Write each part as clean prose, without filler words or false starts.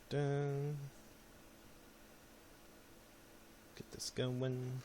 Get this going.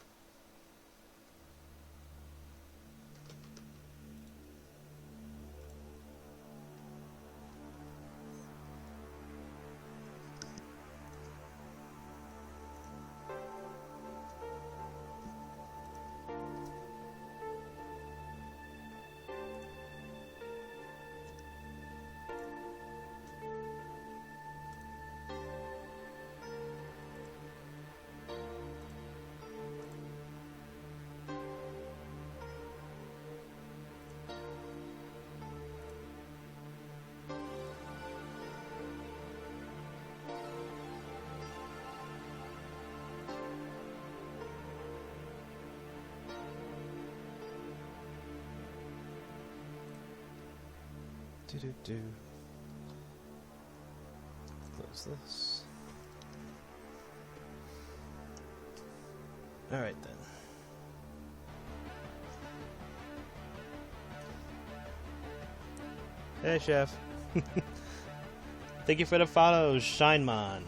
Do. Close this. Alright then. Hey, Chef. Thank you for the follow, Shinemon.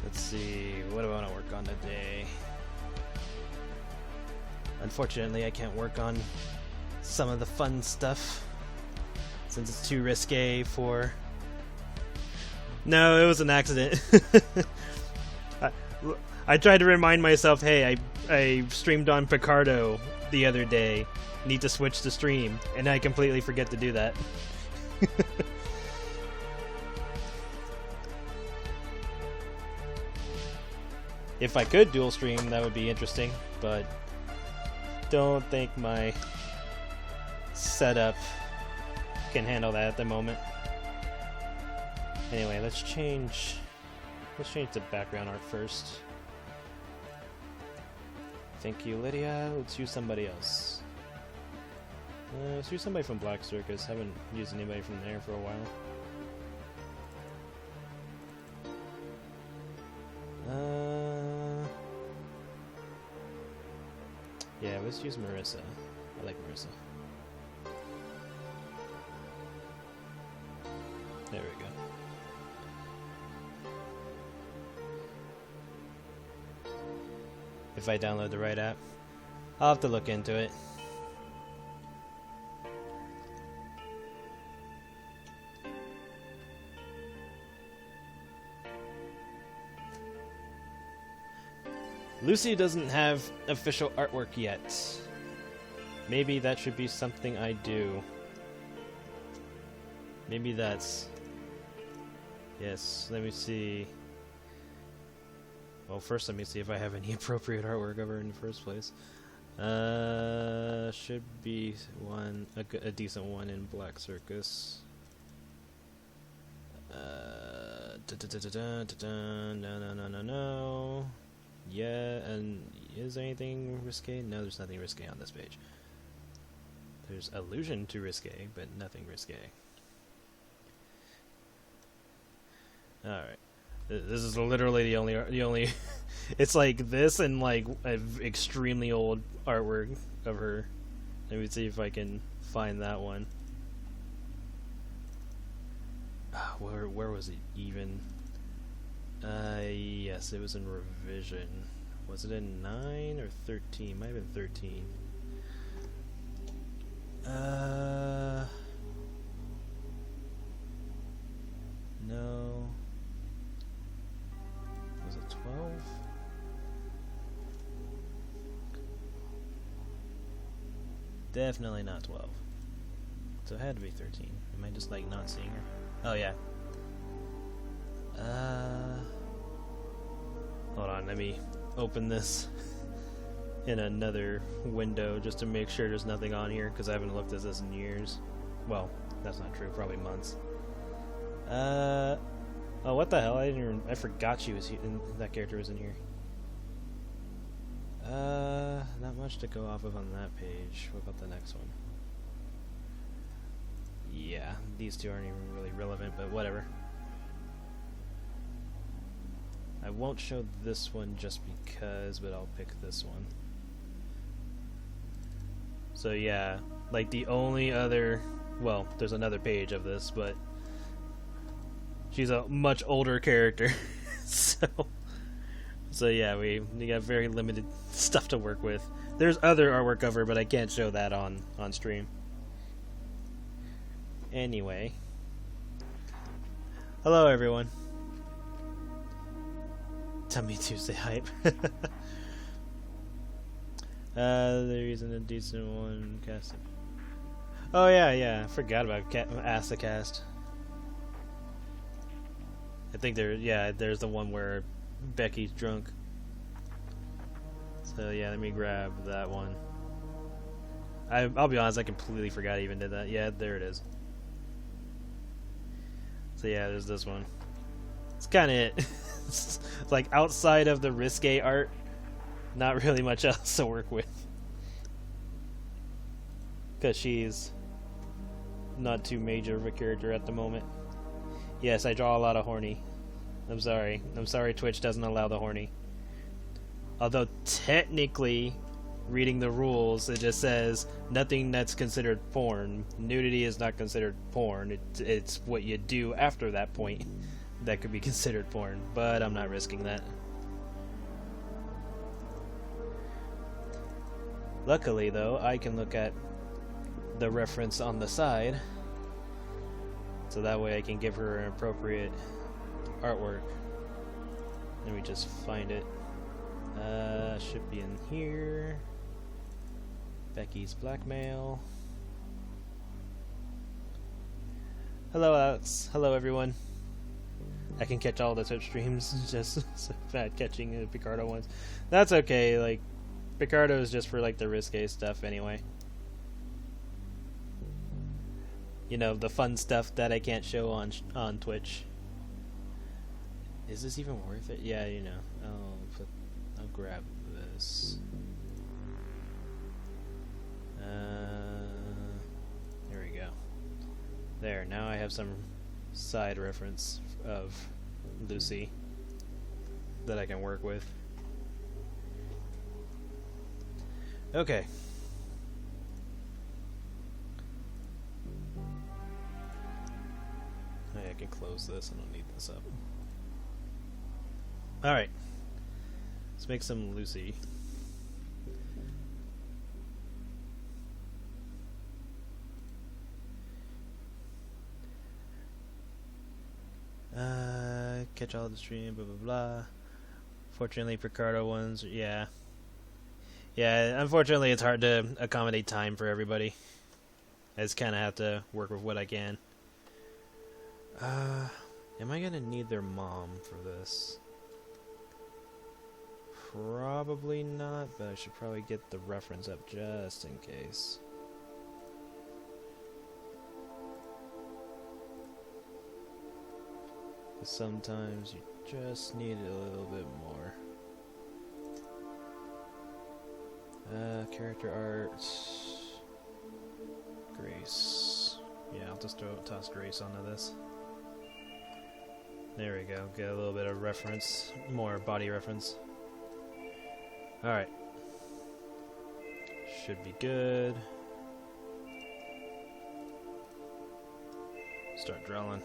Let's see, what do I want to work on today? Unfortunately, I can't work on some of the fun stuff since it's too risque for... No, it was an accident. I tried to remind myself, hey, I streamed on Picardo the other day. Need to switch the stream, and I completely forget to do that. If I could dual stream, that would be interesting, but don't think my setup can handle that at the moment. Anyway, let's change the background art first. Thank you, Lydia. Let's use somebody else. Let's use somebody from Black Circus. Haven't used anybody from there for a while. Yeah, let's use Marissa. I like Marissa. There we go. If I download the right app, I'll have to look into it. Lucy doesn't have official artwork yet. Maybe that should be something I do. Maybe that's... Yes, let me see. Well, first let me see if I have any appropriate artwork of her in the first place. Should be one, a decent one in Black Circus. No. Yeah, and is there anything risque? No, there's nothing risque on this page. There's allusion to risque, but nothing risque. Alright. This is literally the only it's like this and like an extremely old artwork of her. Let me see if I can find that one. Where was it even? Yes, it was in revision. Was it in 9 or 13? Might have been 13. No. Was it 12? Definitely not 12. So it had to be 13. Am I just like not seeing her? Oh yeah. Hold on, let me open this in another window just to make sure there's nothing on here, because I haven't looked at this in years. Well, that's not true, probably months. Oh, what the hell? I forgot she was that character was in here. Not much to go off of on that page. What about the next one? Yeah, these two aren't even really relevant, but whatever. I won't show this one just because, but I'll pick this one. So yeah, Like, the only other... Well, there's another page of this, but... She's a much older character. So yeah, we got very limited stuff to work with. There's other artwork of her, but I can't show that on stream. Anyway. Hello, everyone. Tummy Tuesday hype. There isn't a decent one casting. Oh yeah, I forgot about Acid-Cast. I think there's the one where Becky's drunk. So yeah, let me grab that one. I'll be honest, I completely forgot I even did that. Yeah, there it is. So yeah, there's this one. It's kind of it. It's like outside of the risque art, not really much else to work with. Because she's not too major of a character at the moment. Yes, I draw a lot of horny. I'm sorry. Twitch doesn't allow the horny. Although technically, reading the rules, it just says nothing that's considered porn. Nudity is not considered porn. It's what you do after that point that could be considered porn. But I'm not risking that. Luckily, though, I can look at the reference on the side, so that way I can give her an appropriate artwork. Let me just find it. Should be in here. Becky's blackmail. Hello, Alex. Hello, everyone. I can catch all the Twitch streams, just so bad catching the Picardo ones. That's okay. Like, Picardo is just for like the risque stuff anyway. You know, the fun stuff that I can't show on Twitch. Is this even worth it? Yeah, you know. I'll grab this. There we go. There, now I have some side reference of Lucy that I can work with. Okay. I can close this. I don't need this up. Alright. Let's make some Lucy. Catch all the stream, blah blah blah. Fortunately, Picardo ones, yeah. Yeah, unfortunately it's hard to accommodate time for everybody. I just kinda have to work with what I can. Am I gonna need their mom for this? Probably not, but I should probably get the reference up just in case. Sometimes you just need a little bit more. Character art. Grace. Yeah, I'll just toss Grace onto this. There we go. Get a little bit of reference. More body reference. Alright. Should be good. Start drawing.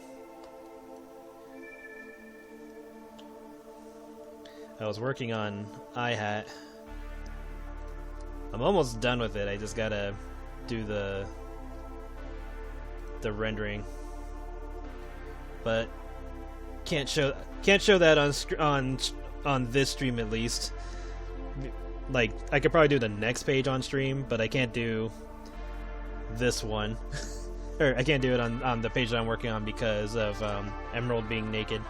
I was working on iHat. I'm almost done with it. I just gotta do the rendering, but can't show that on this stream at least. Like, I could probably do the next page on stream, but I can't do this one. Or I can't do it on the page that I'm working on because of Emerald being naked.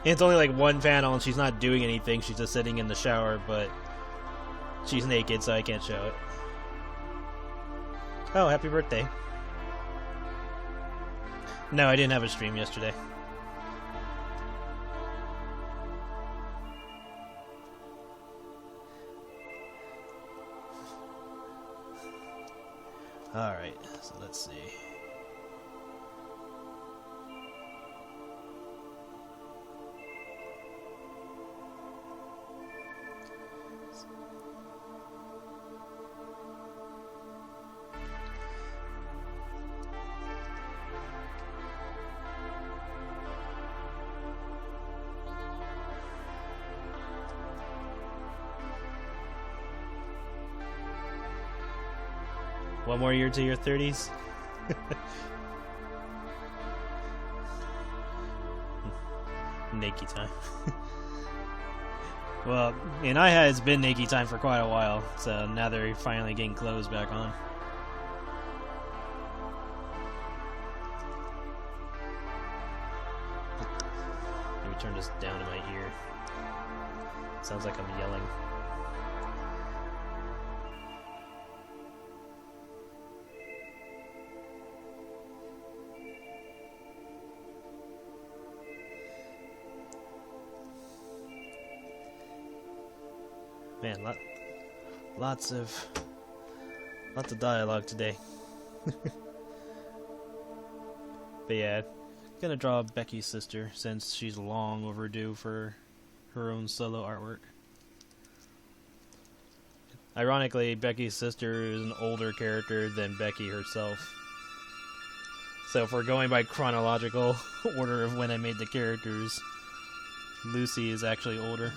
And it's only like one panel and she's not doing anything, she's just sitting in the shower, but she's naked, so I can't show it. Oh, happy birthday. No, I didn't have a stream yesterday. Alright, so let's see. One more year to your 30s? Naked time. Well, in IHA it's been naked time for quite a while, so now they're finally getting clothes back on. Let me turn this down in my ear. Sounds like I'm yelling. Man, lots of dialogue today. But yeah, gonna draw Becky's sister since she's long overdue for her own solo artwork. Ironically, Becky's sister is an older character than Becky herself. So if we're going by chronological order of when I made the characters, Lucy is actually older.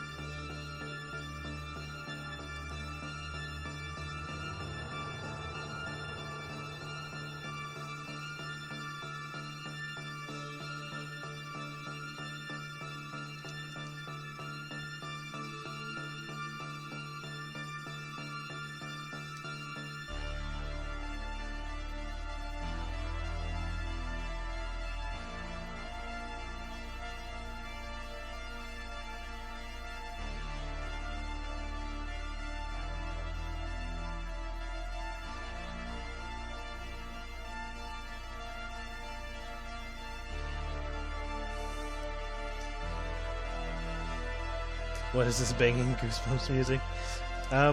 What is this banging Goosebumps music?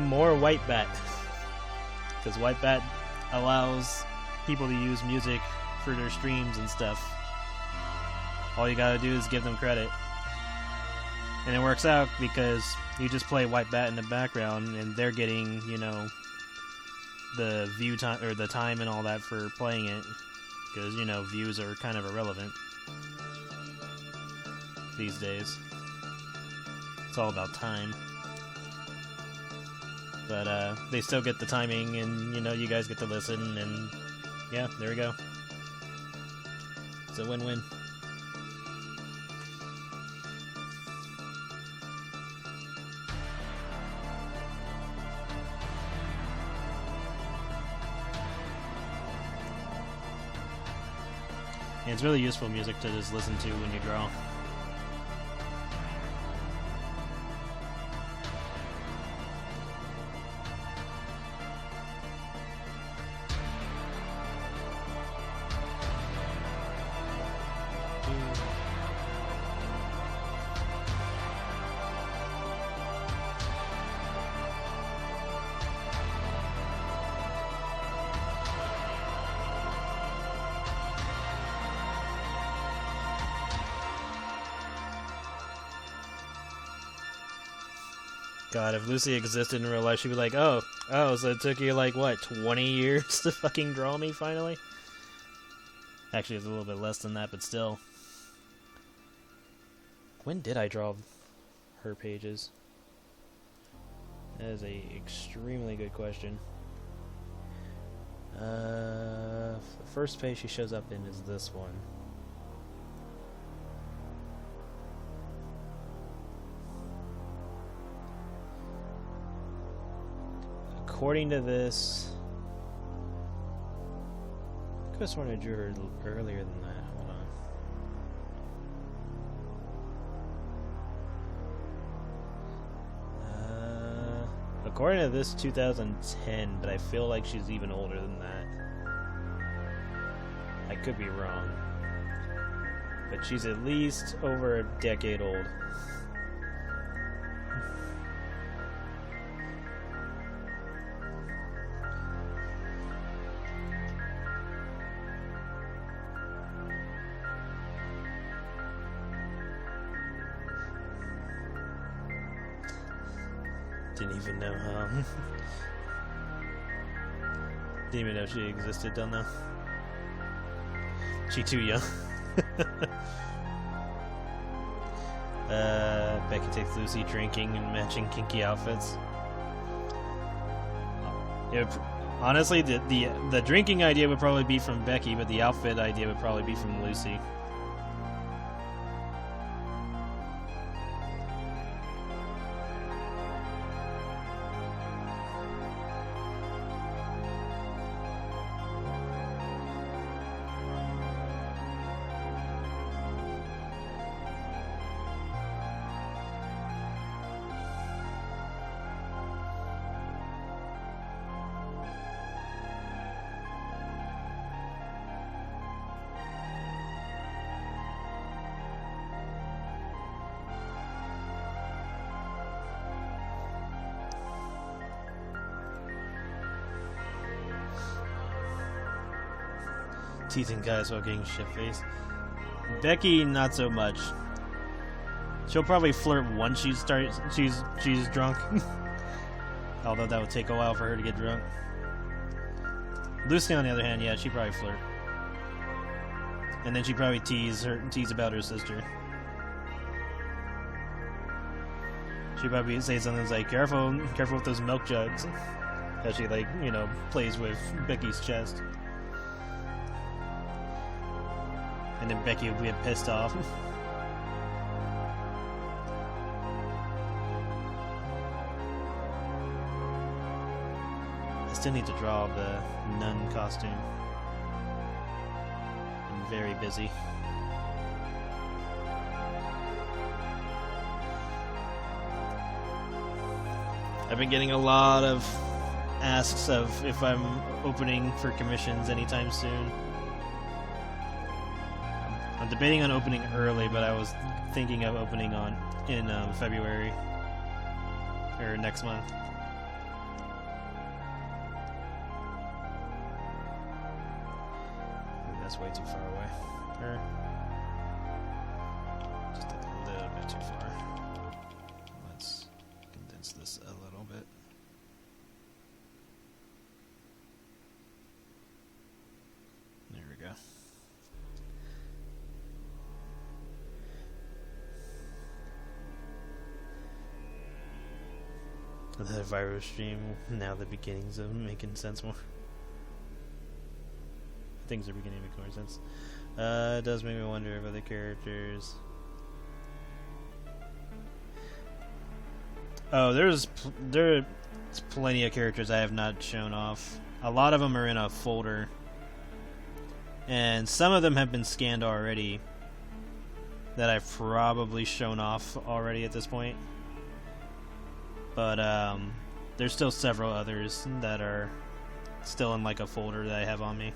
More White Bat. Because White Bat allows people to use music for their streams and stuff. All you gotta do is give them credit. And it works out because you just play White Bat in the background and they're getting, you know, the view time or the time and all that for playing it. Because, you know, views are kind of irrelevant these days. It's all about time. But they still get the timing and, you know, you guys get to listen and yeah, there we go. It's a win-win. And it's really useful music to just listen to when you draw. God, if Lucy existed in real life, she'd be like, oh, so it took you, like, what, 20 years to fucking draw me, finally? Actually, it's a little bit less than that, but still. When did I draw her pages? That is a extremely good question. The first page she shows up in is this one. According to this, I could have sworn I drew her earlier than that. Hold on. According to this, 2010, but I feel like she's even older than that. I could be wrong, but she's at least over a decade old. Didn't even know didn't even know she existed, don't know. She too young. Becky takes Lucy drinking and matching kinky outfits. Honestly, the drinking idea would probably be from Becky, but the outfit idea would probably be from Lucy. Teasing guys while getting shit-faced. Becky, not so much. She'll probably flirt once she's drunk. Although that would take a while for her to get drunk. Lucy, on the other hand, yeah, she'd probably flirt. And then she'd probably tease about her sister. She'd probably say something like, careful with those milk jugs. As she, like, you know, plays with Becky's chest. And then Becky would get pissed off. I still need to draw the nun costume. I'm very busy. I've been getting a lot of asks of if I'm opening for commissions anytime soon. I'm debating on opening early, but I was thinking of opening in February or next month. Ooh, that's way too far away. Or just a little bit too far. Let's condense this a little bit. There we go. The Viro stream, now the beginnings of making sense more. Things are beginning to make more sense. It does make me wonder if other characters... Oh, there's plenty of characters I have not shown off. A lot of them are in a folder. And some of them have been scanned already. That I've probably shown off already at this point. But there's still several others that are still in like a folder that I have on me,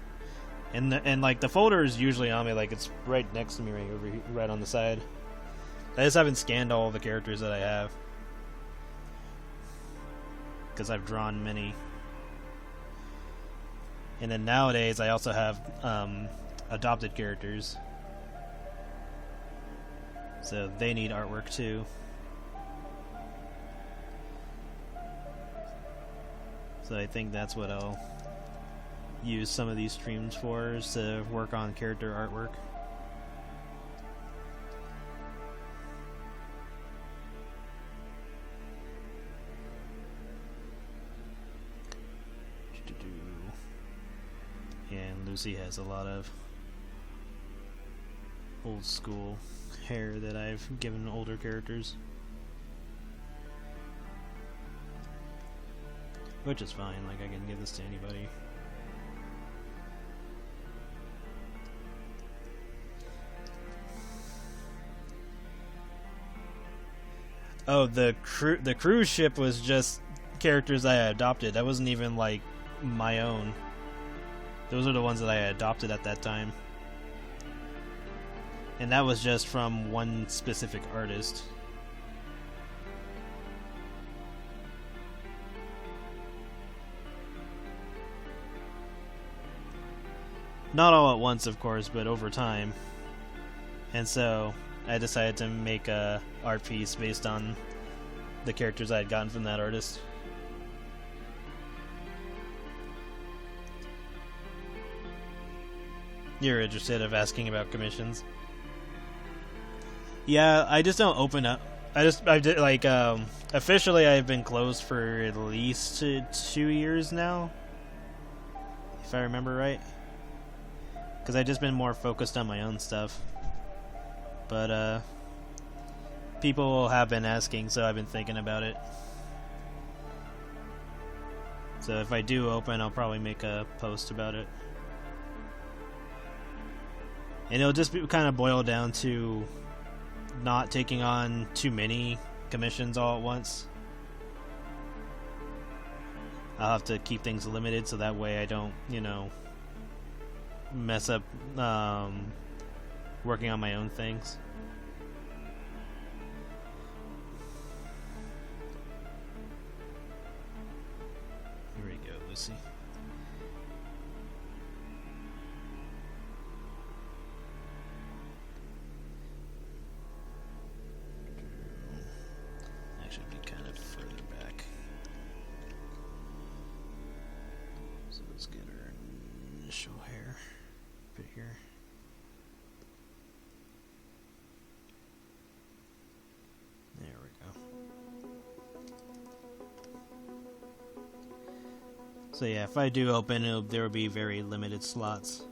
and like the folder is usually on me, like it's right next to me, right over here, right on the side. I just haven't scanned all the characters that I have because I've drawn many. And then nowadays I also have adopted characters, so they need artwork too. So I think that's what I'll use some of these streams for, is to work on character artwork. And Lucy has a lot of old school hair that I've given older characters. Which is fine, like I can give this to anybody. Oh, the cruise ship was just characters I adopted. That wasn't even like my own. Those are the ones that I adopted at that time. And that was just from one specific artist. Not all at once, of course, but over time. And so I decided to make a art piece based on the characters I had gotten from that artist. You're interested of asking about commissions? Yeah, I just don't open up. I did like officially I've been closed for at least 2 years now. if I remember right. Because I've just been more focused on my own stuff. But, people have been asking, so I've been thinking about it. So if I do open, I'll probably make a post about it. And it'll just be kind of boil down to not taking on too many commissions all at once. I'll have to keep things limited so that way I don't, you know, mess up working on my own things. Here we go, Lucy. I should be kind of further back. So let's get her initial hair bit here. There we go. So yeah, if I do open, there will be very limited slots.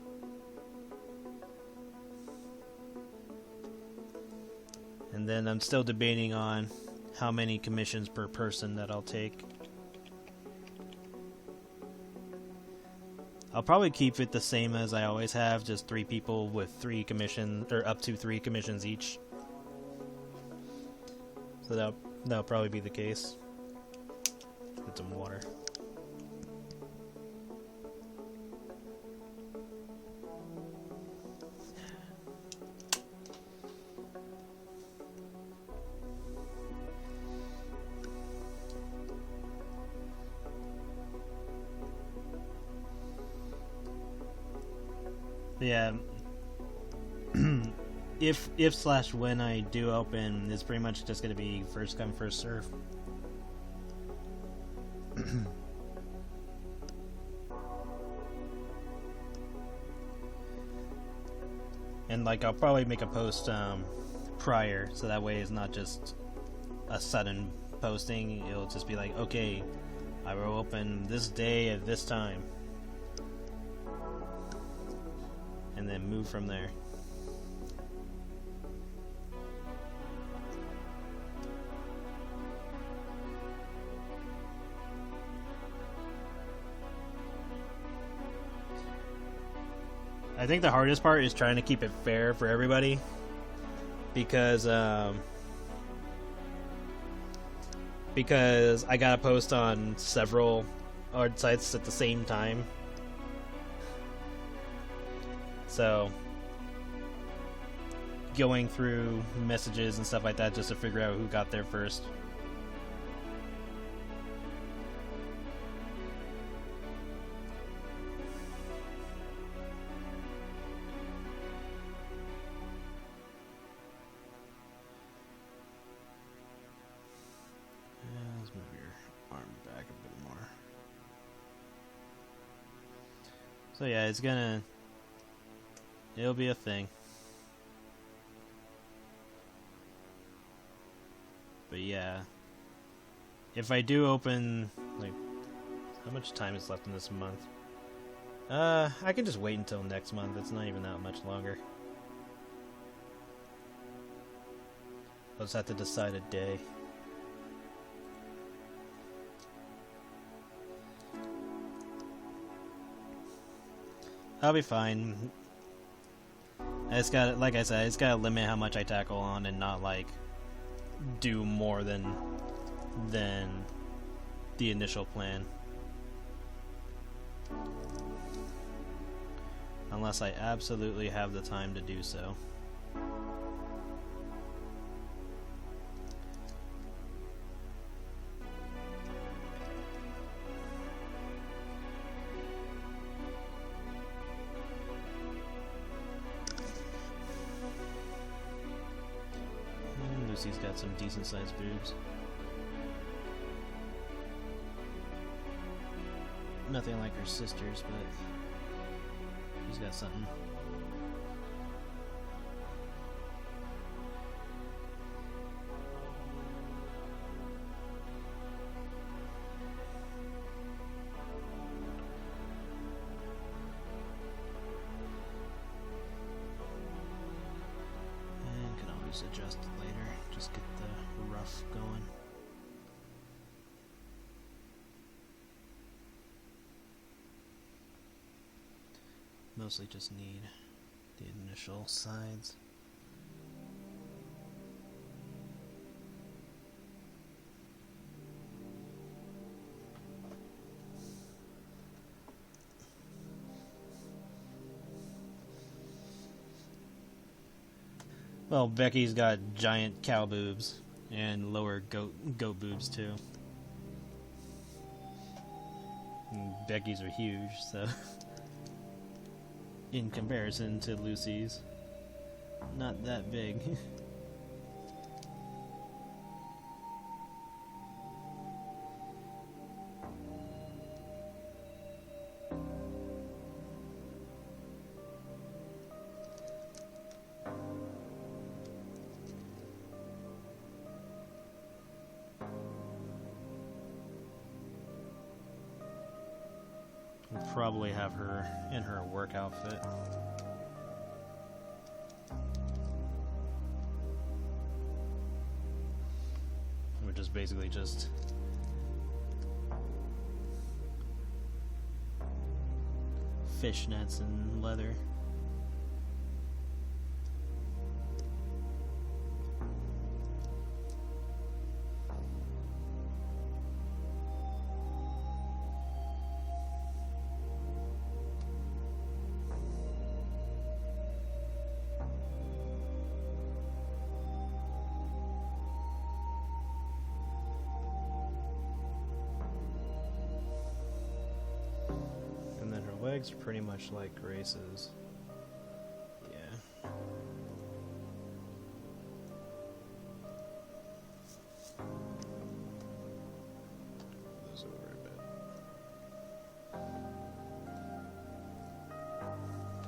And then I'm still debating on how many commissions per person that I'll take. I'll probably keep it the same as I always have, just 3 people with 3 commissions, or up to 3 commissions each. So that'll probably be the case. Get some water. Yeah. If/when I do open, it's pretty much just gonna be first come, first serve. And like I'll probably make a post prior, so that way it's not just a sudden posting. It'll just be like, okay, I will open this day at this time, and then move from there. I think the hardest part is trying to keep it fair for everybody, because I gotta post on several art sites at the same time. So going through messages and stuff like that just to figure out who got there first. Let's move your arm back a bit more. So yeah, it'll be a thing. But yeah, if I do open, like, how much time is left in this month? I can just wait until next month. It's not even that much longer. I'll just have to decide a day. I'll be fine. I just gotta, like I said, I just gotta limit how much I tackle on and not, like, do more than the initial plan. Unless I absolutely have the time to do so. Lucy's got some decent sized boobs. Nothing like her sister's, but she's got something. just adjust it later. Just get the rough going. Mostly just need the initial sides. Well, Becky's got giant cow boobs and lower goat boobs too. And Becky's are huge, so in comparison to Lucy's, not that big. We'll probably have her in her work outfit. Which is basically just fishnets and leather. Legs are pretty much like Grace's. Yeah. Those over a bit.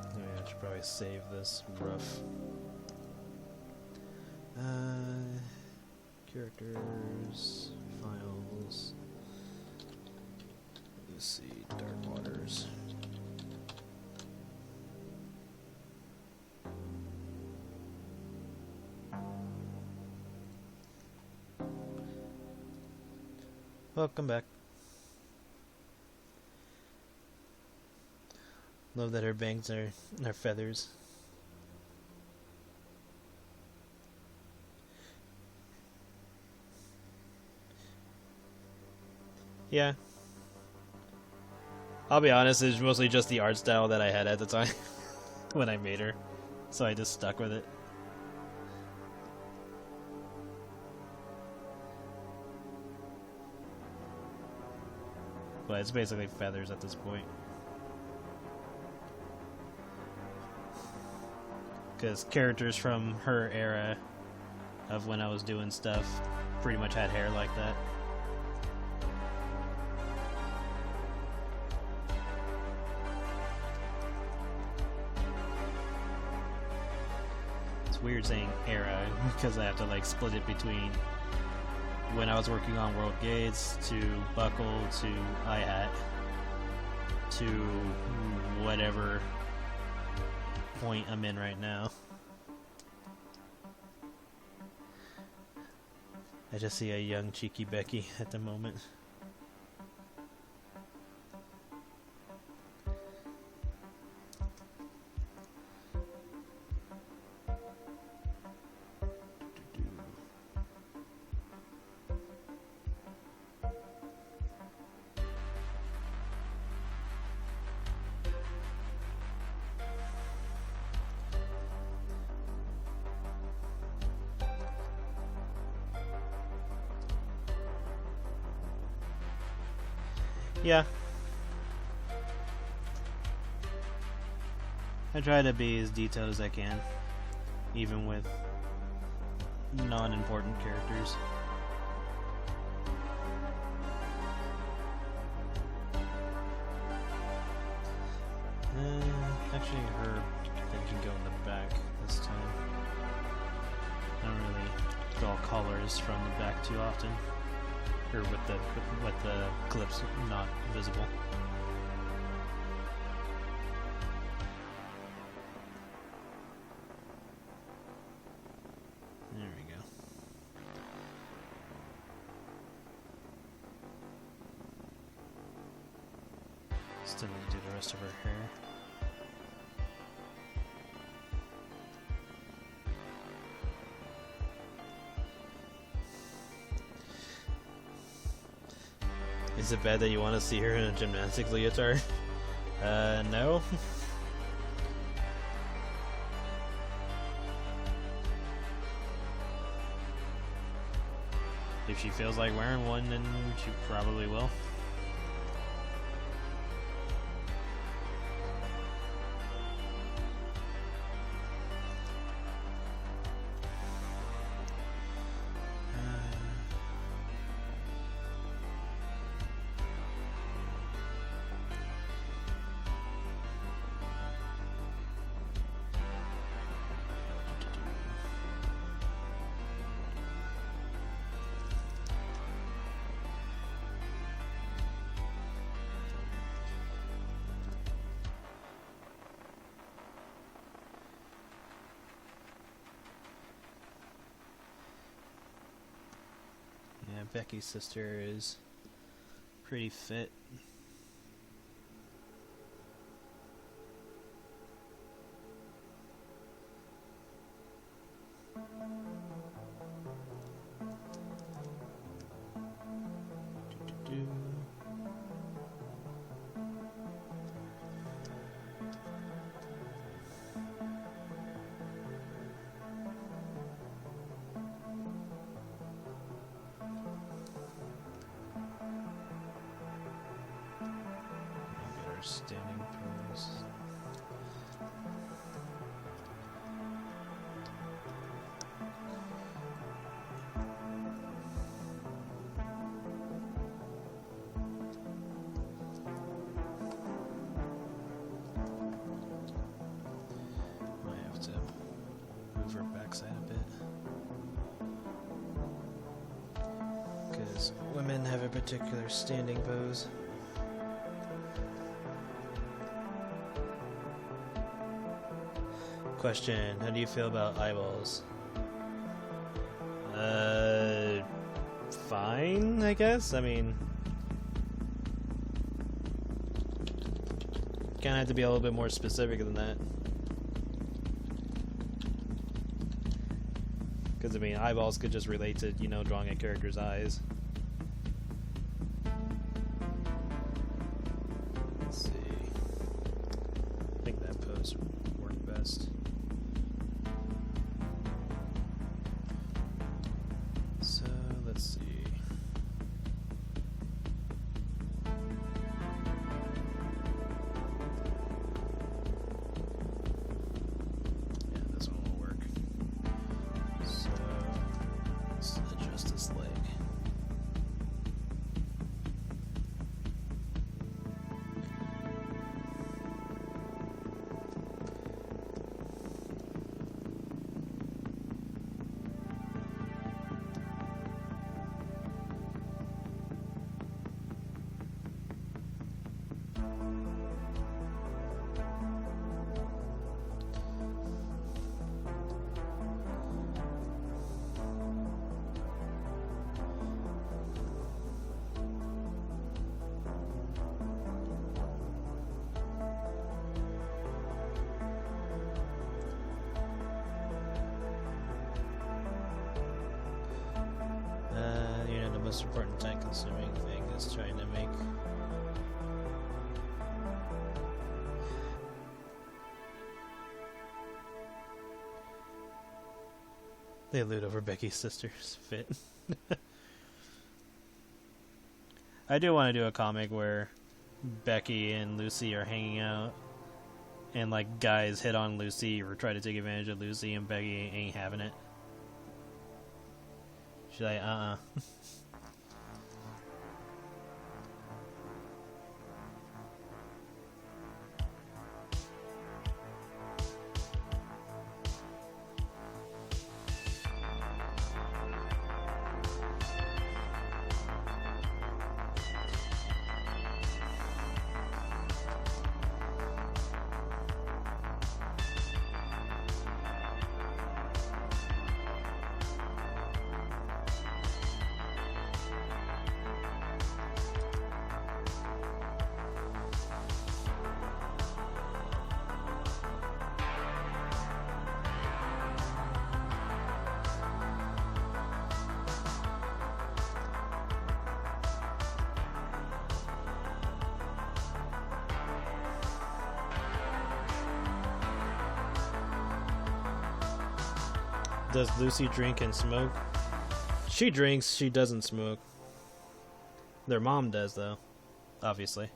Oh yeah, I should probably save this rough. Characters, files. Let's see, Darcwaters. Welcome back. Love that her bangs are feathers. Yeah. I'll be honest, it's mostly just the art style that I had at the time when I made her. So I just stuck with it. But it's basically feathers at this point. Because characters from her era of when I was doing stuff pretty much had hair like that. It's weird saying era because I have to like split it between when I was working on World Gates, to Buckle, to iHat, to whatever point I'm in right now. I just see a young, cheeky Becky at the moment. Yeah. I try to be as detailed as I can, even with non-important characters. Actually, her thing can go in the back this time. I don't really draw colors from the back too often. Or with the clips not visible. Still need to do the rest of her hair. Is it bad that you want to see her in a gymnastics leotard? No. If she feels like wearing one, then she probably will. Becky's sister is pretty fit. Standing pose. Might have to move her backside a bit, because women have a particular standing pose. Question, how do you feel about eyeballs? Fine, I guess? I mean, kinda have to be a little bit more specific than that. Because, I mean, eyeballs could just relate to, you know, drawing a character's eyes. Let's see. I think that pose would work best. So, let's see. Yeah, this one will work. So, let's adjust this leg. The most important time-consuming thing is trying to make they loot over Becky's sister's fit. I do want to do a comic where Becky and Lucy are hanging out and like guys hit on Lucy or try to take advantage of Lucy and Becky ain't having it. She's like, Does Lucy drink and smoke? She drinks, she doesn't smoke. Their mom does, though. Obviously.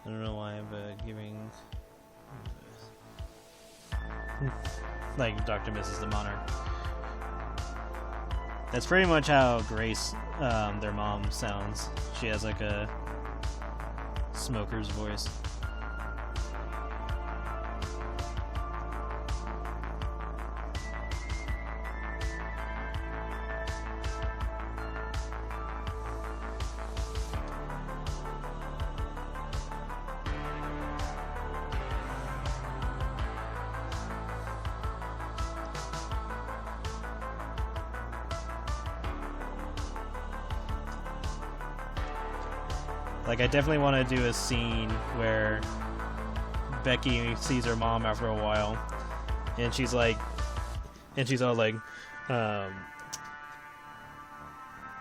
I don't know why I'm giving... like Dr. Mrs. the Monarch. That's pretty much how Grace, their mom, sounds. She has like a smoker's voice. Like, I definitely want to do a scene where Becky sees her mom after a while, and she's like, and she's all like,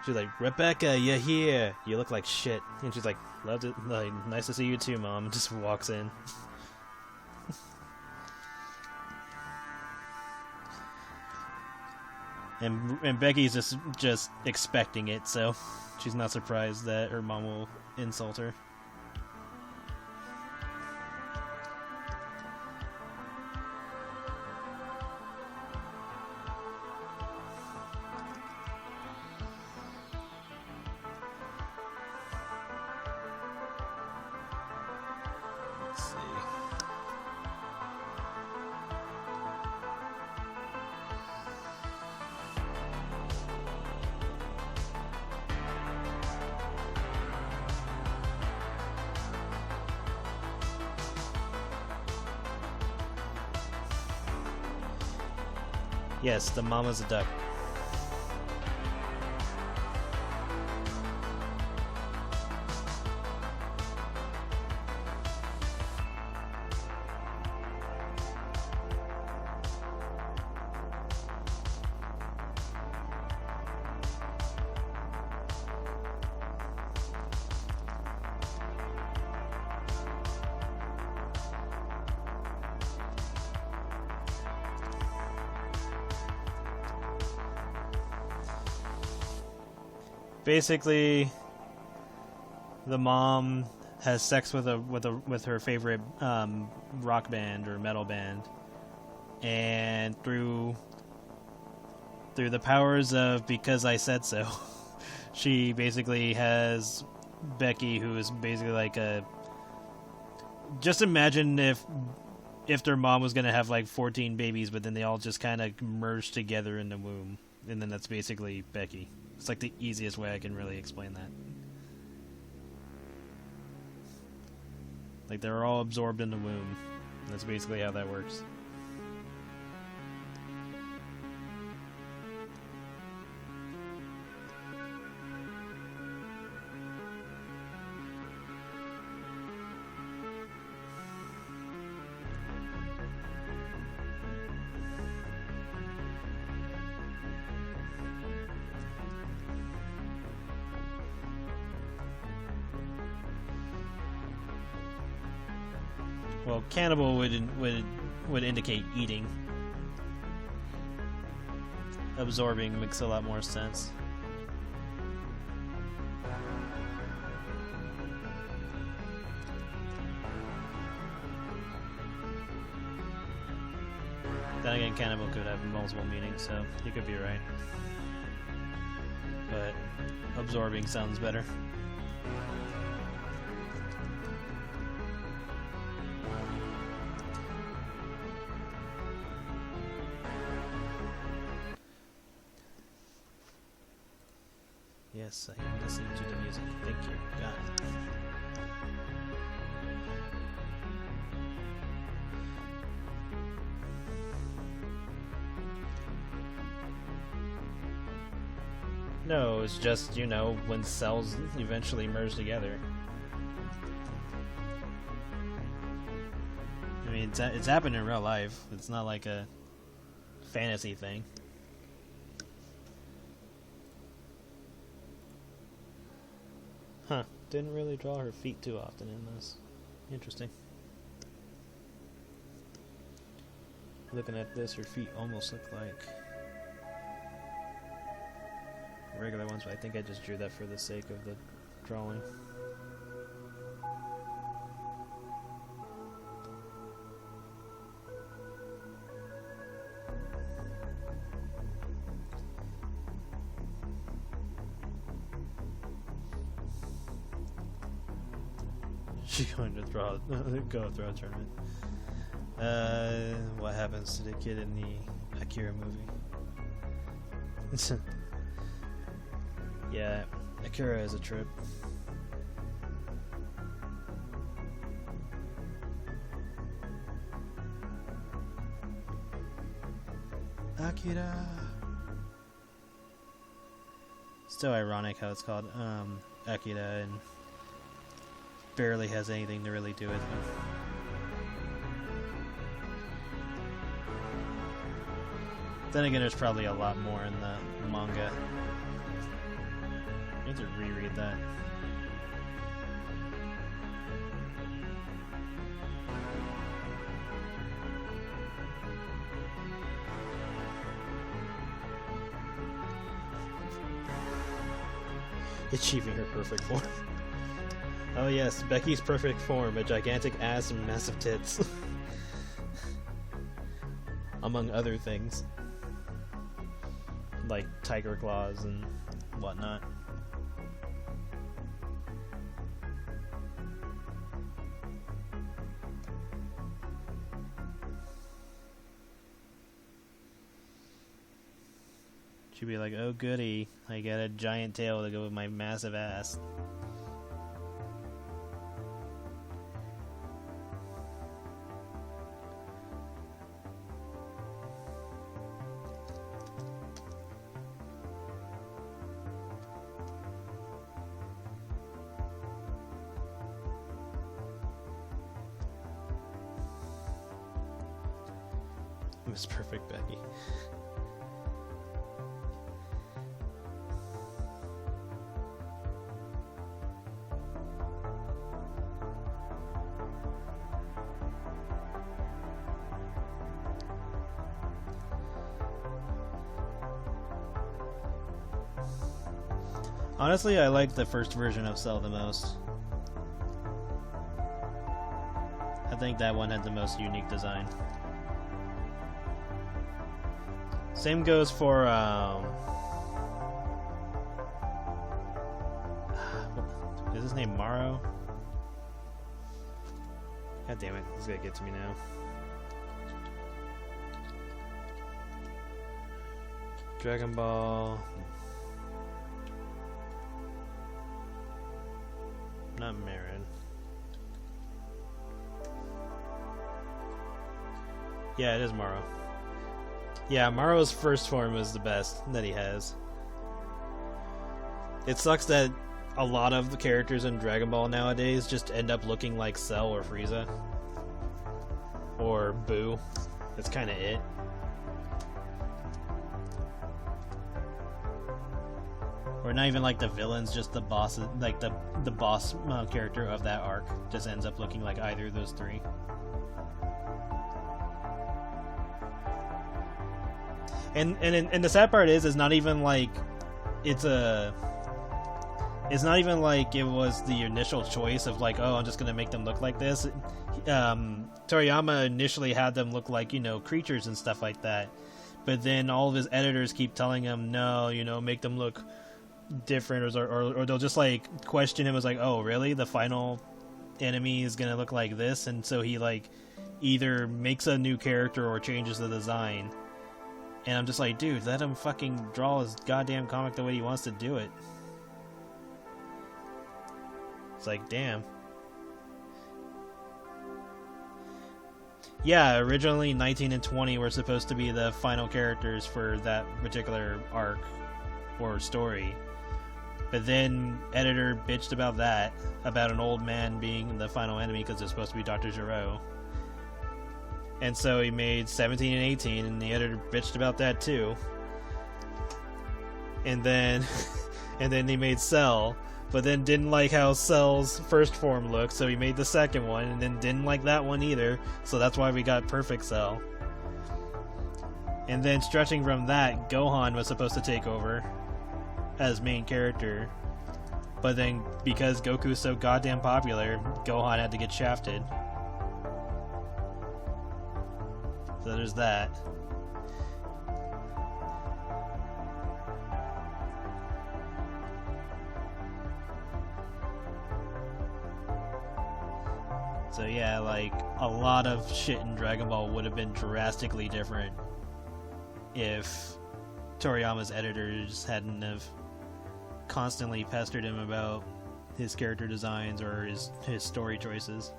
she's like, Rebecca, you're here. You look like shit. And she's like, loved it. Like, nice to see you too, Mom. Just walks in. and Becky's just expecting it, so she's not surprised that her mom will insult her. Let's see. Yes, the mama's a duck. Basically, the mom has sex with her favorite rock band or metal band, and through the powers of because I said so, she basically has Becky, who is basically like a. Just imagine if their mom was gonna have like 14 babies, but then they all just kind of merged together in the womb, and then that's basically Becky. It's like the easiest way I can really explain that. Like, they're all absorbed in the womb. That's basically how that works. Well, cannibal would indicate eating. Absorbing makes a lot more sense. Then again, cannibal could have multiple meanings, so you could be right. But absorbing sounds better. Yes, I am listening to the music. Thank you. Got it. No, it's just, you know, when cells eventually merge together. I mean, it's happened in real life. It's not like a fantasy thing. Huh. Didn't really draw her feet too often in this. Interesting. Looking at this, her feet almost look like regular ones, but I think I just drew that for the sake of the drawing. She's going to go throw a tournament. What happens to the kid in the Akira movie? Yeah, Akira is a trip. Akira. Still ironic how it's called Akira and barely has anything to really do with it. Then again, there's probably a lot more in the manga. I need to reread that. Achieving her perfect form. Oh yes, Becky's perfect form, a gigantic ass and massive tits. Among other things. Like tiger claws and whatnot. She'd be like, oh goody, I got a giant tail to go with my massive ass. Miss Perfect Becky. Honestly, I like the first version of Cell the most. I think that one had the most unique design. Same goes for is his name Maro? God damn it, he's gonna get to me now. Dragon Ball. Not Marin. Yeah, it is Maro. Yeah, Maro's first form is the best that he has. It sucks that a lot of the characters in Dragon Ball nowadays just end up looking like Cell or Frieza. Or Boo. That's kind of it. Or not even like the villains, just the boss, like the boss character of that arc just ends up looking like either of those three. And the sad part is not even like it's not even like it was the initial choice of like, oh, I'm just gonna make them look like this. Toriyama initially had them look like, you know, creatures and stuff like that, but then all of his editors keep telling him, no, you know, make them look different, or they'll just like question him as like, oh really, the final enemy is gonna look like this, and so he like either makes a new character or changes the design. And I'm just like, dude, let him fucking draw his goddamn comic the way he wants to do it. It's like, damn. Yeah, originally 19 and 20 were supposed to be the final characters for that particular arc or story. But then editor bitched about that, about an old man being the final enemy because it's supposed to be Dr. Gero. And so he made 17 and 18, and the editor bitched about that too. And then and then he made Cell, but then didn't like how Cell's first form looked, so he made the second one, and then didn't like that one either, so that's why we got Perfect Cell. And then stretching from that, Gohan was supposed to take over as main character, but then because Goku's so goddamn popular, Gohan had to get shafted. So there's that. So yeah, like, a lot of shit in Dragon Ball would have been drastically different if Toriyama's editors hadn't have constantly pestered him about his character designs or his story choices.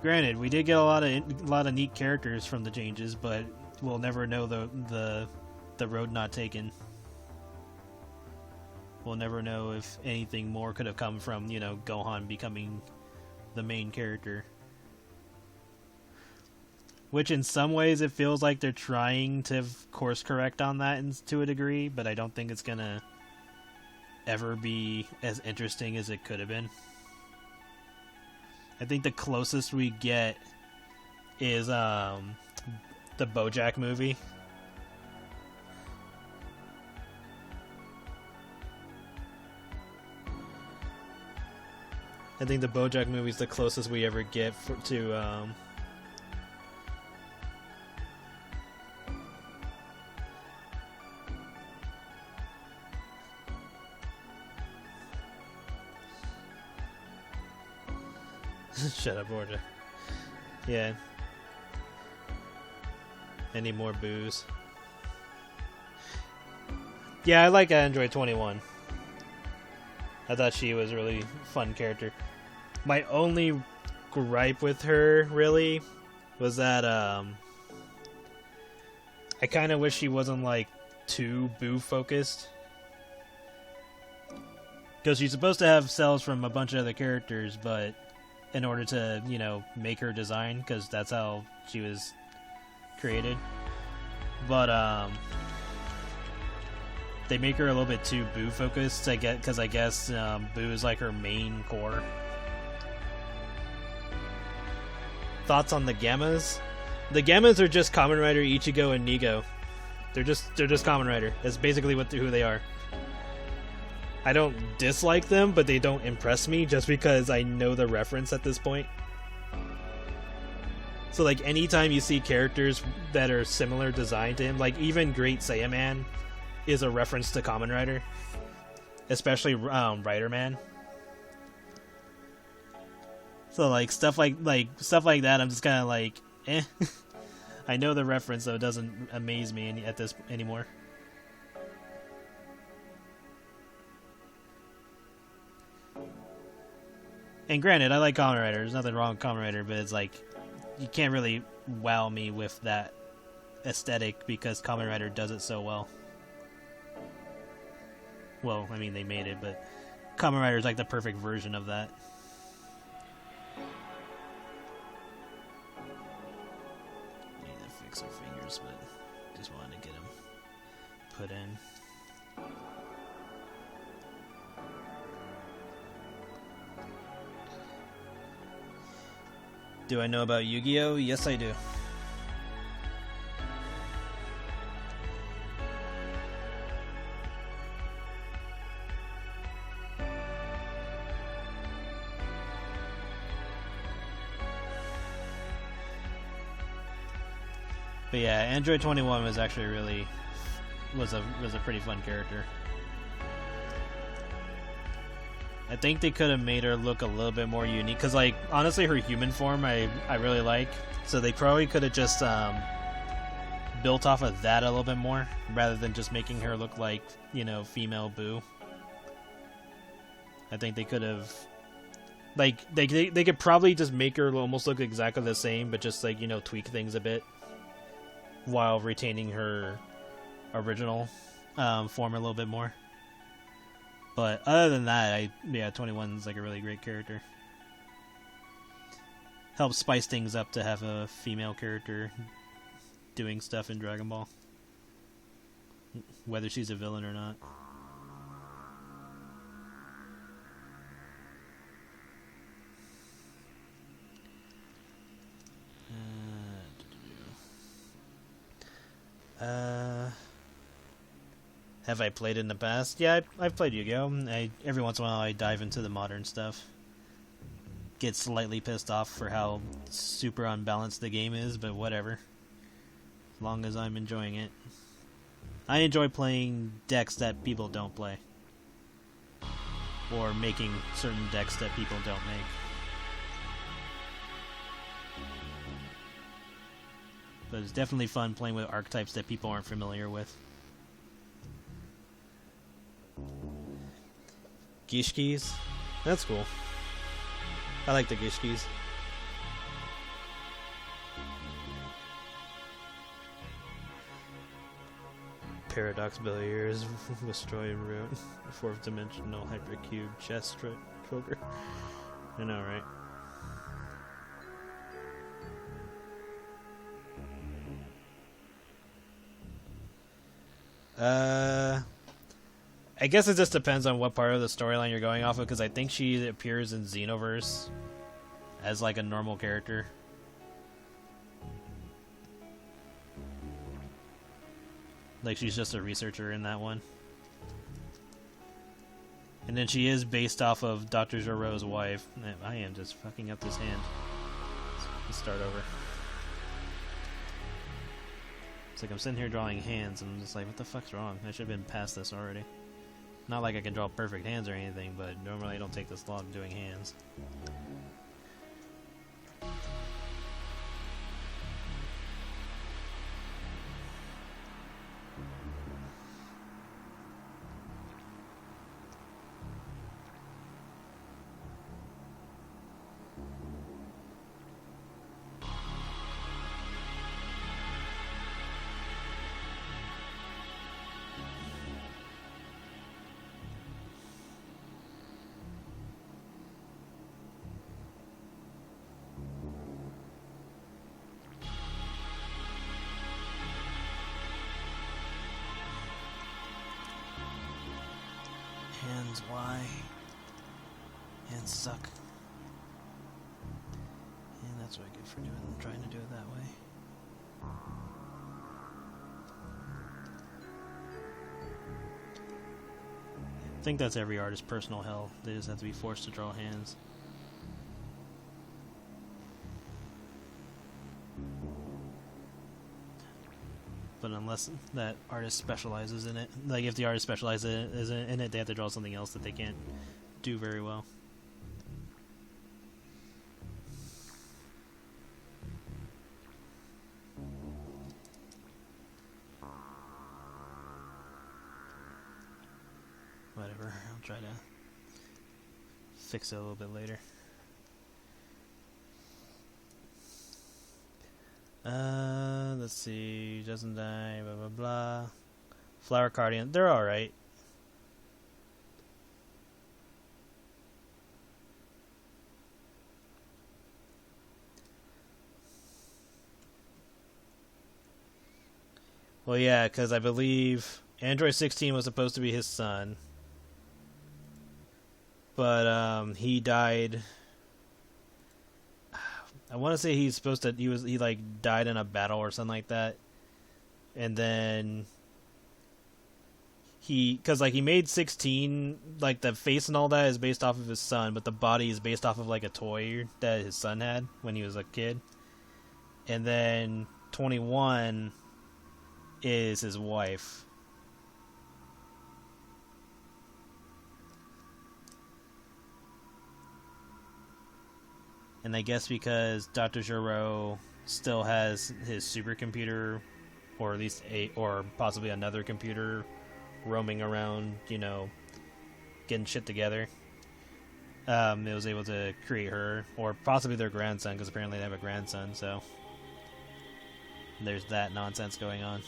Granted, we did get a lot of neat characters from the changes, but we'll never know the road not taken. We'll never know if anything more could have come from, you know, Gohan becoming the main character. Which in some ways it feels like they're trying to course correct on that to a degree, but I don't think it's gonna ever be as interesting as it could have been. I think the closest we get is the BoJack movie. I think the BoJack movie is the closest we ever get to shut up, Borja. Yeah. Any more booze? Yeah, I like Android 21. I thought she was a really fun character. My only gripe with her, really, was that I kind of wish she wasn't, like, too Boo-focused. Because she's supposed to have cells from a bunch of other characters, but in order to, you know, make her design, because that's how she was created. But, they make her a little bit too Boo-focused, because I guess Boo is, like, her main core. Thoughts on the Gammas? The Gammas are just Kamen Rider, Ichigo, and Nigo. They're just Kamen Rider. That's basically who they are. I don't dislike them, but they don't impress me just because I know the reference at this point. So, like, anytime you see characters that are similar design to him, like, even Great Saiyaman is a reference to Kamen Rider. Especially Rider Man. So, like, stuff like that, I'm just kind of like, eh. I know the reference, so it doesn't amaze me anymore. And granted, I like Kamen Rider. There's nothing wrong with Kamen Rider, but it's like, you can't really wow me with that aesthetic because Kamen Rider does it so well. Well, I mean, they made it, but Kamen Rider is like the perfect version of that. Need to fix her fingers, but just wanted to get them put in. Do I know about Yu-Gi-Oh? Yes, I do. But yeah, Android 21 was actually was a pretty fun character. I think they could have made her look a little bit more unique, because, like, honestly, her human form I really like, so they probably could have just built off of that a little bit more, rather than just making her look like, you know, female Boo. I think they could have, like, they could probably just make her almost look exactly the same, but just, like, you know, tweak things a bit, while retaining her original form a little bit more. But other than that, 21's like a really great character. Helps spice things up to have a female character doing stuff in Dragon Ball, whether she's a villain or not. Uh, have I played in the past? Yeah, I've played Yu-Gi-Oh! Every once in a while I dive into the modern stuff. Get slightly pissed off for how super unbalanced the game is, but whatever. As long as I'm enjoying it. I enjoy playing decks that people don't play. Or making certain decks that people don't make. But it's definitely fun playing with archetypes that people aren't familiar with. Gishkis? That's cool. I like the Gishkis. Paradox Billiards, Destroy and Root, Fourth Dimensional Hypercube Chess Troker. I know, right? I guess it just depends on what part of the storyline you're going off of, because I think she appears in Xenoverse as like a normal character. Like she's just a researcher in that one. And then she is based off of Dr. Giro's wife. I am just fucking up this hand. Let's start over. It's like I'm sitting here drawing hands and I'm just like, what the fuck's wrong? I should have been past this already. Not like I can draw perfect hands or anything, but normally I don't take this long doing hands. Hands, why? Hands suck. And that's what I get for trying to do it that way. I think that's every artist's personal hell. They just have to be forced to draw hands. But unless that artist specializes in it, like if the artist specializes in it, they have to draw something else that they can't do very well. Whatever, I'll try to fix it a little bit later. Let's see, doesn't die, blah blah blah. Flower Cardian, they're alright. Well, yeah, because I believe Android 16 was supposed to be his son. But, he died. I want to say he like died in a battle or something like that. And then because he made 16, like the face and all that is based off of his son, but the body is based off of like a toy that his son had when he was a kid. And then 21 is his wife. And I guess because Dr. Giro still has his supercomputer, or at least or possibly another computer roaming around, you know, getting shit together, it was able to create her, or possibly their grandson, because apparently they have a grandson, so there's that nonsense going on.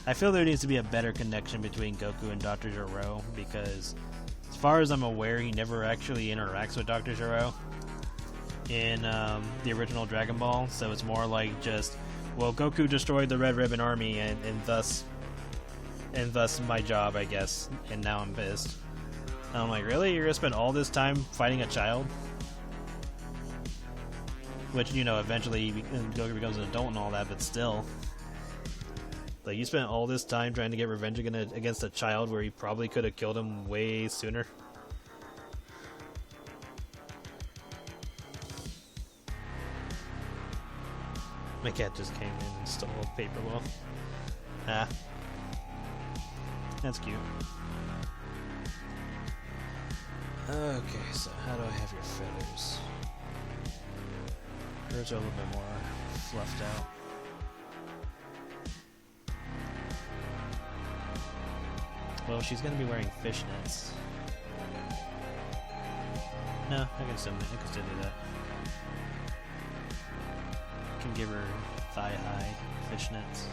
I feel there needs to be a better connection between Goku and Dr. Giro, because as far as I'm aware, he never actually interacts with Dr. Giro in the original Dragon Ball, so it's more like just, well, Goku destroyed the Red Ribbon Army, and thus my job, I guess, and now I'm pissed. And I'm like, really? You're gonna spend all this time fighting a child? Which, you know, eventually Goku becomes an adult and all that, but still. Like, you spent all this time trying to get revenge against a child where you probably could have killed him way sooner. My cat just came in and stole a paper ball. Ah. That's cute. Okay, so how do I have your feathers? Hers are a little bit more fluffed out. Well, she's gonna be wearing fishnets. No, I can still do that. Can give her thigh-high fishnets.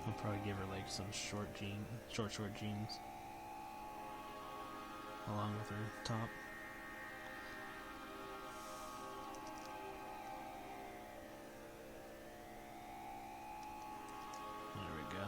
I'll probably give her like some short jeans along with her top. There we go.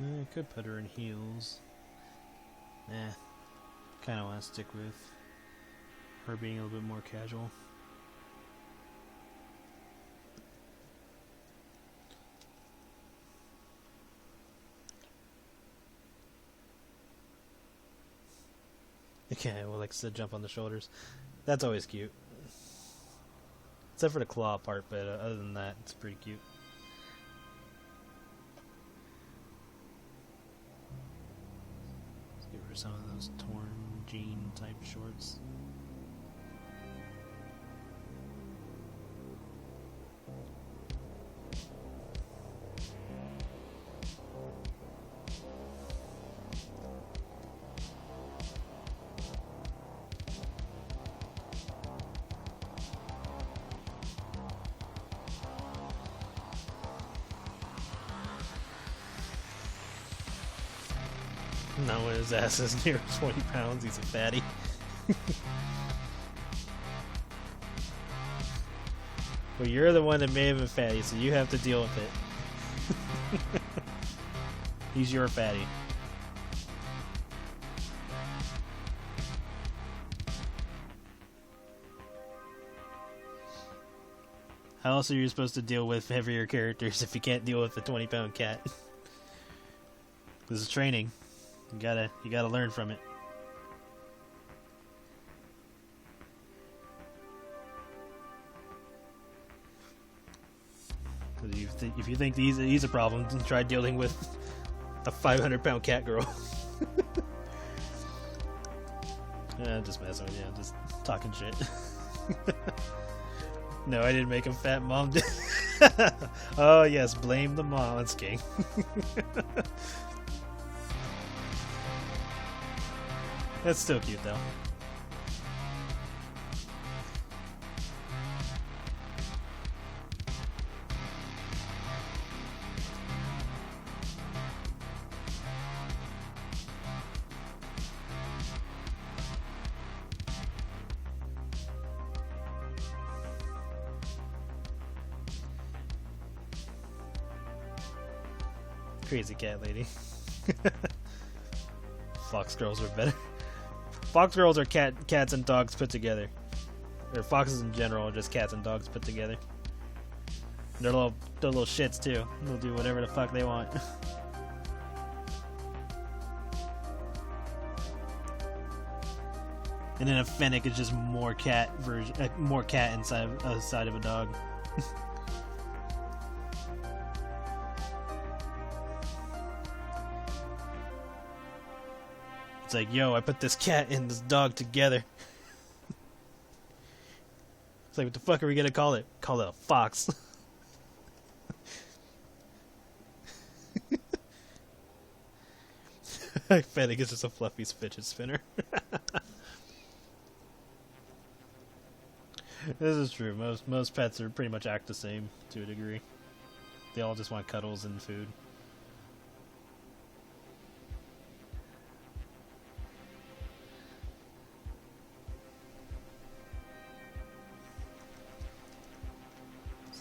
I could put her in heels. Kind of want to stick with her being a little bit more casual. Okay, well, like I said, jump on the shoulders. That's always cute. Except for the claw part, but other than that, it's pretty cute. Let's give her some of those torn jean type shorts. Not when his ass is near 20 pounds, he's a fatty. Well, you're the one that made him a fatty, so you have to deal with it. He's your fatty. How else are you supposed to deal with heavier characters if you can't deal with a 20-pound cat? This is training. You gotta learn from it. If you think he's a problem, then try dealing with a 500-pound cat girl. Just messing with you. I'm just talking shit. No, I didn't make him fat, Mom did. Oh yes, blame the mom. That's king. That's still cute though. Crazy cat lady. Fox girls are better. Fox girls are cats and dogs put together. Or foxes in general are just cats and dogs put together. They're little shits too. They'll do whatever the fuck they want. And then a fennec is just more cat version, more cat inside of a dog. It's like, yo, I put this cat and this dog together. It's like, what the fuck are we gonna call it? Call it a fox. Fennec is just a fluffy fidget spinner. This is true. Most pets are pretty much act the same to a degree. They all just want cuddles and food.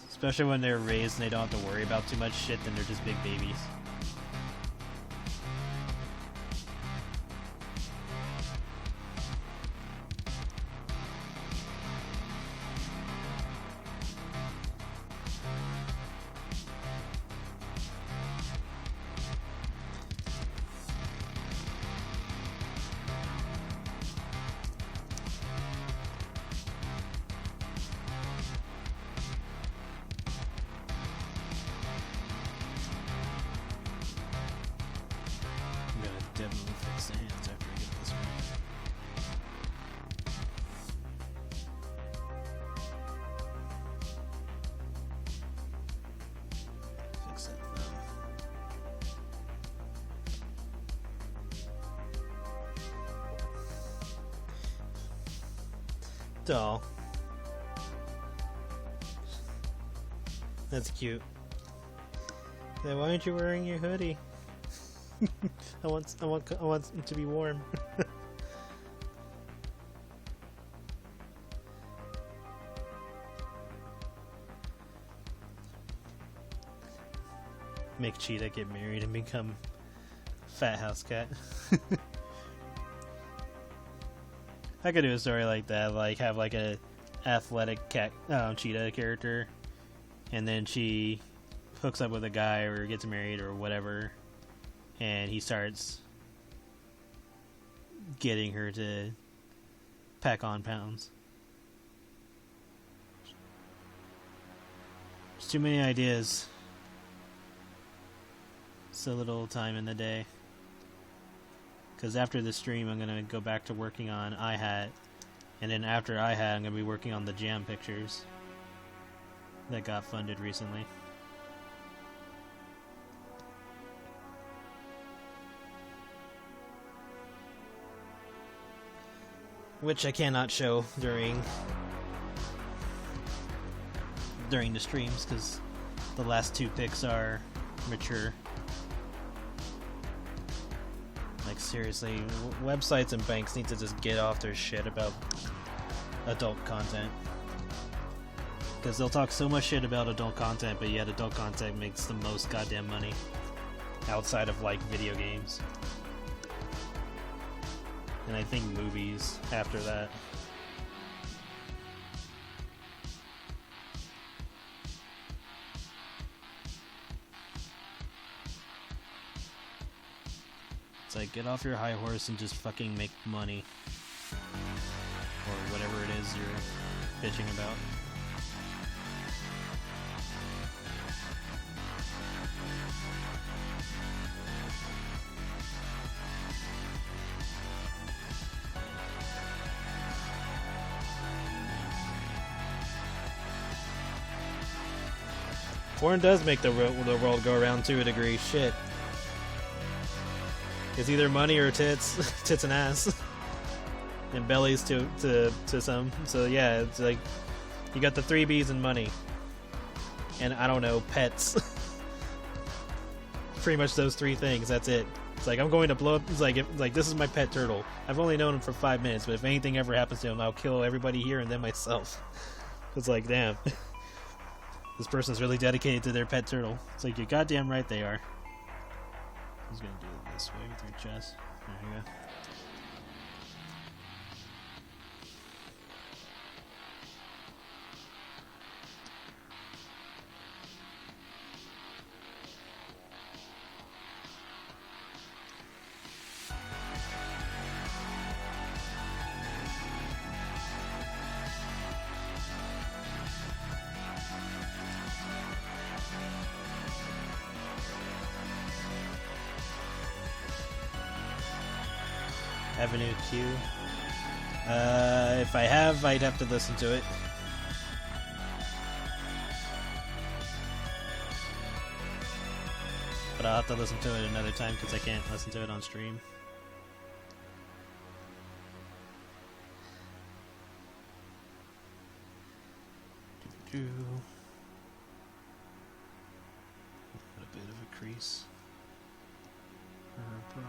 Especially when they're raised and they don't have to worry about too much shit, then they're just big babies. Definitely fix the hands after I get this one. Fix that thumb. Doll. That's cute. Then why aren't you wearing your hoodie? I want it to be warm. Make Cheetah get married and become Fat House Cat. I could do a story like that, like have like a athletic cat cheetah character, and then she hooks up with a guy or gets married or whatever. And he starts getting her to pack on pounds. There's too many ideas. So little time in the day. Because after the stream, I'm going to go back to working on iHat. And then after iHat, I'm going to be working on the Jam pictures that got funded recently. Which I cannot show during the streams because the last two pics are mature. Like seriously, websites and banks need to just get off their shit about adult content. Because they'll talk so much shit about adult content, but yet adult content makes the most goddamn money outside of like video games. And I think movies after that. It's like, get off your high horse and just fucking make money. Or whatever it is you're bitching about. Porn does make the world go around to a degree. Shit. It's either money or tits, tits and ass, and bellies to some. So yeah, it's like you got the 3 B's and money, and I don't know, pets. Pretty much those 3 things. That's it. It's like I'm going to blow up. It's like this is my pet turtle. I've only known him for 5 minutes, but if anything ever happens to him, I'll kill everybody here and then myself. It's like, damn, this person's really dedicated to their pet turtle. It's like, you're goddamn right they are. Who's gonna do it this way with your chest? There you go. Avenue Q. If I have, I'd have to listen to it. But I'll have to listen to it another time because I can't listen to it on stream. Got a bit of a crease for her bra.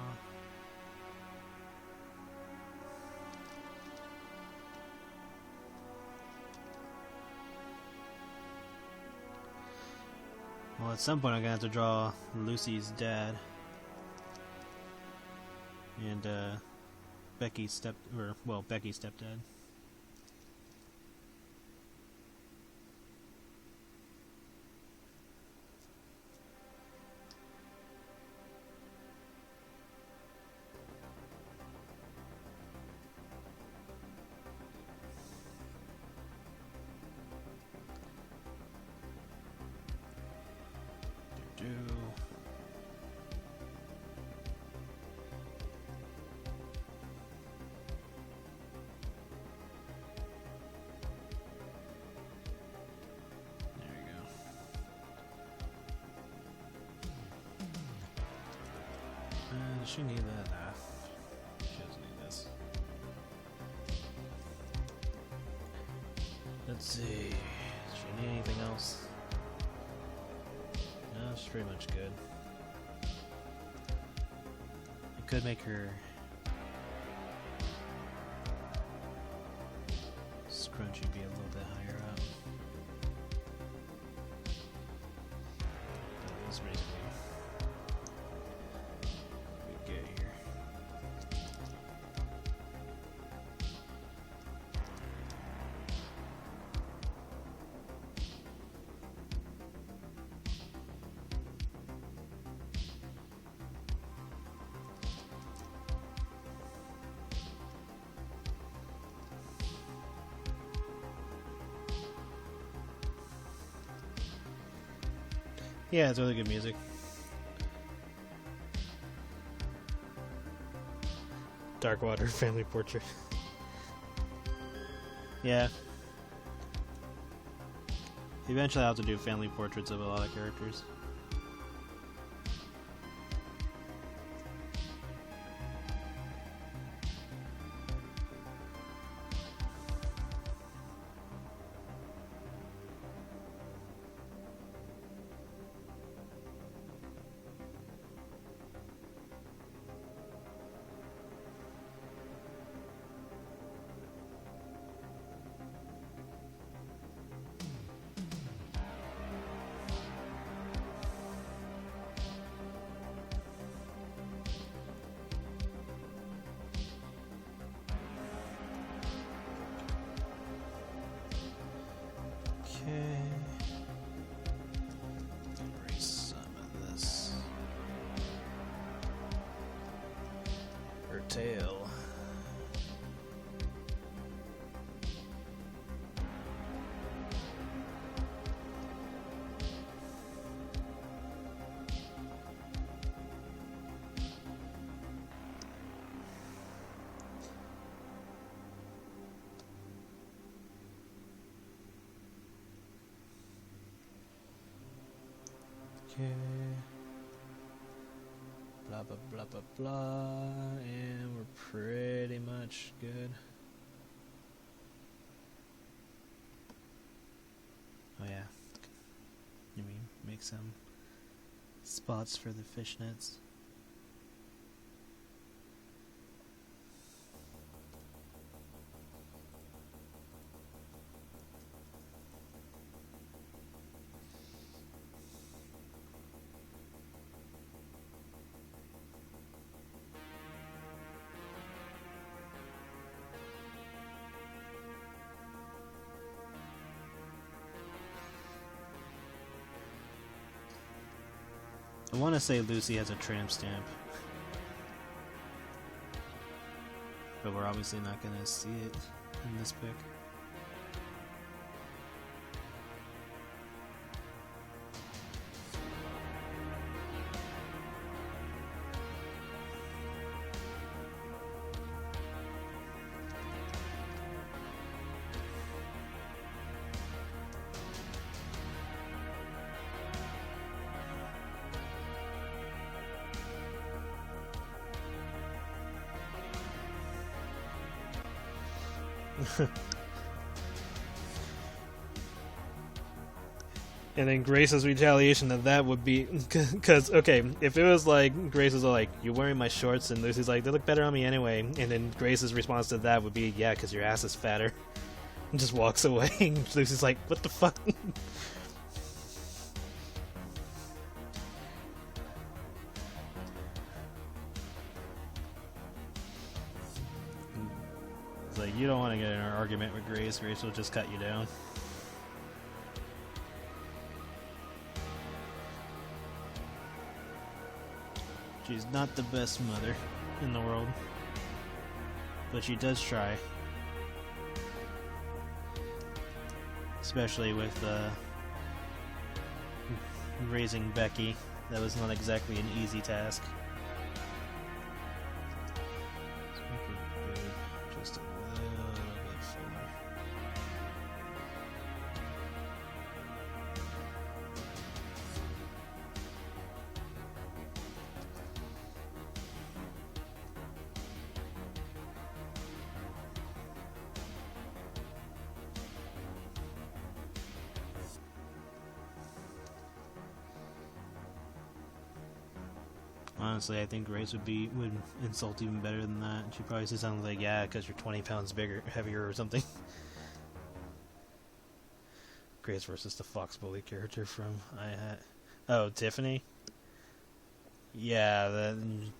Well, at some point I'm gonna have to draw Lucy's dad and Becky's Becky's stepdad. Does she need that? Nah. She doesn't need this. Let's see. Does she need anything else? No, she's pretty much good. I could make her scrunchy be a little bit higher up. That's basically yeah, it's really good music. Darkwater family portrait. Yeah. Eventually I'll have to do family portraits of a lot of characters. Tail. Okay. Blah blah blah blah blah, and we're pretty much good. Oh yeah, let me make some spots for the fishnets. I want to say Lucy has a tramp stamp, but we're obviously not going to see it in this pic. And then Grace's retaliation to that would be, because, okay, if it was like, Grace was like, you're wearing my shorts, and Lucy's like, they look better on me anyway, and then Grace's response to that would be, yeah, because your ass is fatter, and just walks away, and Lucy's like, what the fuck? It's like, you don't want to get in an argument with Grace, Grace will just cut you down. She's not the best mother in the world, but she does try. Especially with raising Becky. That was not exactly an easy task. Let's make it big, just a little bit fuller. Honestly, I think Grace would insult even better than that. She'd probably say something like, yeah, because you're 20 pounds bigger, heavier or something. Grace versus the Fox Bully character from Oh, Tiffany? Yeah,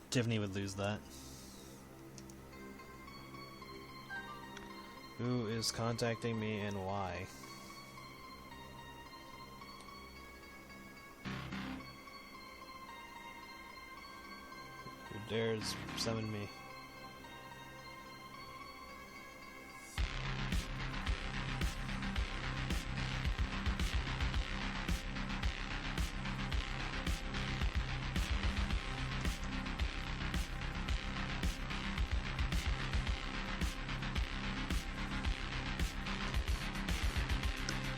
Tiffany would lose that. Who is contacting me and why? Who dares summon me?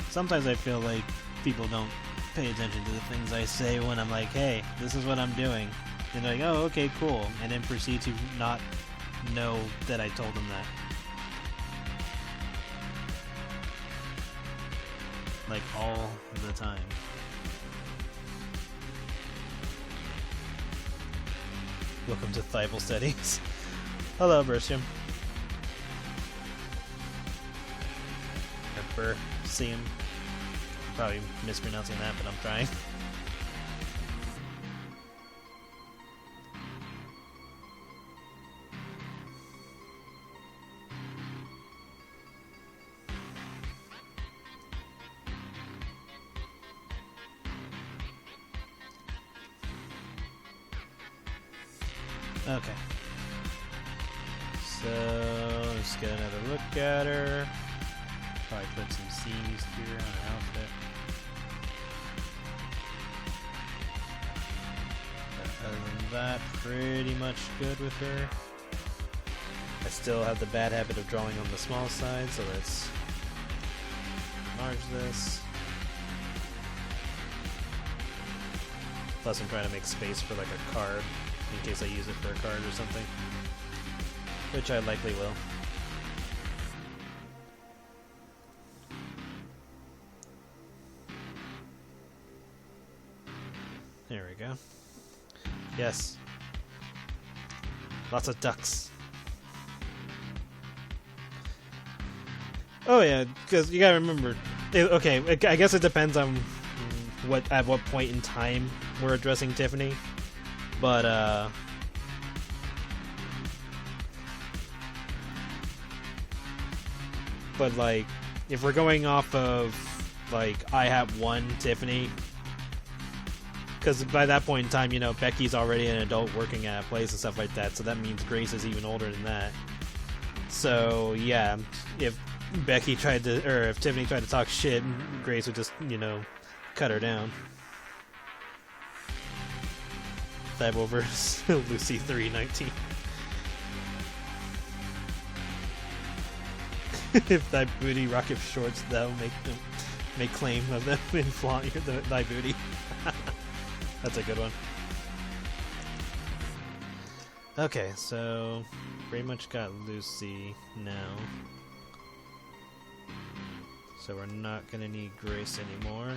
Sometimes I feel like people don't pay attention to the things I say when I'm like, hey, this is what I'm doing. And they're like, oh, okay, cool. And then proceed to not know that I told them that. Like, all the time. Welcome to Thibal Settings. Hello, Bersium. Or Bersium. Probably mispronouncing that, but I'm trying. Okay. So, let's get another look at her. Probably put some C's here on her outfit. But other than that, pretty much good with her. I still have the bad habit of drawing on the small side, so let's enlarge this. Plus I'm trying to make space for like a card, in case I use it for a card or something. Which I likely will. There we go. Yes. Lots of ducks. Oh yeah, because you gotta remember. Okay, I guess it depends on at what point in time we're addressing Tiffany, but like if we're going off of like I have one Tiffany, because by that point in time, you know, Becky's already an adult working at a place and stuff like that, so that means Grace is even older than that. So yeah, if Becky tried to, or if Tiffany tried to talk shit, Grace would just, you know, cut her down. Thibault vs. Lucy 319. If thy booty rocket shorts, thou make claim of them and flaunt thy booty. That's a good one. Okay, so pretty much got Lucy now. So we're not gonna need Grace anymore.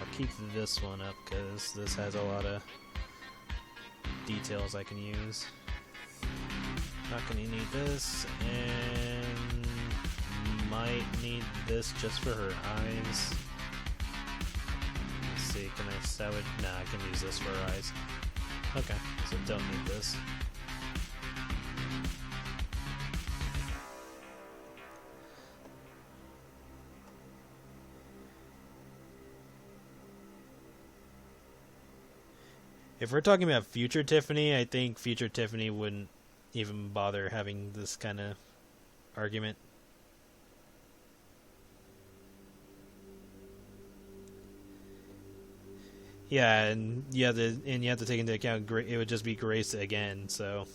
I'll keep this one up because this has a lot of details I can use. Not gonna need this, and might need this just for her eyes. Let's see, can I salvage? Nah, I can use this for her eyes. Okay, so don't need this. If we're talking about future Tiffany, I think future Tiffany wouldn't even bother having this kind of argument. Yeah, and you have to take into account it would just be Grace again, so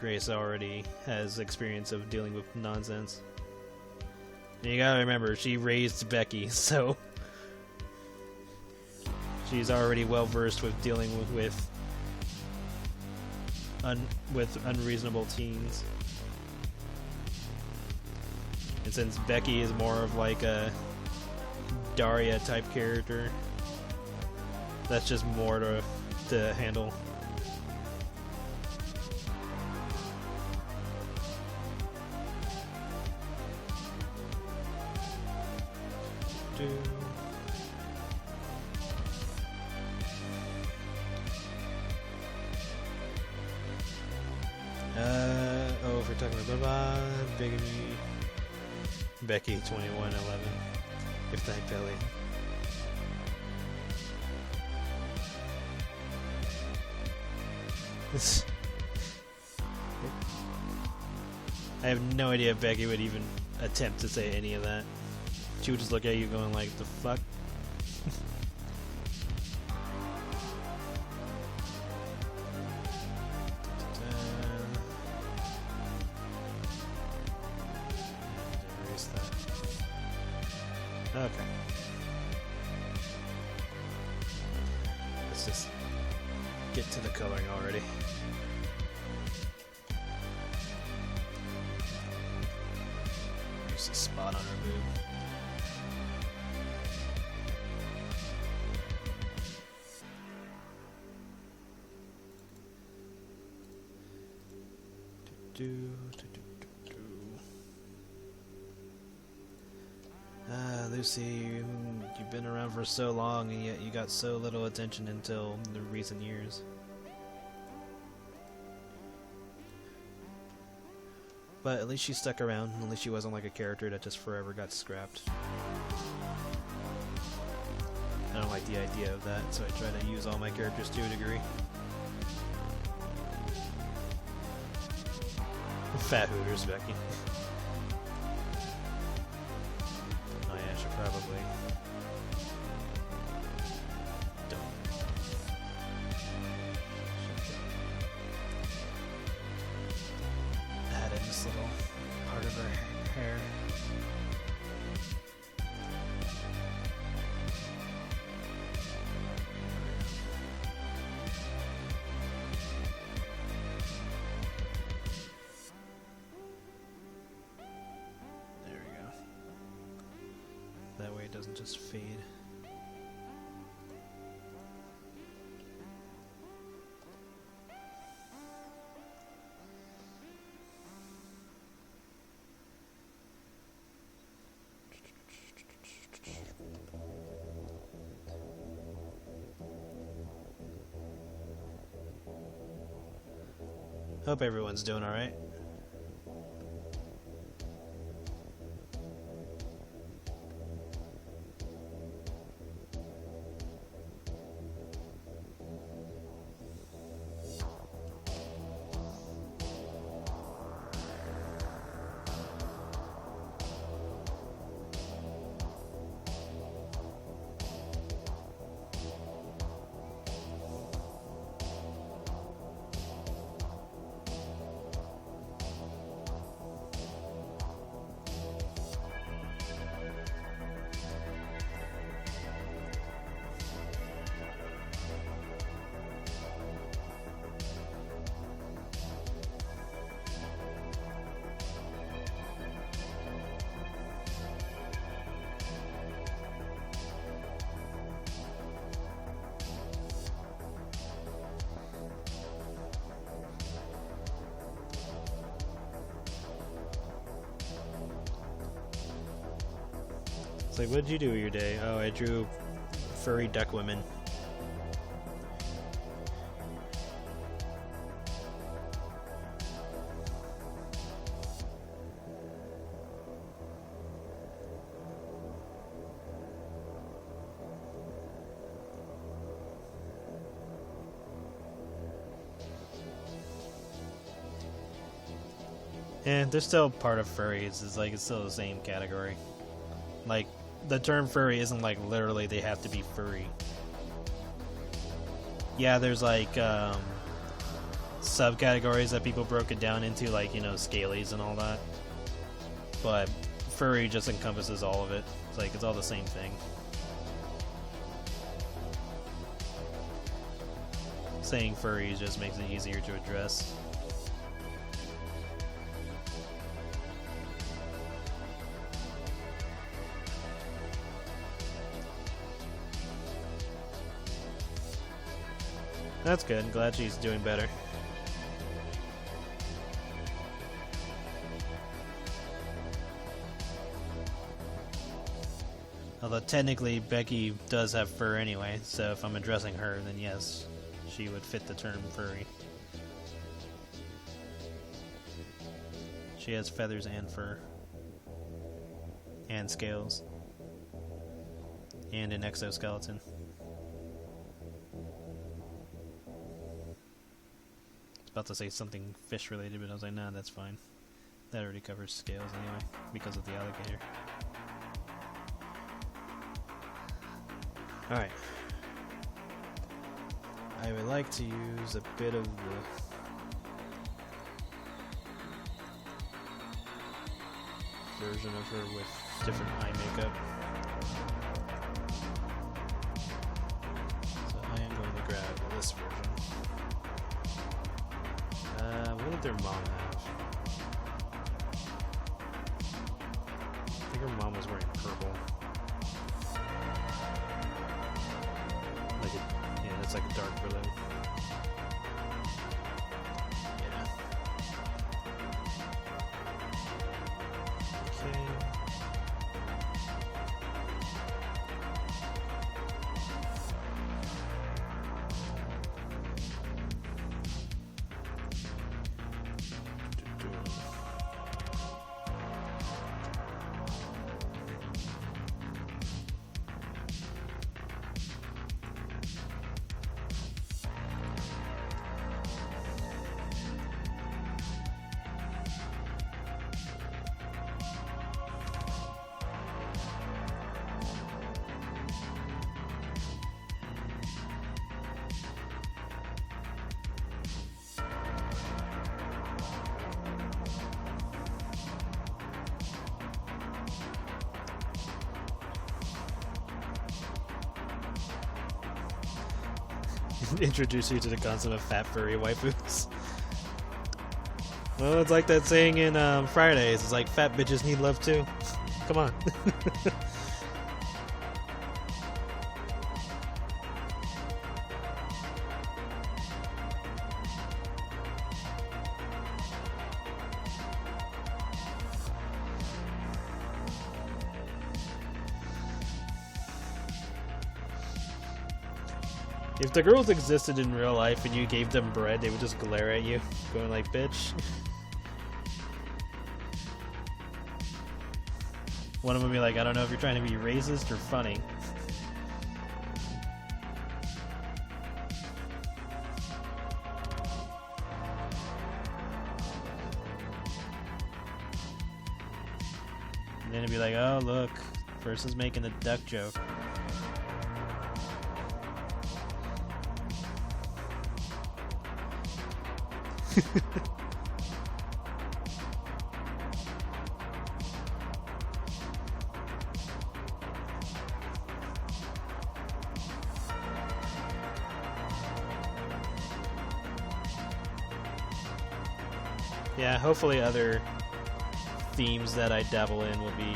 Grace already has experience of dealing with nonsense. And you gotta remember, she raised Becky, so she's already well versed with dealing with unreasonable teens. And since Becky is more of like a Daria type character, that's just more to handle. If we're talking about bigamy, Becky 2111. If that belly. I have no idea if Becky would even attempt to say any of that. She would just look at you going like, the fuck? Erase that. Okay. Let's just get to the coloring already. There's a spot on her boob. Lucy, you've been around for so long and yet you got so little attention until the recent years. But at least she stuck around, at least she wasn't like a character that just forever got scrapped. I don't like the idea of that, so I try to use all my characters to a degree. Fat Hooters, Becky. Oh yeah, I should probably don't. Add in this little part of her hair. it doesn't just fade. Hope everyone's doing alright. It's like, what did you do with your day? Oh, I drew furry duck women. And they're still part of furries. It's like, it's still the same category. Like, the term furry isn't like literally they have to be furry. Yeah, there's like subcategories that people broke it down into, like, you know, scalies and all that. But furry just encompasses all of it. It's like, it's all the same thing. Saying furry just makes it easier to address. That's good. I'm glad she's doing better. Although technically Becky does have fur anyway, so if I'm addressing her, then yes, she would fit the term furry. She has feathers and fur. And scales. And an exoskeleton. About to say something fish related, but I was like, nah, that's fine. That already covers scales anyway, because of the alligator. Alright. I would like to use a bit of the version of her with different eye makeup. So I am going to grab this version. What did their mom have? I think her mom was wearing purple. Like a, yeah, that's like a dark blue. Yeah. Okay. Introduce you to the concept of fat furry waifus. Well, it's like that saying in Fridays. It's like, fat bitches need love too. Come on. If the girls existed in real life and you gave them bread, they would just glare at you, going like, bitch. One of them would be like, I don't know if you're trying to be racist or funny. And then it'd be like, oh look, person's making a duck joke. Yeah, hopefully other themes that I dabble in will be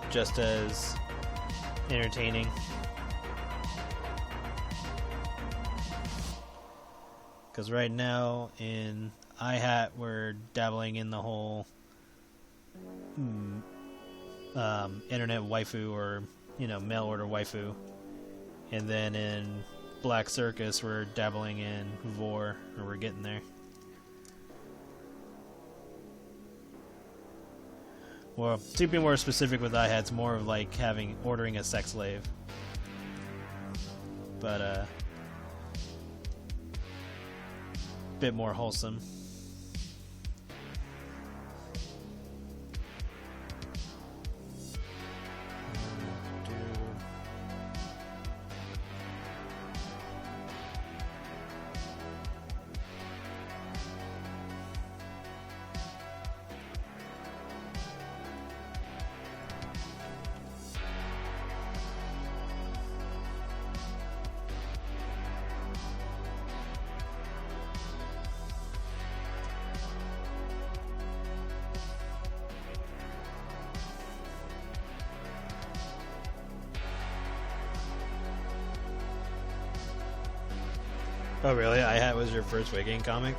just as entertaining. Because right now in iHat we're dabbling in the whole internet waifu, or mail order waifu, and then in Black Circus we're dabbling in vor, or we're getting there. Well, to be more specific with iHat, it's more of like ordering a sex slave. But bit more wholesome. Oh really? iHat was your first Wigging comic?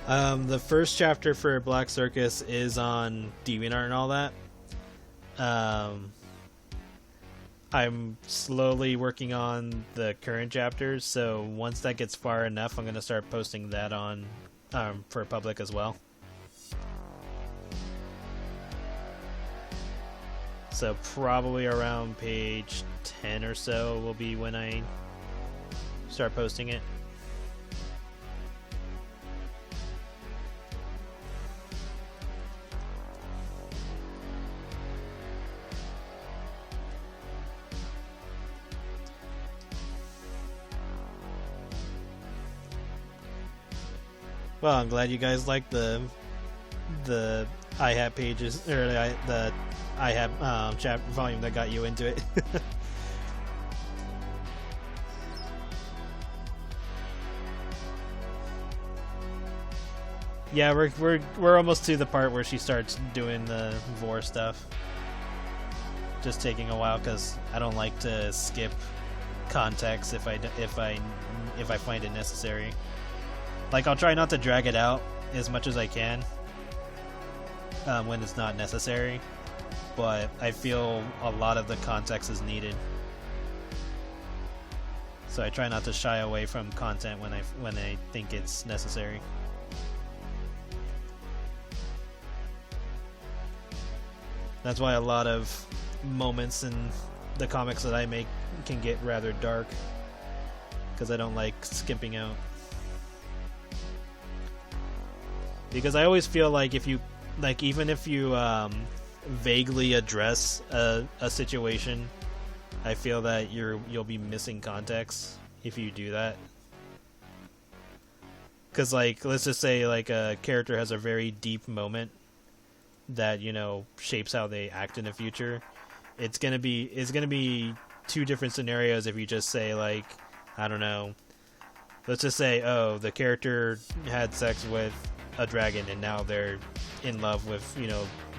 The first chapter for Black Circus is on DeviantArt and all that. I'm slowly working on the current chapters, so once that gets far enough, I'm going to start posting that on for public as well. So probably around page 10 or so will be when I start posting it. Well, I'm glad you guys like the iHat pages, or the iHat chapter volume that got you into it. Yeah, we're almost to the part where she starts doing the vor stuff. Just taking a while because I don't like to skip context if I find it necessary. Like, I'll try not to drag it out as much as I can when it's not necessary, but I feel a lot of the context is needed. So I try not to shy away from content when I think it's necessary. That's why a lot of moments in the comics that I make can get rather dark, because I don't like skimping out. Because I always feel like even if you vaguely address a situation, I feel that you'll be missing context if you do that. Because, like, let's just say like a character has a very deep moment that shapes how they act in the future. It's gonna be two different scenarios if you just say, like, I don't know, let's just say, oh, the character had sex with a dragon and now they're in love with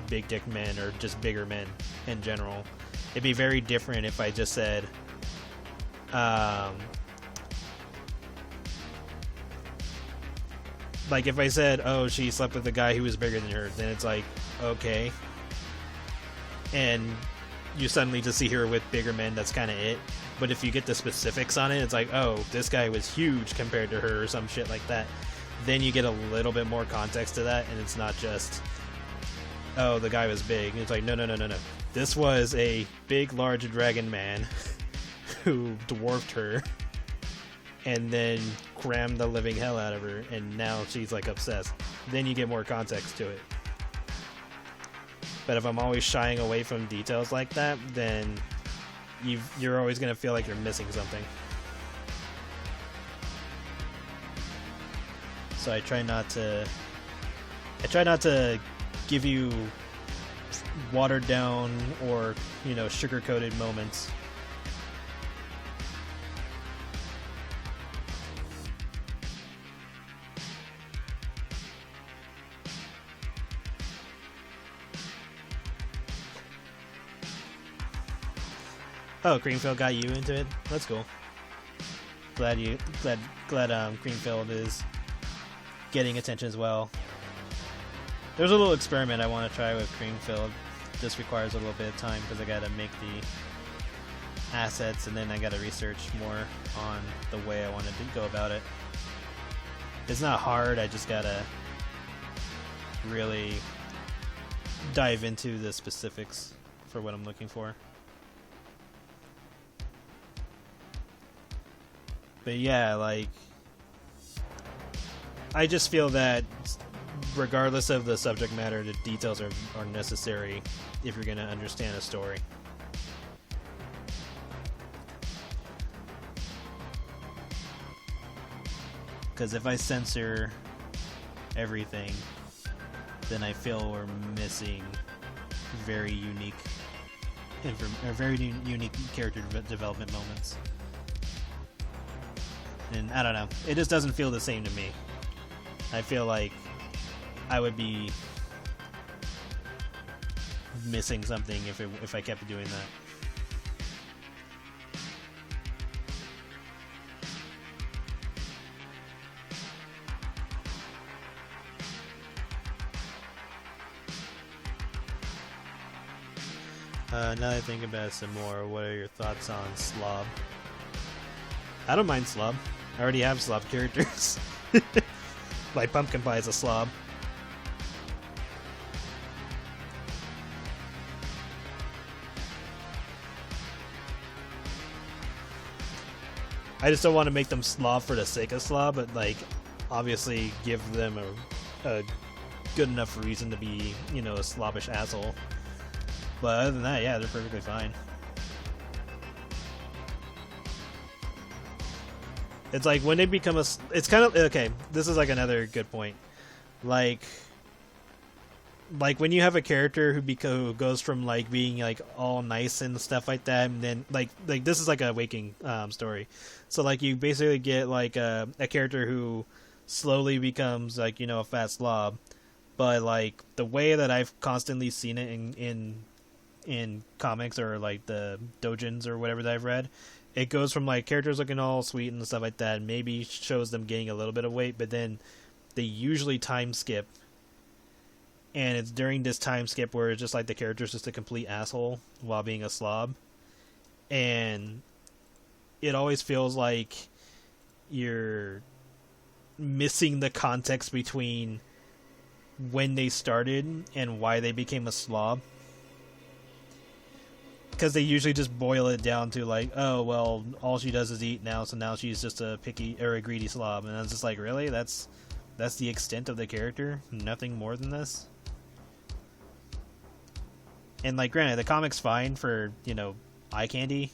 big dick men, or just bigger men in general. It'd be very different if I just said like, if I said, oh, she slept with a guy who was bigger than her, then it's like, okay. And you suddenly just see her with bigger men, that's kind of it. But if you get the specifics on it, it's like, oh, this guy was huge compared to her or some shit like that. Then you get a little bit more context to that, and it's not just, oh, the guy was big. It's like, no. This was a big, large dragon man who dwarfed her and then crammed the living hell out of her, and now she's like obsessed. Then you get more context to it. But if I'm always shying away from details like that, then you're always going to feel like you're missing something. So I try not to give you watered down or, you know, sugar-coated moments. Oh, Greenfield got you into it? That's cool. Glad Greenfield is getting attention as well. There's a little experiment I want to try with Greenfield. This requires a little bit of time because I gotta make the assets and then I gotta research more on the way I want to go about it. It's not hard, I just gotta really dive into the specifics for what I'm looking for. But yeah, like, I just feel that regardless of the subject matter, the details are necessary if you're going to understand a story. Because if I censor everything, then I feel we're missing very unique character development moments. And I don't know, it just doesn't feel the same to me. I feel like I would be missing something if I kept doing that. Now that I think about it some more, what are your thoughts on Slob? I don't mind Slob. I already have Slob characters. Like Pumpkin Pie is a Slob. I just don't want to make them slob for the sake of slob, but like, obviously give them a good enough reason to be, you know, a slobbish asshole. But other than that, yeah, they're perfectly fine. It's like when they become a... It's kind of... Okay, this is like another good point. Like when you have a character who goes from like being like all nice and stuff like that, and then like this is like a Waking story. So like you basically get like a character who slowly becomes like, you know, a fat slob. But like the way that I've constantly seen it in comics or like the doujins or whatever that I've read, it goes from like characters looking all sweet and stuff like that, and maybe shows them gaining a little bit of weight, but then they usually time skip, and it's during this time skip where it's just like the character's just a complete asshole while being a slob, and it always feels like you're missing the context between when they started and why they became a slob. Because they usually just boil it down to like, oh, well, all she does is eat now, so now she's just a picky or a greedy slob. And I was just like, really? That's the extent of the character? Nothing more than this? And like, granted, the comic's fine for, you know, eye candy.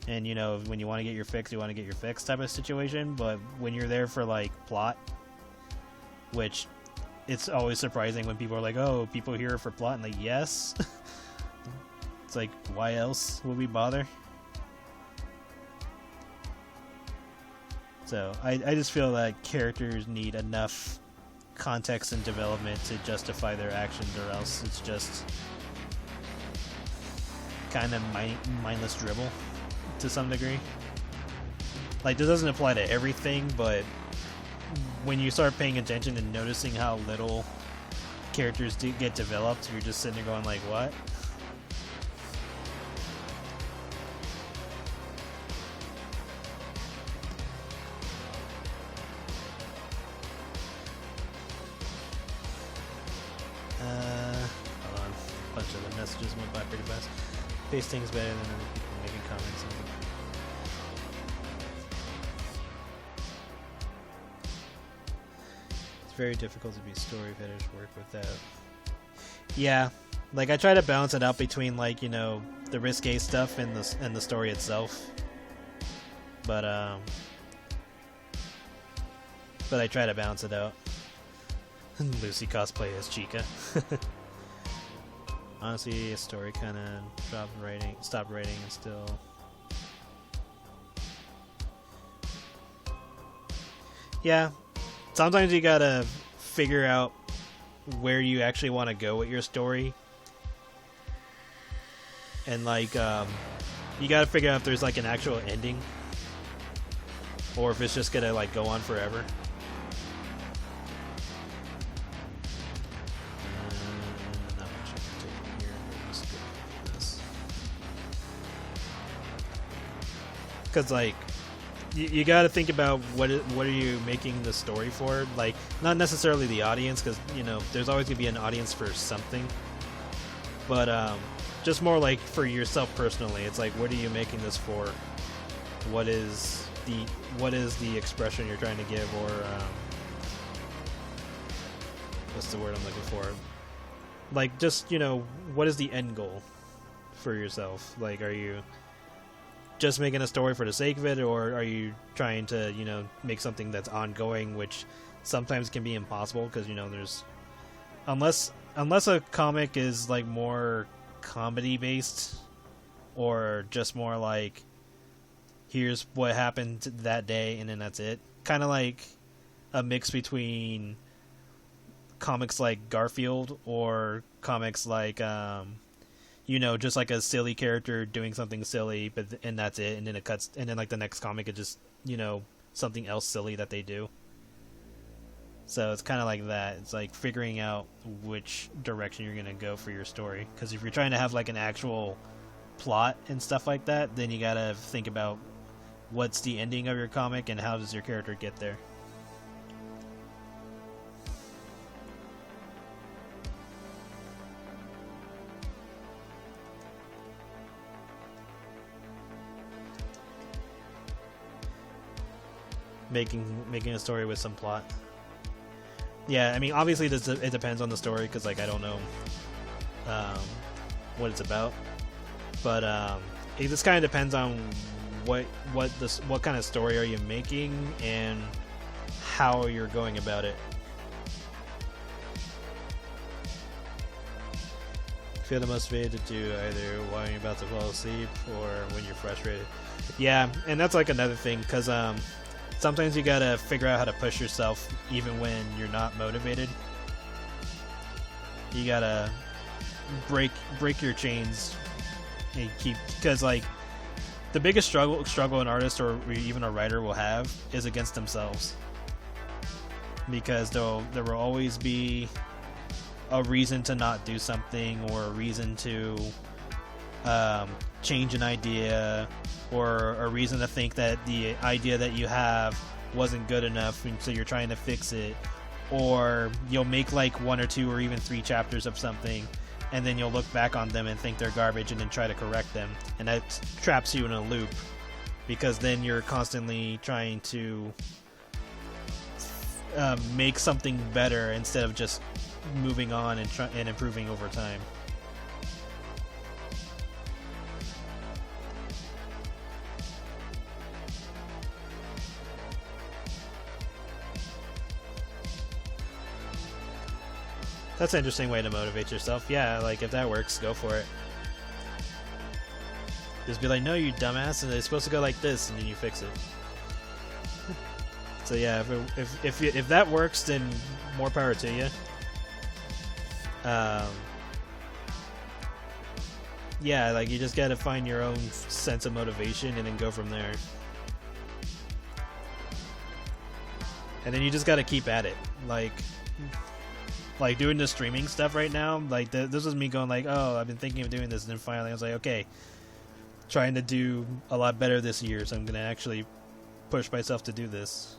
And, you know, when you want to get your fix, you want to get your fix type of situation. But when you're there for like plot, which it's always surprising when people are like, oh, people here for plot, and like, yes. It's like, why else would we bother? So, I just feel that characters need enough context and development to justify their actions, or else it's just kind of mindless dribble to some degree. Like, this doesn't apply to everything, but when you start paying attention and noticing how little characters do get developed, you're just sitting there going like, what? Hold on. A bunch of the messages went by pretty fast. Pasting's better than other people making comments. It's very difficult to be story fetish work without. Yeah, like I try to balance it out between like, you know, the risque stuff and the story itself. But I try to balance it out. Lucy cosplay as Chica. Honestly, a story kind of stopped writing, and still. Yeah, sometimes you gotta figure out where you actually want to go with your story, and like, you gotta figure out if there's like an actual ending, or if it's just gonna like go on forever. Because like you got to think about what are you making the story for, like not necessarily the audience, because you know there's always gonna be an audience for something, but just more like for yourself personally. It's like, what are you making this for? What is the expression you're trying to give, or what's the word I'm looking for? Like, just, you know, what is the end goal for yourself? Like, are you just making a story for the sake of it, or are you trying to, you know, make something that's ongoing, which sometimes can be impossible because, you know, there's unless a comic is like more comedy based, or just more like here's what happened that day and then that's it, kind of like a mix between comics like Garfield or comics like you know, just like a silly character doing something silly, and that's it, and then it cuts, and then like the next comic is just, you know, something else silly that they do. So it's kind of like that. It's like figuring out which direction you're gonna go for your story, because if you're trying to have like an actual plot and stuff like that, then you gotta think about what's the ending of your comic and how does your character get there. Making a story with some plot. Yeah, I mean, obviously it depends on the story, because like I don't know what it's about, but it just kind of depends on what kind of story are you making and how you're going about it. Feel the most motivated to do either while you're about to fall asleep or when you're frustrated. Yeah, and that's like another thing, because sometimes you gotta figure out how to push yourself even when you're not motivated. You gotta break your chains and keep, because like the biggest struggle an artist or even a writer will have is against themselves, because there will always be a reason to not do something, or a reason to change an idea, or a reason to think that the idea that you have wasn't good enough, and so you're trying to fix it. Or you'll make like 1 or 2 or even 3 chapters of something, and then you'll look back on them and think they're garbage and then try to correct them, and that traps you in a loop, because then you're constantly trying to make something better instead of just moving on and improving over time. That's an interesting way to motivate yourself. Yeah, like if that works, go for it. Just be like, no, you dumbass, and it's supposed to go like this, and then you fix it. So yeah, if that works, then more power to you. Yeah, like you just gotta find your own sense of motivation and then go from there. And then you just gotta keep at it. Like, like doing the streaming stuff right now. Like this was me going like, oh, I've been thinking of doing this, and then finally I was like, okay, trying to do a lot better this year, so I'm gonna actually push myself to do this.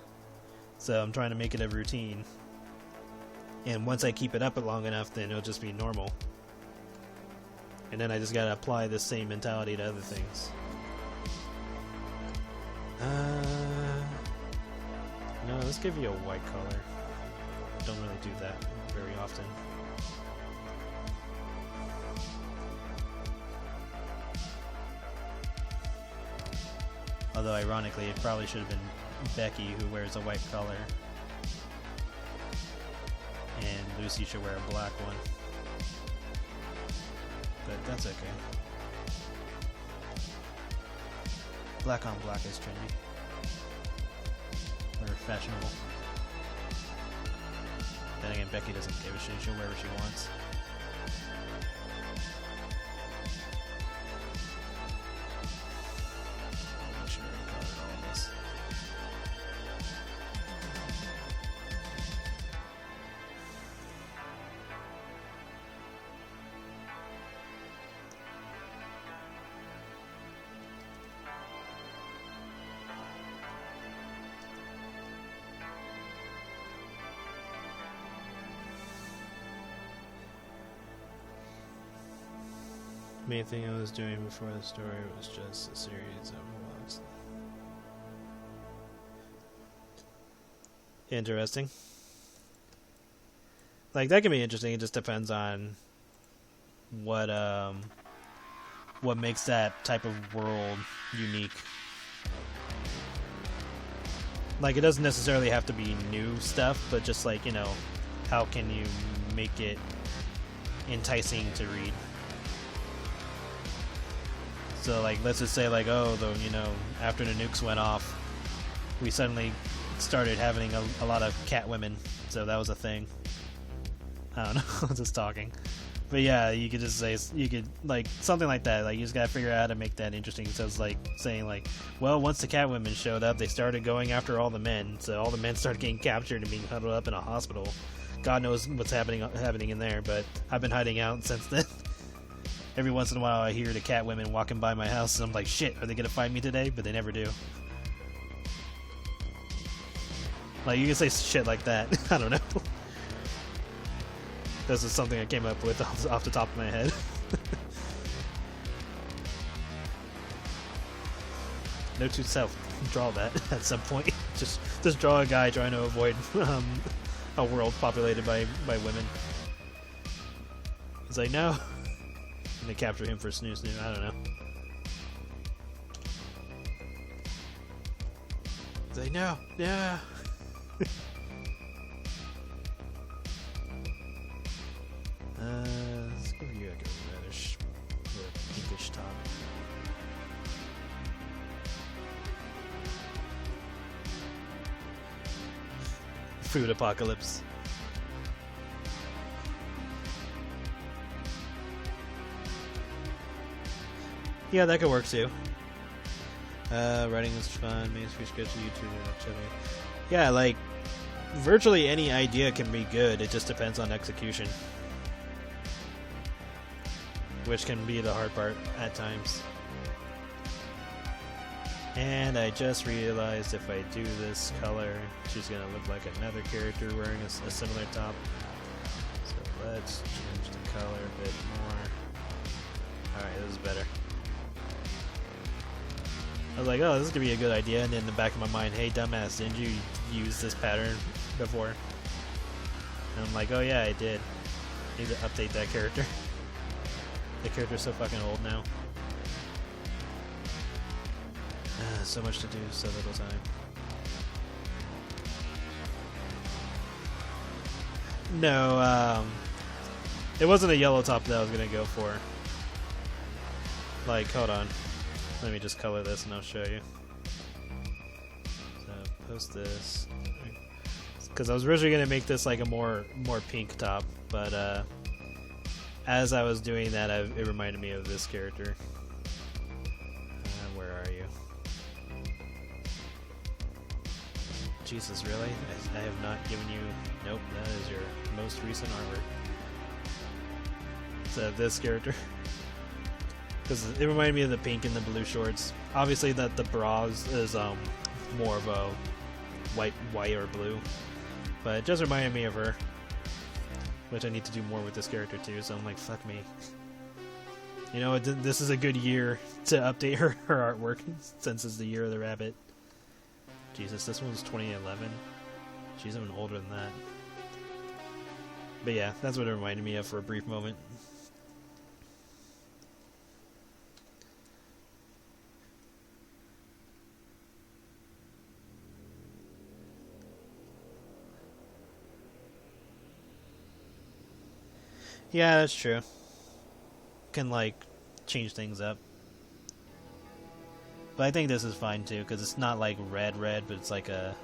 So I'm trying to make it a routine, and once I keep it up long enough, then it'll just be normal. And then I just gotta apply this same mentality to other things. No, let's give you a white color. Don't really do that very often. Although ironically, it probably should have been Becky who wears a white color, and Lucy should wear a black one. But that's okay. Black on black is trendy. Or fashionable. Then again, Becky doesn't give a shit. She'll wear what she wants. Make sure I covered all this. Main thing I was doing before the story was just a series of vlogs. Interesting. Like, that can be interesting. It just depends on what makes that type of world unique. Like, it doesn't necessarily have to be new stuff, but just like, you know, how can you make it enticing to read? So, like, let's just say, like, oh, you know, after the nukes went off, we suddenly started having a lot of cat women. So that was a thing. I don't know. I'm just talking. But yeah, you could just say, you could, like, something like that. Like, you just gotta figure out how to make that interesting. So it's like saying, like, well, once the cat women showed up, they started going after all the men. So all the men started getting captured and being huddled up in a hospital. God knows what's happening in there, but I've been hiding out since then. Every once in a while I hear the cat women walking by my house and I'm like, shit, are they gonna find me today? But they never do. Like, you can say shit like that. I don't know. This is something I came up with off the top of my head. Note to self, draw that at some point. Just draw a guy trying to avoid a world populated by women. It's like, no. And they capture him for snoo. I don't know. It's like, no, yeah. Let's give you like a reddish or pinkish top. Food apocalypse. Yeah, that could work too. Writing is fun, main speech sketch, YouTube, etc. Yeah, like, virtually any idea can be good, it just depends on execution. Which can be the hard part at times. And I just realized if I do this color, she's gonna look like another character wearing a similar top. So let's change the color a bit more. Alright, this is better. I was like, oh, this is gonna be a good idea, and then in the back of my mind, hey dumbass, didn't you use this pattern before? And I'm like, oh yeah, I did. Need to update that character. The character's so fucking old now. So much to do, so little time. No, it wasn't a yellow top that I was gonna go for. Like, hold on. Let me just color this and I'll show you. So, post this. Because I was originally going to make this like a more pink top, but as I was doing that, it reminded me of this character. Where are you? Jesus, really? I have not given you... Nope, that is your most recent artwork. So this character. Because it reminded me of the pink and the blue shorts. Obviously that the bras is more of a white or blue. But it just reminded me of her. Which I need to do more with this character too, so I'm like, fuck me. You know, this is a good year to update her artwork, since it's the year of the rabbit. Jesus, this one's 2011. She's even older than that. But yeah, that's what it reminded me of for a brief moment. Yeah, that's true. Can, like, change things up. But I think this is fine too, because it's not like red, but it's like a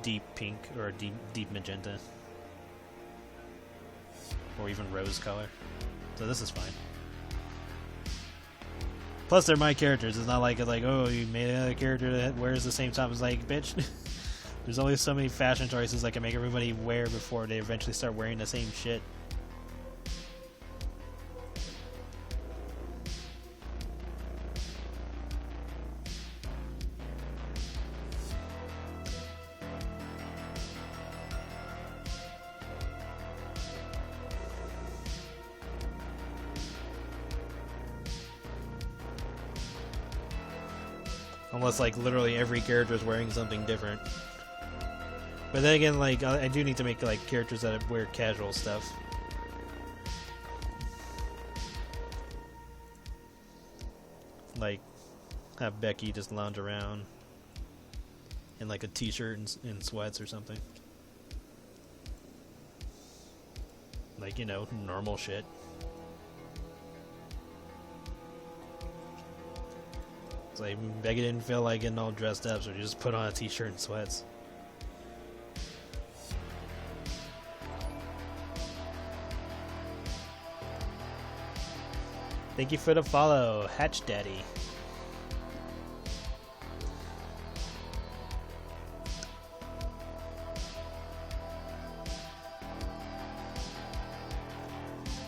deep pink or a deep magenta, or even rose color. So this is fine. Plus, they're my characters. It's not like oh, you made another character that wears the same top. It's like, bitch. There's only so many fashion choices I can make everybody wear before they eventually start wearing the same shit. Unless, like, literally every character is wearing something different. But then again, like, I do need to make, like, characters that wear casual stuff. Like, have Becky just lounge around in, like, a t-shirt and sweats or something. Like, you know, normal shit. It's like, Becky didn't feel like getting all dressed up, so she just put on a t-shirt and sweats. Thank you for the follow, Hatch Daddy.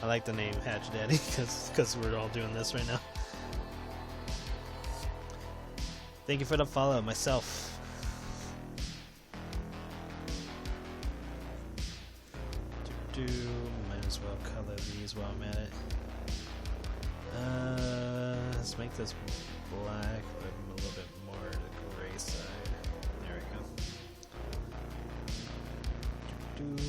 I like the name Hatch Daddy because we're all doing this right now. Thank you for the follow, myself. Might as well color these while I'm at it. Let's make this black, but a little bit more to the gray side. There we go.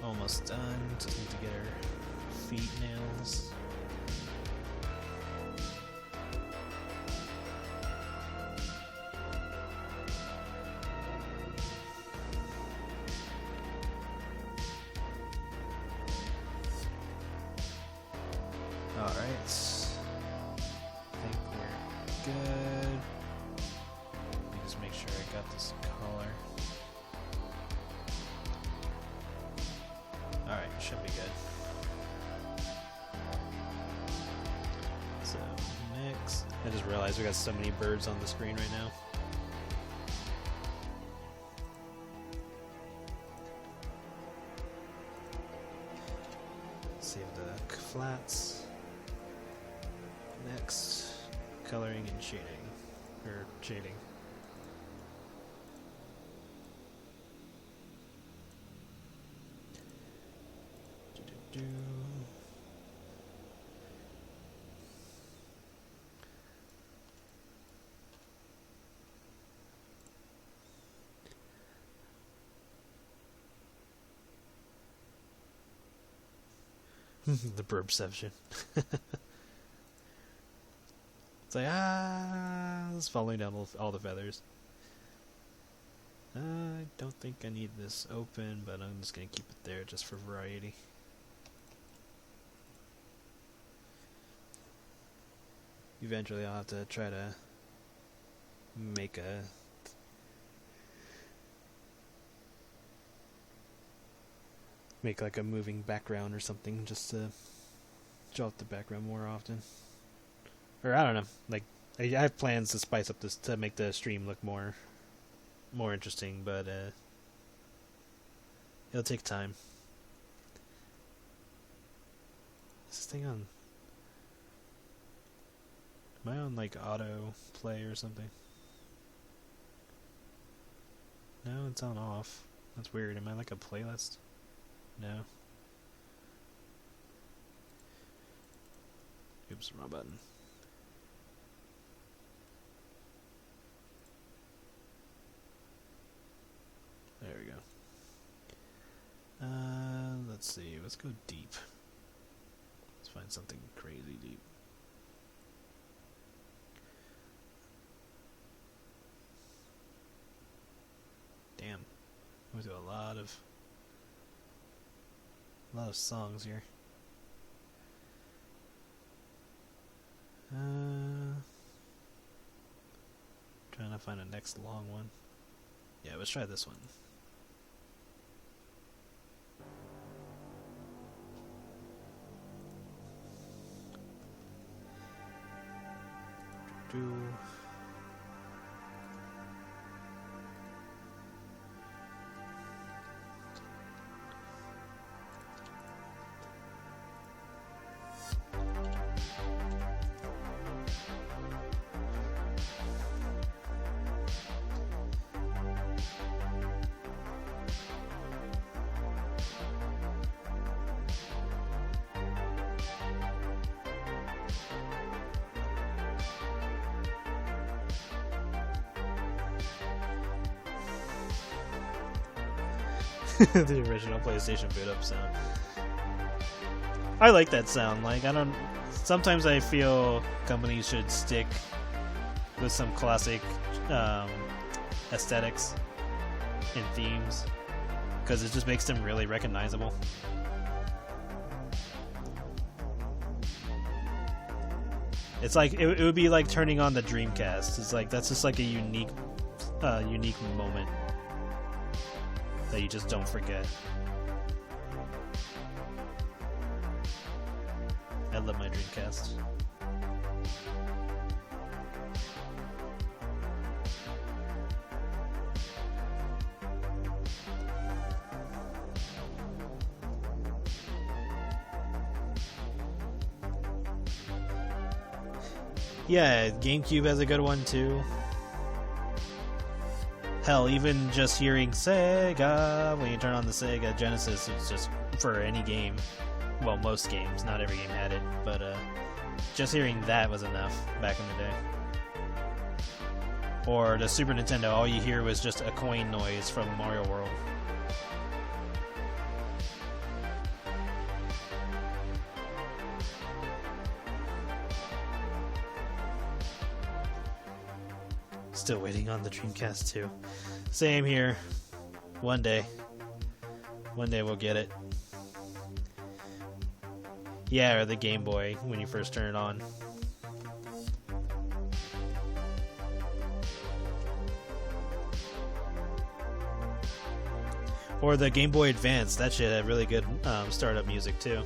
Almost done. Just need to get her feet nails. Alright. I think we're good. Let me just make sure I got this color. Alright, should be good. So, mix. I just realized we got so many birds on the screen right now. Save the flats. Next, coloring and shading. Or shading. The burbception. It's like, it's falling down all the feathers. I don't think I need this open, but I'm just going to keep it there just for variety. Eventually I'll have to try to make a make like a moving background or something just to show up the background more often. Or I don't know, like I have plans to spice up this to make the stream look more interesting, but it'll take time. Is this thing on? Am I on like auto play or something? No, it's on off. That's weird. Am I like a playlist? No. Oops, wrong button. There we go. Let's see. Let's go deep. Let's find something crazy deep. Damn. We do a lot of songs here. Trying to find a next long one. Yeah, let's try this one. The original PlayStation boot up sound. I like that sound. Like, sometimes I feel companies should stick with some classic aesthetics and themes, because it just makes them really recognizable. It's like it would be like turning on the Dreamcast. It's like that's just like a unique moment that you just don't forget. I love my Dreamcast. Yeah, GameCube has a good one too. Hell, even just hearing Sega when you turn on the Sega Genesis, it's just for any game. Well, most games, not every game had it, but just hearing that was enough back in the day. Or the Super Nintendo, all you hear was just a coin noise from Mario World. Still waiting on the Dreamcast 2. Same here. One day we'll get it. Yeah, or the Game Boy when you first turn it on. Or the Game Boy Advance. That shit had really good startup music too.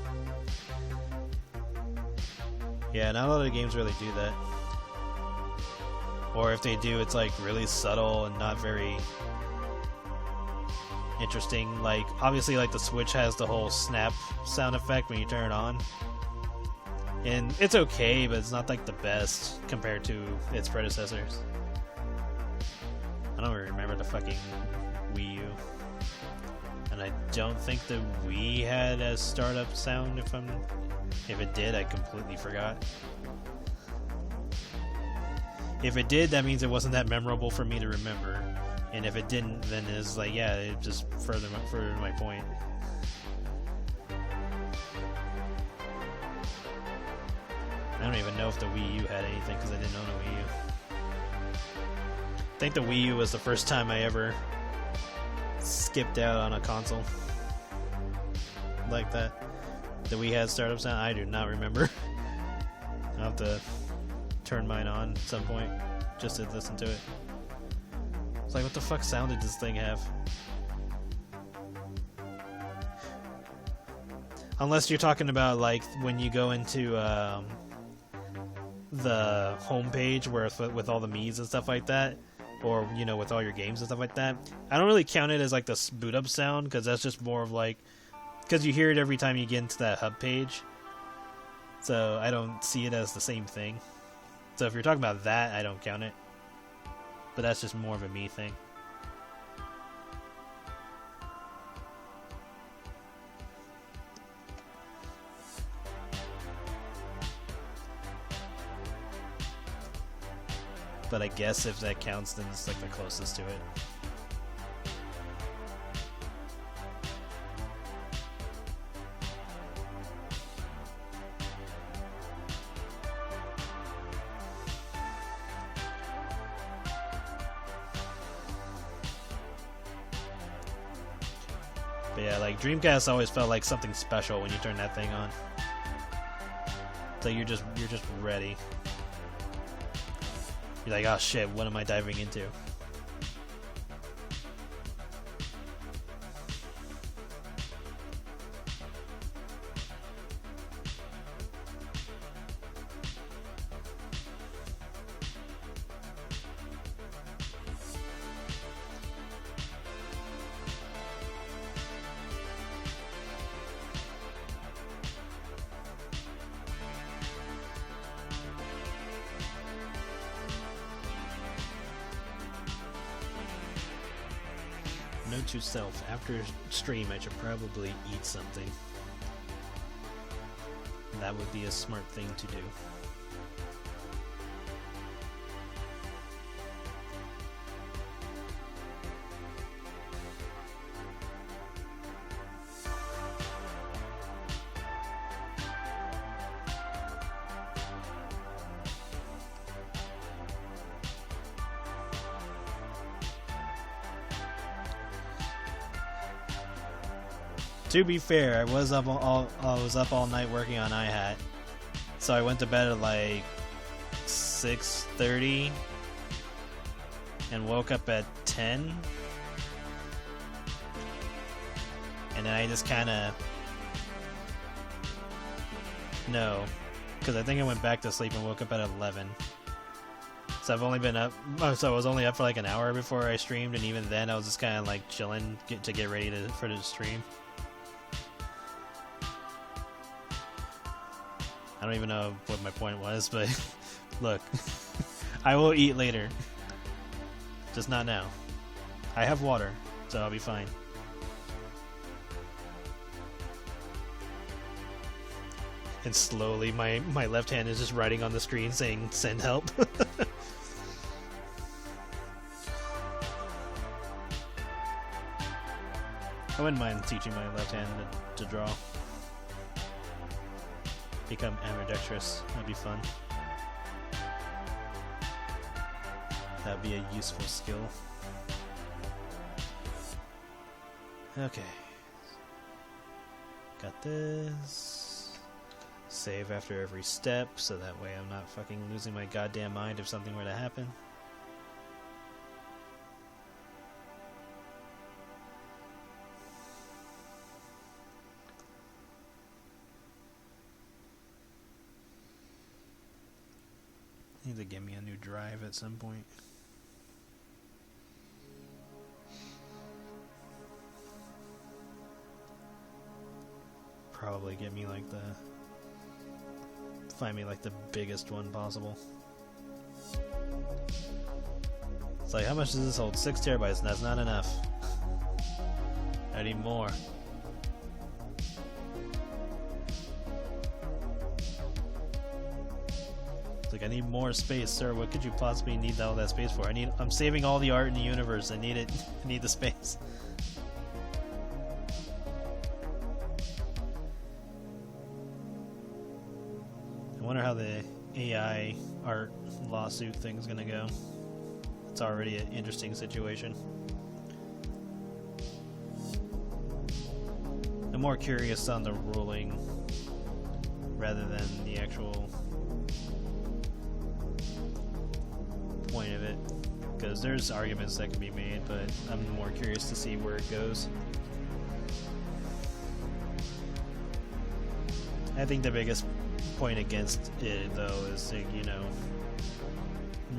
Yeah, not a lot of games really do that. Or if they do, it's like really subtle and not very interesting. Like, obviously, like the Switch has the whole snap sound effect when you turn it on. And it's okay, but it's not like the best compared to its predecessors. I don't even remember the fucking Wii U. And I don't think the Wii had a startup sound. If it did, I completely forgot. If it did, that means it wasn't that memorable for me to remember. And if it didn't, then it's like, yeah, it just further my point. I don't even know if the Wii U had anything because I didn't own a Wii U. I think the Wii U was the first time I ever skipped out on a console like that. The Wii had startup sound. I do not remember. I'll have to turn mine on at some point just to listen to it. It's like, what the fuck sound did this thing have? Unless you're talking about like when you go into the home page where with all the Mii's and stuff like that, or you know, with all your games and stuff like that. I don't really count it as like the boot up sound, because that's just more of like, because you hear it every time you get into that hub page. So I don't see it as the same thing. So if you're talking about that, I don't count it. But that's just more of a me thing. But I guess if that counts, then it's like the closest to it. But yeah, like Dreamcast always felt like something special when you turn that thing on. So you're just ready. You're like, oh shit, what am I diving into? Note to self, after stream I should probably eat something. That would be a smart thing to do. To be fair, I was up all night working on iHat, so I went to bed at like 6:30 and woke up at 10, and then I just kind of because I think I went back to sleep and woke up at 11. So I've only been up. So I was only up for like an hour before I streamed, and even then I was just kind of like chilling to get ready for the stream. I don't even know what my point was, but look, I will eat later. Just not now. I have water, so I'll be fine. And slowly, my left hand is just writing on the screen saying, send help. I wouldn't mind teaching my left hand to draw. Become ambidextrous. That'd be fun. That'd be a useful skill. Okay. Got this. Save after every step, so that way I'm not fucking losing my goddamn mind if something were to happen. Need to get me a new drive at some point. Probably get me like find me like the biggest one possible. It's like, how much does this hold? 6 terabytes, and that's not enough. I need more. Like, I need more space, sir. What could you possibly need all that space for? I'm saving all the art in the universe. I need it. I need the space. I wonder how the AI art lawsuit thing's gonna go. It's already an interesting situation. I'm more curious on the ruling rather than the actual point of it, because there's arguments that can be made, but I'm more curious to see where it goes. I think the biggest point against it, though, is, you know,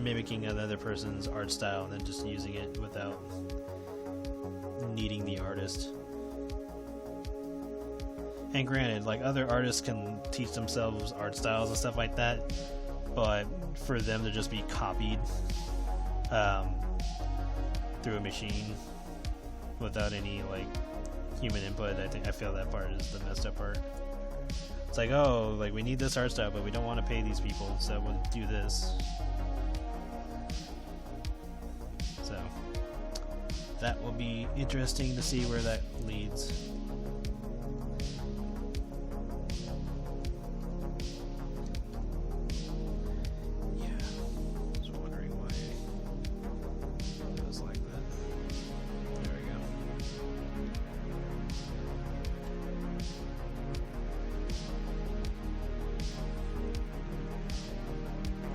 mimicking another person's art style and then just using it without needing the artist. And granted, like, other artists can teach themselves art styles and stuff like that, but for them to just be copied through a machine without any, like, human input, I feel that part is the messed up part. It's like, oh, like, we need this art style, but we don't want to pay these people, so we'll do this. So that will be interesting to see where that leads.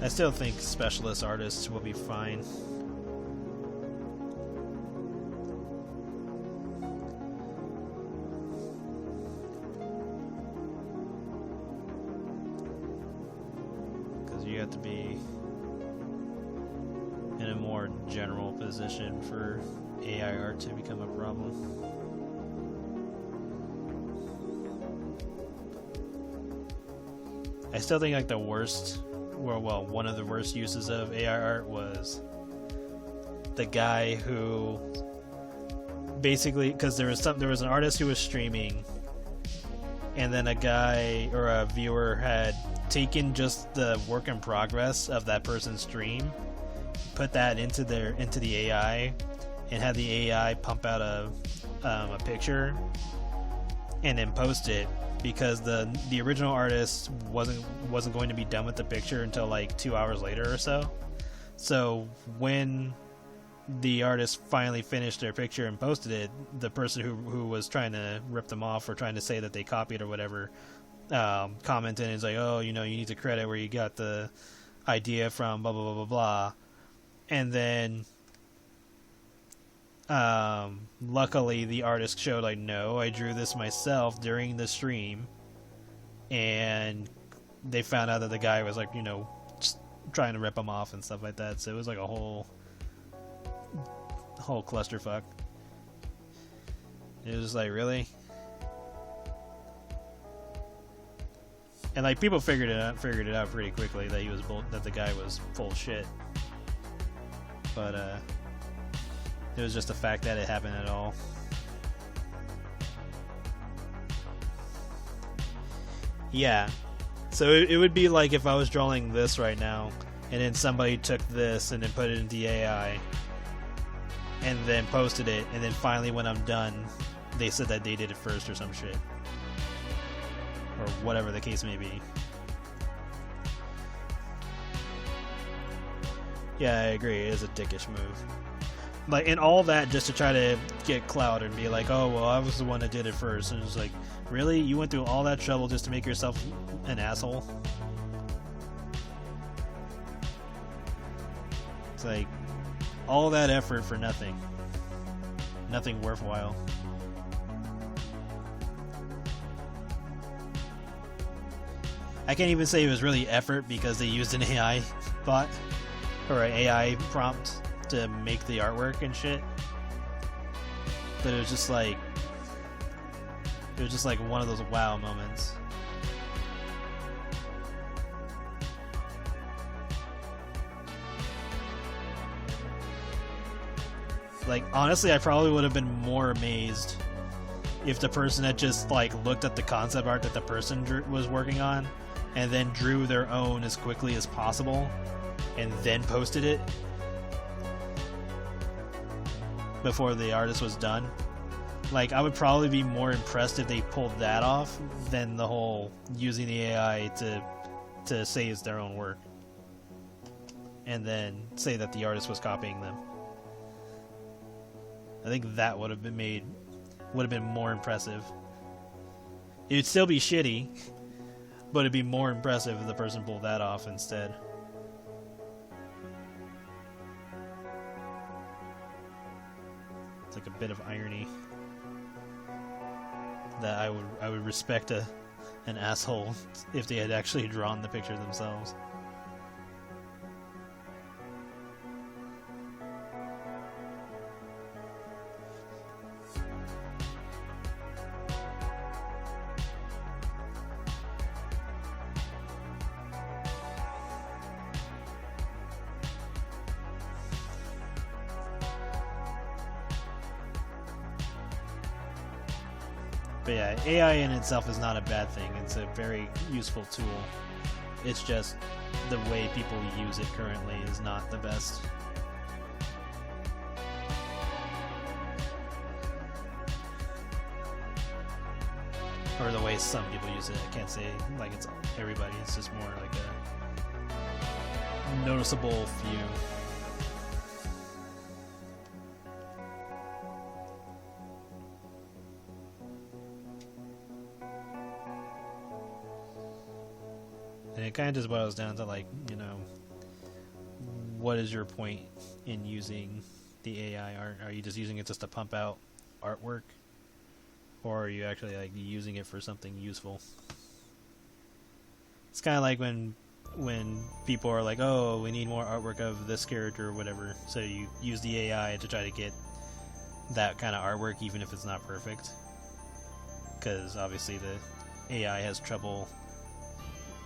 I still think specialist artists will be fine. Because you have to be in a more general position for AI art to become a problem. I still think, like, the worst, well, one of the worst uses of AI art was the guy who basically, because there was an artist who was streaming, and then a guy or a viewer had taken just the work in progress of that person's stream, put that into the AI, and had the AI pump out a picture, and then post it. Because the original artist wasn't going to be done with the picture until like 2 hours later or so. So when the artist finally finished their picture and posted it, the person who was trying to rip them off or trying to say that they copied or whatever, commented and is like, oh, you know, you need to credit where you got the idea from, blah blah blah blah blah. And then luckily the artist showed, like, no, I drew this myself during the stream, and they found out that the guy was, like, you know, just trying to rip him off and stuff like that. So it was like a whole clusterfuck. It was just like, really? And, like, people figured it out pretty quickly that that the guy was full of shit. But it was just the fact that it happened at all. Yeah. So it would be like if I was drawing this right now, and then somebody took this and then put it into the AI, and then posted it, and then finally when I'm done, they said that they did it first or some shit. Or whatever the case may be. Yeah, I agree. It is a dickish move. Like, and all that just to try to get clout and be like, oh, well, I was the one that did it first. And it's like, really? You went through all that trouble just to make yourself an asshole? It's like, all that effort for nothing. Nothing worthwhile. I can't even say it was really effort because they used an AI bot or an AI prompt to make the artwork and shit. But it was just like one of those wow moments. Like, honestly, I probably would have been more amazed if the person had just, like, looked at the concept art that the person was working on and then drew their own as quickly as possible and then posted it before the artist was done. Like, I would probably be more impressed if they pulled that off than the whole using the AI to say it's their own work and then say that the artist was copying them. I think that would have been more impressive. It would still be shitty, but it'd be more impressive if the person pulled that off instead. It's like a bit of irony that I would respect an an asshole if they had actually drawn the picture themselves. But yeah, AI in itself is not a bad thing. It's a very useful tool. It's just the way people use it currently is not the best. Or the way some people use it. I can't say like it's everybody. It's just more like a noticeable few. And it kind of just boils down to, like, you know, what is your point in using the AI art? Are you just using it just to pump out artwork? Or are you actually, like, using it for something useful? It's kind of like when people are like, oh, we need more artwork of this character or whatever. So you use the AI to try to get that kind of artwork, even if it's not perfect. Because obviously the AI has trouble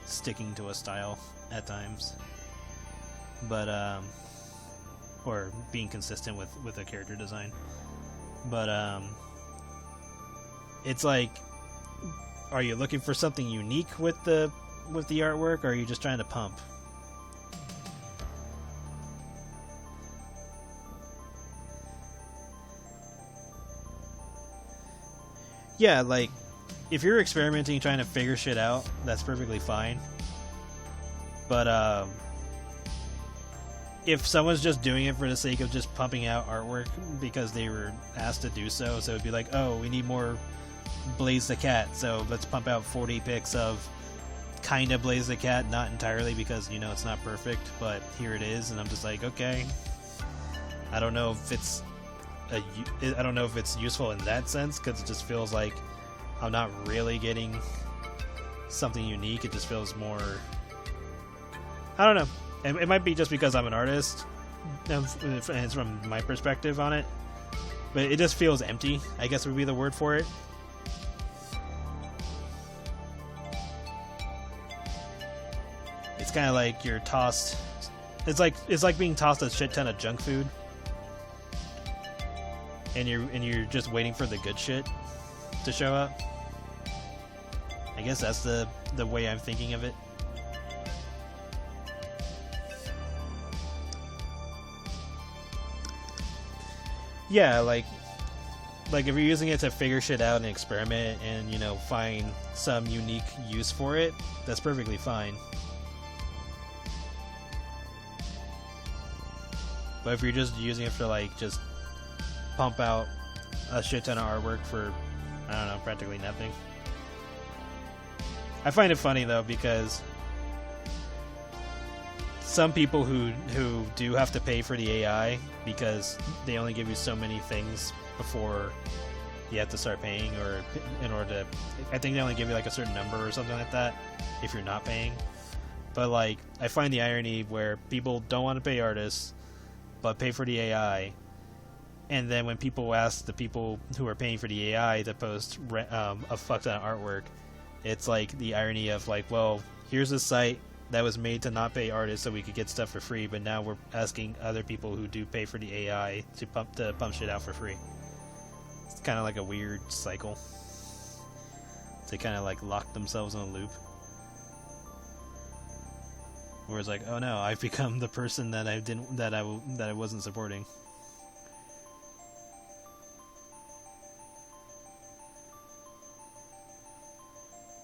sticking to a style at times, but or being consistent with a character design, but it's like, are you looking for something unique with the artwork, or are you just trying to pump? Yeah, like, if you're experimenting, trying to figure shit out, that's perfectly fine. But if someone's just doing it for the sake of just pumping out artwork because they were asked to do so, so it'd be like, oh, we need more Blaze the Cat, so let's pump out 40 pics of kind of Blaze the Cat, not entirely, because, you know, it's not perfect, but here it is, and I'm just like, okay. I don't know if it's useful in that sense, because it just feels like I'm not really getting something unique. It just feels more, I don't know. It might be just because I'm an artist, and it's from my perspective on it, but it just feels empty, I guess would be the word for it. It's kind of like you're tossed. It's like being tossed a shit ton of junk food, and you're just waiting for the good shit to show up. I guess that's the way I'm thinking of it. Yeah, like if you're using it to figure shit out and experiment and, you know, find some unique use for it, that's perfectly fine. But if you're just using it for, like, just pump out a shit ton of artwork for, I don't know, practically nothing. I find it funny, though, because some people who do have to pay for the AI because they only give you so many things before you have to start paying, or in order to, I think they only give you like a certain number or something like that if you're not paying. But, like, I find the irony where people don't want to pay artists but pay for the AI, and then when people ask the people who are paying for the AI to post a fuck ton of artwork, it's like the irony of, like, well, here's a site that was made to not pay artists so we could get stuff for free, but now we're asking other people who do pay for the AI to pump shit out for free. It's kind of like a weird cycle. They kind of like lock themselves in a loop. Where it's like, oh no, I've become the person that I wasn't supporting.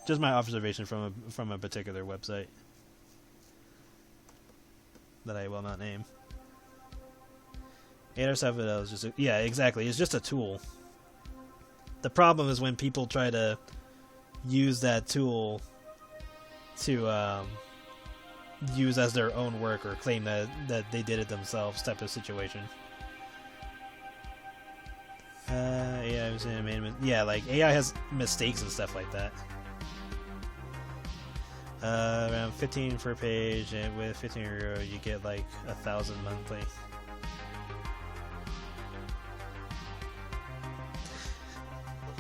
Just my observation from a particular website that I will not name. 8R7 is just yeah, exactly. It's just a tool. The problem is when people try to use that tool to use as their own work, or claim that they did it themselves, type of situation. Yeah, I was in amendment. Yeah, like AI has mistakes and stuff like that. Around 15 per page, and with 15 euro, you get like 1,000 monthly.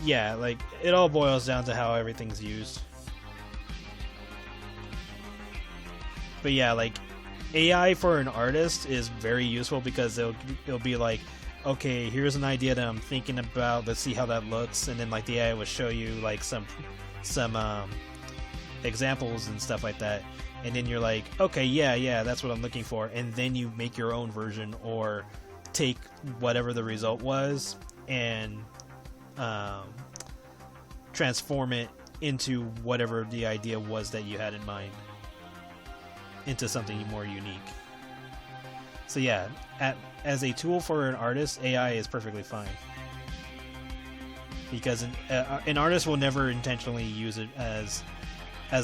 Yeah, like it all boils down to how everything's used. But yeah, like AI for an artist is very useful because it'll be like, okay, here's an idea that I'm thinking about. Let's see how that looks, and then like the AI will show you like some examples and stuff like that, and then you're like, okay, yeah, that's what I'm looking for, and then you make your own version or take whatever the result was and transform it into whatever the idea was that you had in mind, into something more unique. So yeah, as a tool for an artist, AI is perfectly fine, because an artist will never intentionally use it as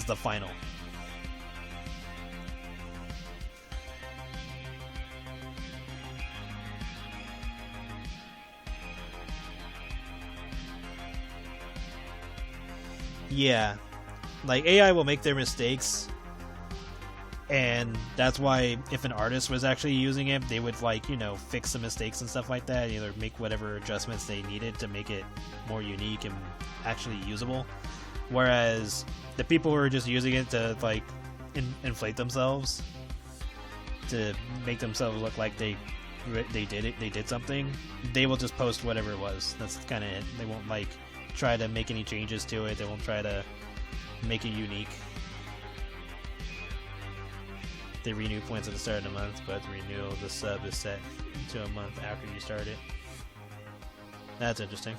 the final. Yeah, like AI will make their mistakes, and that's why if an artist was actually using it, they would like, you know, fix the mistakes and stuff like that, either make whatever adjustments they needed to make it more unique and actually usable. Whereas the people who are just using it to like inflate themselves, to make themselves look like they did something, they will just post whatever it was. That's kind of it. They won't like try to make any changes to it. They won't try to make it unique. They renew points at the start of the month, but the renewal of the sub is set to a month after you start it. That's interesting.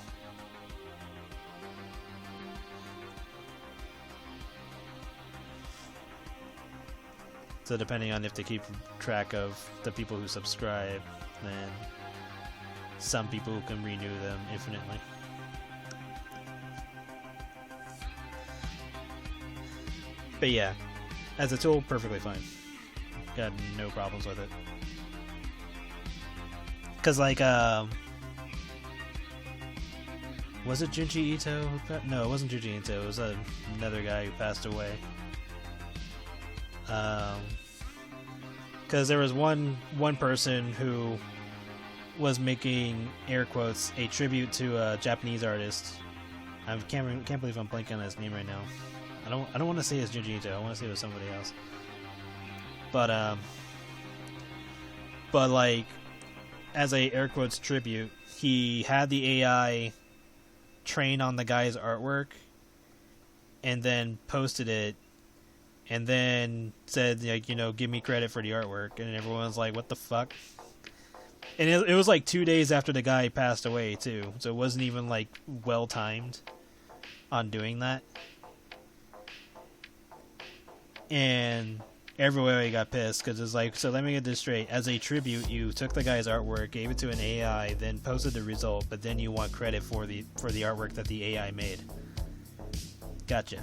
So depending on if they keep track of the people who subscribe, then some people can renew them infinitely. But yeah, as a tool, perfectly fine. Got no problems with it. Cause like, was it Junji Ito? No, it wasn't Junji Ito. It was another guy who passed away. Because there was one person who was making, air quotes, a tribute to a Japanese artist. I can't believe I'm blanking on his name right now. I don't want to say it's Junji Ito. I want to say it was somebody else. But like, as a air quotes tribute, he had the AI train on the guy's artwork, and then posted it, and then said, like, you know, give me credit for the artwork, and everyone's like, what the fuck? And it was like 2 days after the guy passed away too, so it wasn't even like well timed on doing that. And everybody got pissed because it's like, so let me get this straight. As a tribute, you took the guy's artwork, gave it to an AI, then posted the result, but then you want credit for the artwork that the AI made. Gotcha.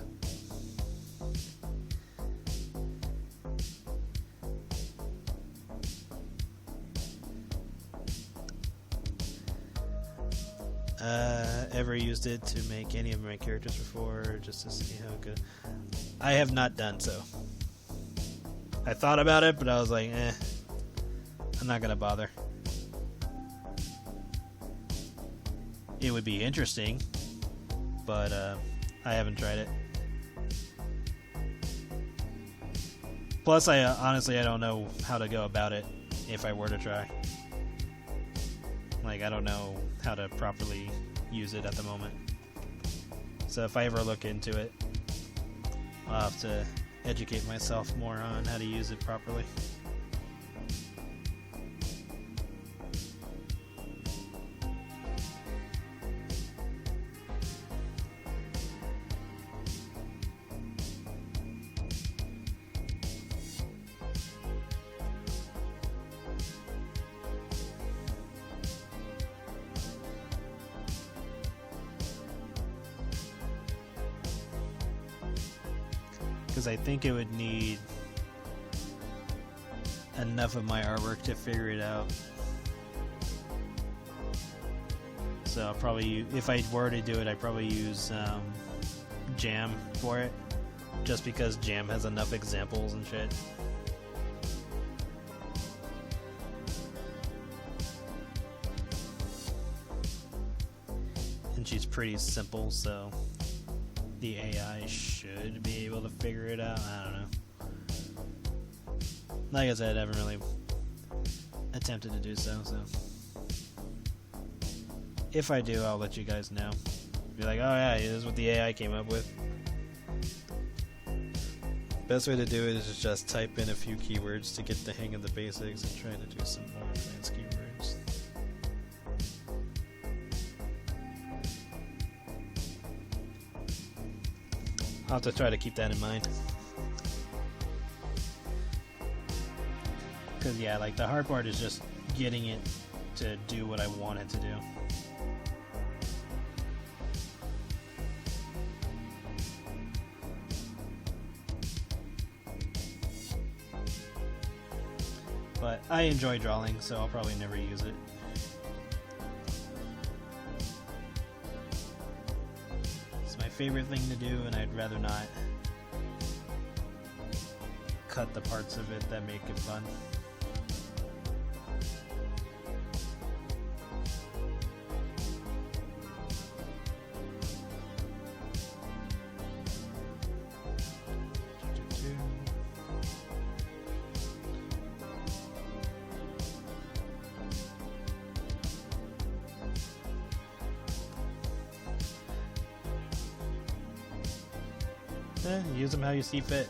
Ever used it to make any of my characters before, just to see how good? I have not done so. I thought about it, but I was like, I'm not gonna bother. It would be interesting, but I haven't tried it. Plus, honestly, I don't know how to go about it if I were to try. Like, I don't know how to properly use it at the moment. So if I ever look into it, I'll have to educate myself more on how to use it properly. Because I think it would need enough of my artwork to figure it out. So I'll probably, if I were to do it, I'd probably use Jam for it. just because Jam has enough examples and shit. And she's pretty simple, so the AI should be able to figure it out. I don't know. Like I said, I haven't really attempted to do so. If I do, I'll let you guys know. Be like, oh yeah, this is what the AI came up with. Best way to do it is just type in a few keywords to get the hang of the basics and try to do some more advanced keywords. I'll have to try to keep that in mind. Because yeah, like the hard part is just getting it to do what I want it to do. But I enjoy drawing, so I'll probably never use it. It's my favorite thing to do, and I'd rather not cut the parts of it that make it fun. Use them how you see fit.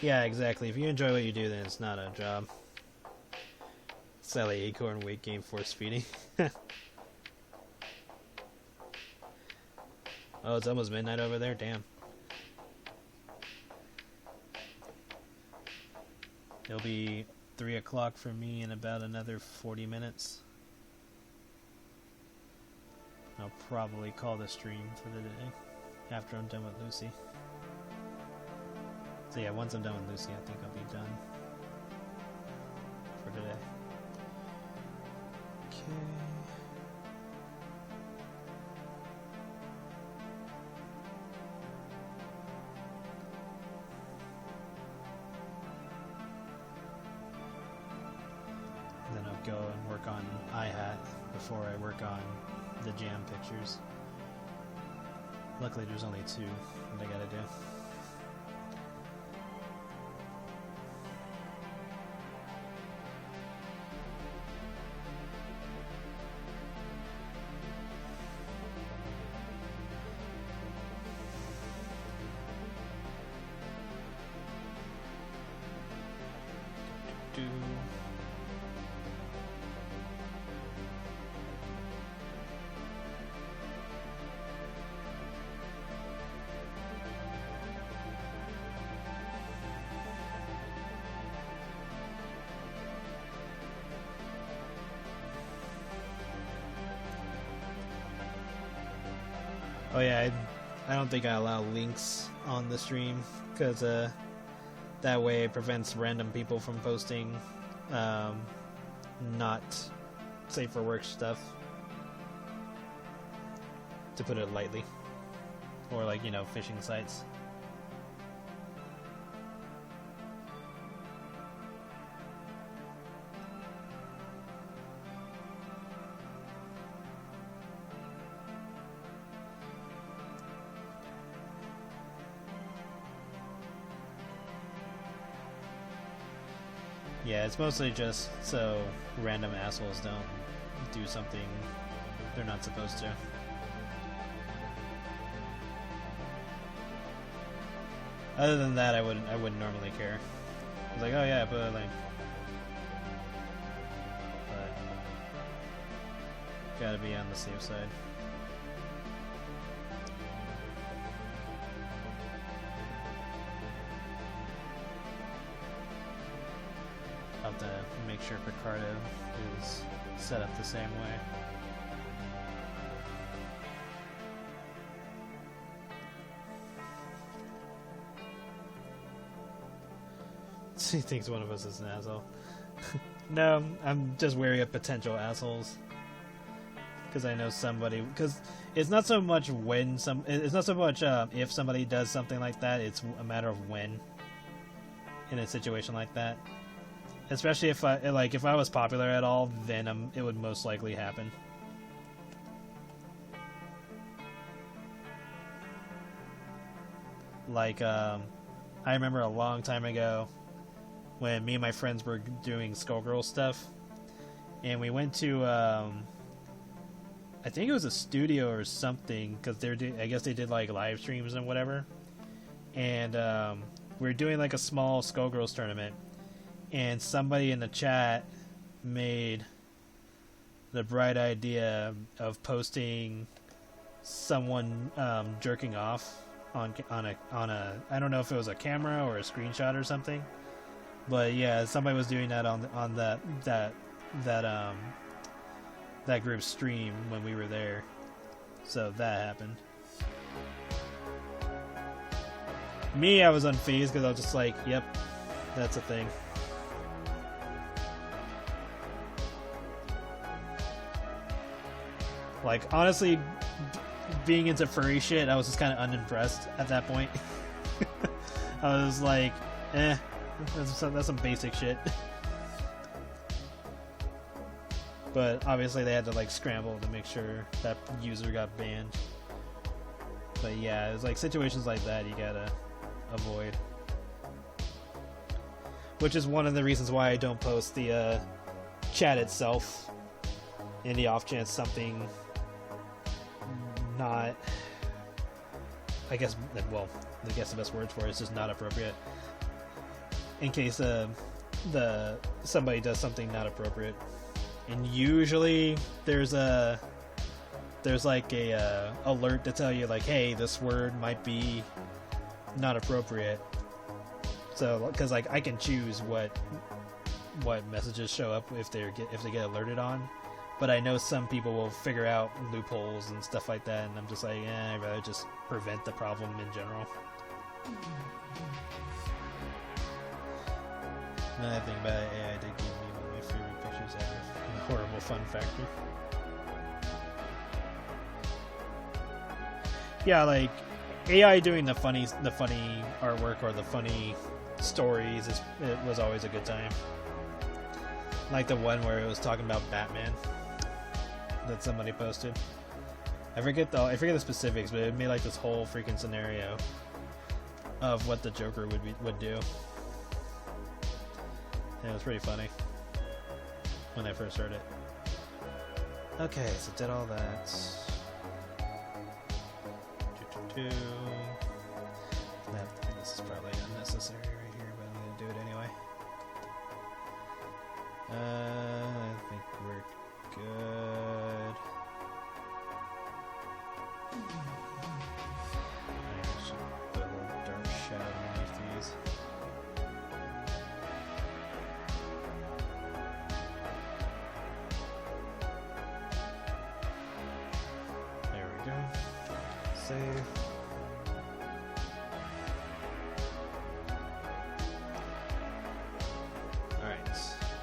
Yeah, exactly. If you enjoy what you do, then it's not a job. Sally Acorn weight gain force feeding. Oh, it's almost midnight over there? Damn. It'll be 3 o'clock for me in about another 40 minutes. I'll probably call the stream for the day after I'm done with Lucy. So yeah, once I'm done with Lucy, I think I'll be done for today. Okay. And then I'll go and work on iHat before I work on the Jam pictures. Luckily there's only 2 that I gotta do. Oh yeah, I don't think I allow links on the stream, because that way it prevents random people from posting not safe for work stuff, to put it lightly, or like, you know, phishing sites. Yeah, it's mostly just so random assholes don't do something they're not supposed to. Other than that, I wouldn't normally care. I was like, oh yeah, but like, gotta be on the safe side. I'll have to make sure Picardo is set up the same way. He thinks one of us is an asshole. No, I'm just wary of potential assholes. Because I know somebody. Because it's not so much when it's not so much if somebody does something like that. It's a matter of when. In a situation like that, especially if I was popular at all, then it would most likely happen. Like I remember a long time ago when me and my friends were doing Skullgirl stuff, and we went to I think it was a studio or something, because I guess they did like live streams and whatever, and we were doing like a small Skullgirls tournament, and somebody in the chat made the bright idea of posting someone jerking off on a I don't know if it was a camera or a screenshot or something, but yeah, somebody was doing that on that group's stream when we were there, so that happened. Me, I was unfazed because I was just like, yep, that's a thing. Like, honestly, being into furry shit, I was just kind of unimpressed at that point. I was like, that's some basic shit. But obviously they had to like scramble to make sure that user got banned. But yeah, it's like situations like that you gotta avoid. Which is one of the reasons why I don't post the chat itself, in the off chance something not, I guess the best words for it is just not appropriate. In case somebody does something not appropriate. And usually there's like a alert to tell you like, hey, this word might be not appropriate. So, because like I can choose what messages show up if they get alerted on, but I know some people will figure out loopholes and stuff like that, and I'm just like, I'd rather just prevent the problem in general. Another thing about it, AI did give me one of my favorite pictures ever. A horrible fun factor. Yeah, like AI doing the funny artwork or the funny stories it was always a good time. Like the one where it was talking about Batman that somebody posted. I forget the specifics, but it made like this whole freaking scenario of what the Joker would do. And it was pretty funny when I first heard it. Okay, so did all that. This is probably unnecessary right here, but I'm gonna do it anyway. I think we're good. I should put a little dark shadow underneath these. There we go. Save.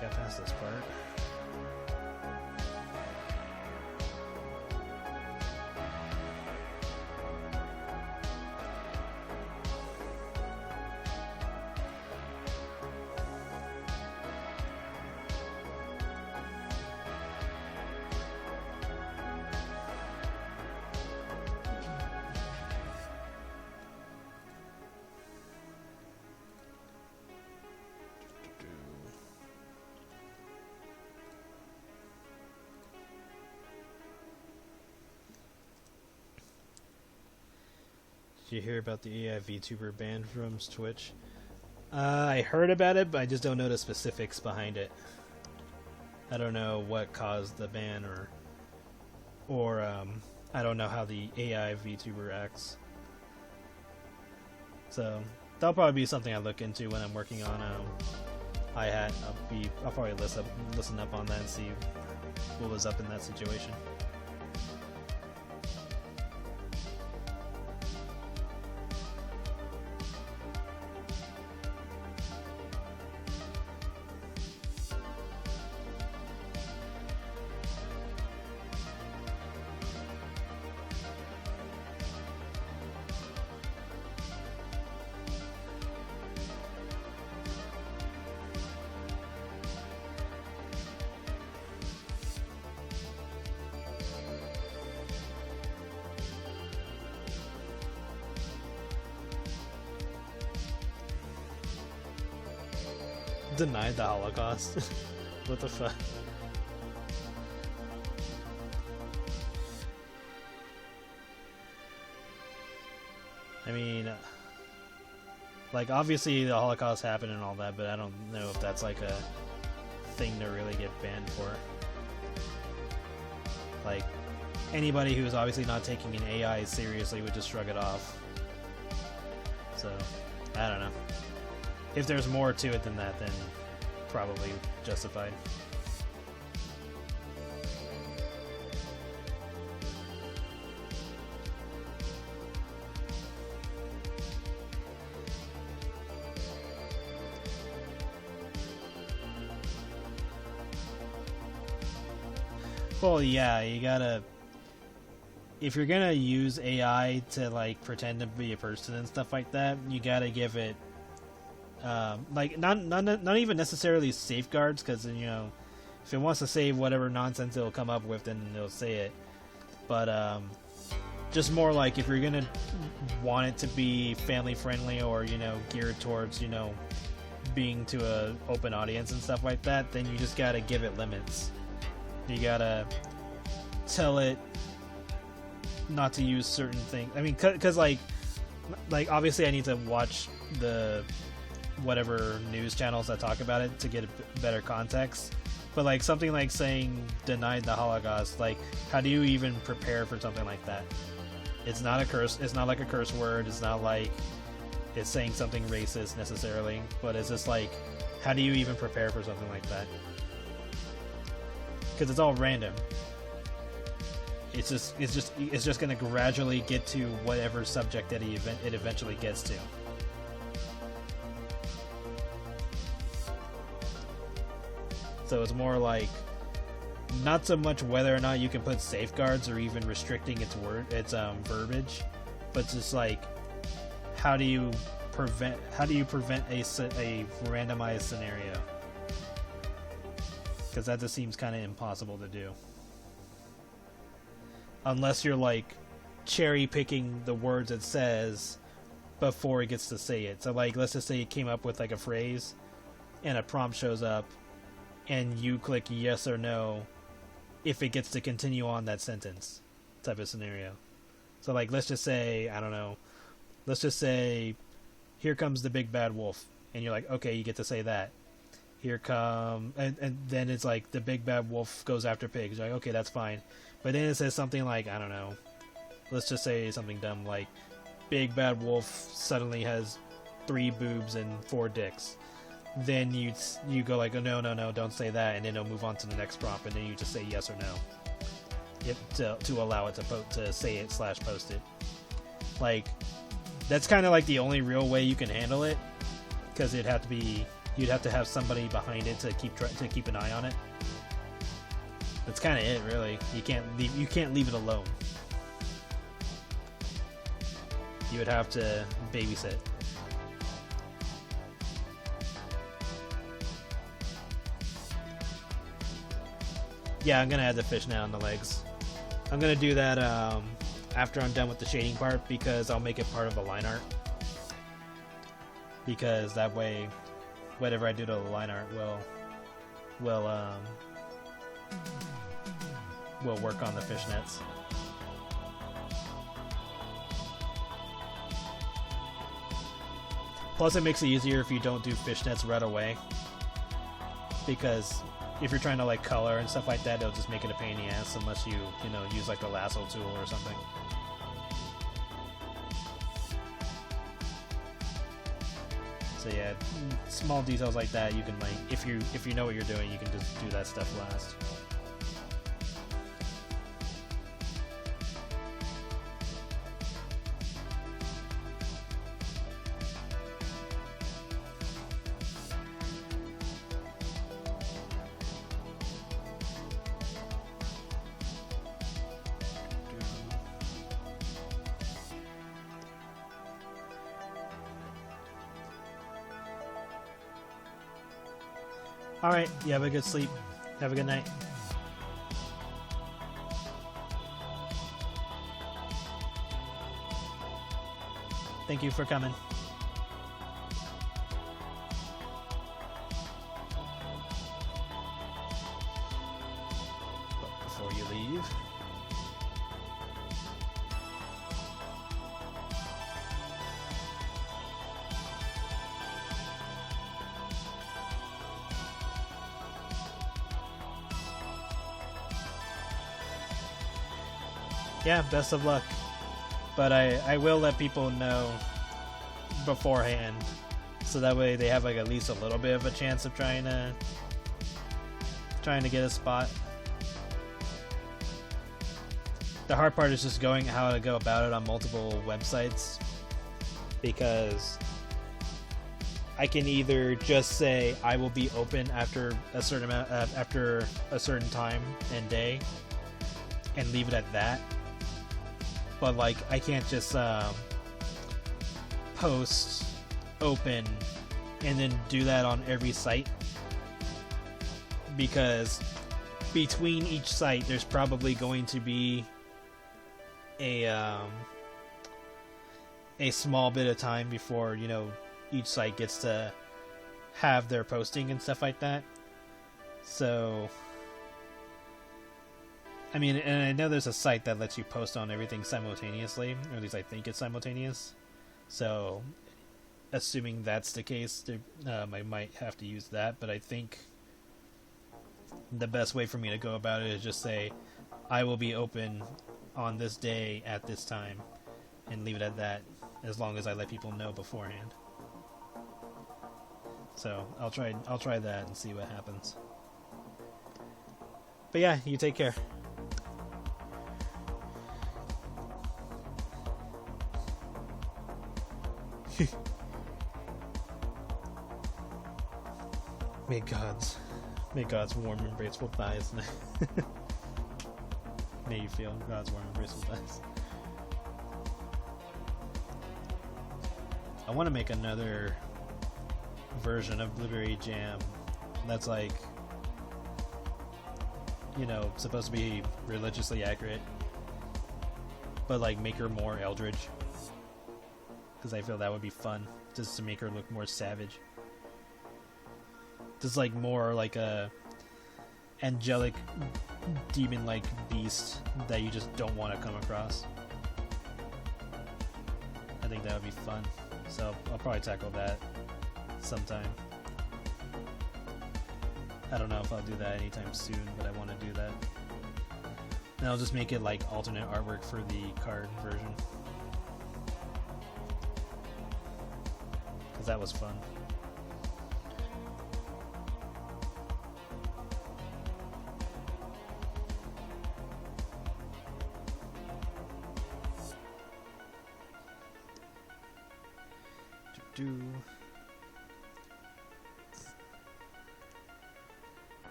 Got past this part. Did you hear about the AI VTuber ban from Twitch? I heard about it, but I just don't know the specifics behind it. I don't know what caused the ban, or I don't know how the AI VTuber acts. So that'll probably be something I look into when I'm working on I'll probably listen up on that and see what was up in that situation. Denied the Holocaust. What the fuck? I mean, like, obviously the Holocaust happened and all that, but I don't know if that's like a thing to really get banned for. Like, anybody who's obviously not taking an AI seriously would just shrug it off. So, I don't know. If there's more to it than that, then probably justified. Well, yeah, you gotta... If you're gonna use AI to, like, pretend to be a person and stuff like that, you gotta give it like not even necessarily safeguards, because you know, if it wants to say whatever nonsense it'll come up with, then it'll say it. But just more like, if you're gonna want it to be family friendly, or you know, geared towards, you know, being to a open audience and stuff like that, then you just gotta give it limits. You gotta tell it not to use certain things. I mean, because like obviously I need to watch the whatever news channels that talk about it to get a better context, but like something like saying denied the Holocaust, like, how do you even prepare for something like that? It's not a curse, it's not like a curse word, it's not like it's saying something racist necessarily, but it's just like, how do you even prepare for something like that? Because it's all random. It's just going to gradually get to whatever subject that it eventually gets to. So it's more like, not so much whether or not you can put safeguards or even restricting its verbiage, but just like, how do you prevent a randomized scenario? Because that just seems kind of impossible to do. Unless you're like cherry picking the words it says before it gets to say it. So like, let's just say it came up with like a phrase and a prompt shows up and you click yes or no if it gets to continue on that sentence type of scenario. So like, let's just say, I don't know, let's just say, here comes the big bad wolf, and you're like, okay, you get to say that. Here come, and then it's like the big bad wolf goes after pigs. You're like, okay, that's fine. But then it says something like, I don't know, let's just say something dumb like, big bad wolf suddenly has 3 boobs and 4 dicks. Then you go like, oh, no, don't say that, and then it'll move on to the next prompt, and then you just say yes or no, to allow it to say it / post it. Like, that's kind of like the only real way you can handle it, because you'd have to have somebody behind it to keep an eye on it. That's kind of it, really. You can't leave it alone. You would have to babysit. Yeah, I'm gonna add the fish now on the legs. I'm gonna do that after I'm done with the shading part, because I'll make it part of the line art. Because that way, whatever I do to the line art will work on the fishnets. Plus, it makes it easier if you don't do fishnets right away, because if you're trying to like color and stuff like that, it'll just make it a pain in the ass unless you use like the lasso tool or something. So yeah, small details like that you can like if you know what you're doing, you can just do that stuff last. Alright, you have a good sleep. Have a good night. Thank you for coming. But before you leave, yeah, best of luck. But I will let people know beforehand, so that way they have like at least a little bit of a chance of trying to get a spot. The hard part is just going how to go about it on multiple websites, because I can either just say I will be open after a certain amount after a certain time and day and leave it at that. But like I can't just post open and then do that on every site, because between each site there's probably going to be a small bit of time before, you know, each site gets to have their posting and stuff like that. So I mean, and I know there's a site that lets you post on everything simultaneously, or at least I think it's simultaneous. So, assuming that's the case, I might have to use that. But I think the best way for me to go about it is just say, I will be open on this day at this time, and leave it at that, as long as I let people know beforehand. So, I'll try that and see what happens. But yeah, you take care. May God's warm embrace will thighs. May you feel God's warm embrace will thighs. I want to make another version of Blueberry Jam that's like, you know, supposed to be religiously accurate, but like make her more eldritch, because I feel that would be fun, just to make her look more savage. Just like more like a angelic demon-like beast that you just don't want to come across. I think that would be fun, so I'll probably tackle that sometime. I don't know if I'll do that anytime soon, but I want to do that. And I'll just make it like alternate artwork for the card version, because that was fun.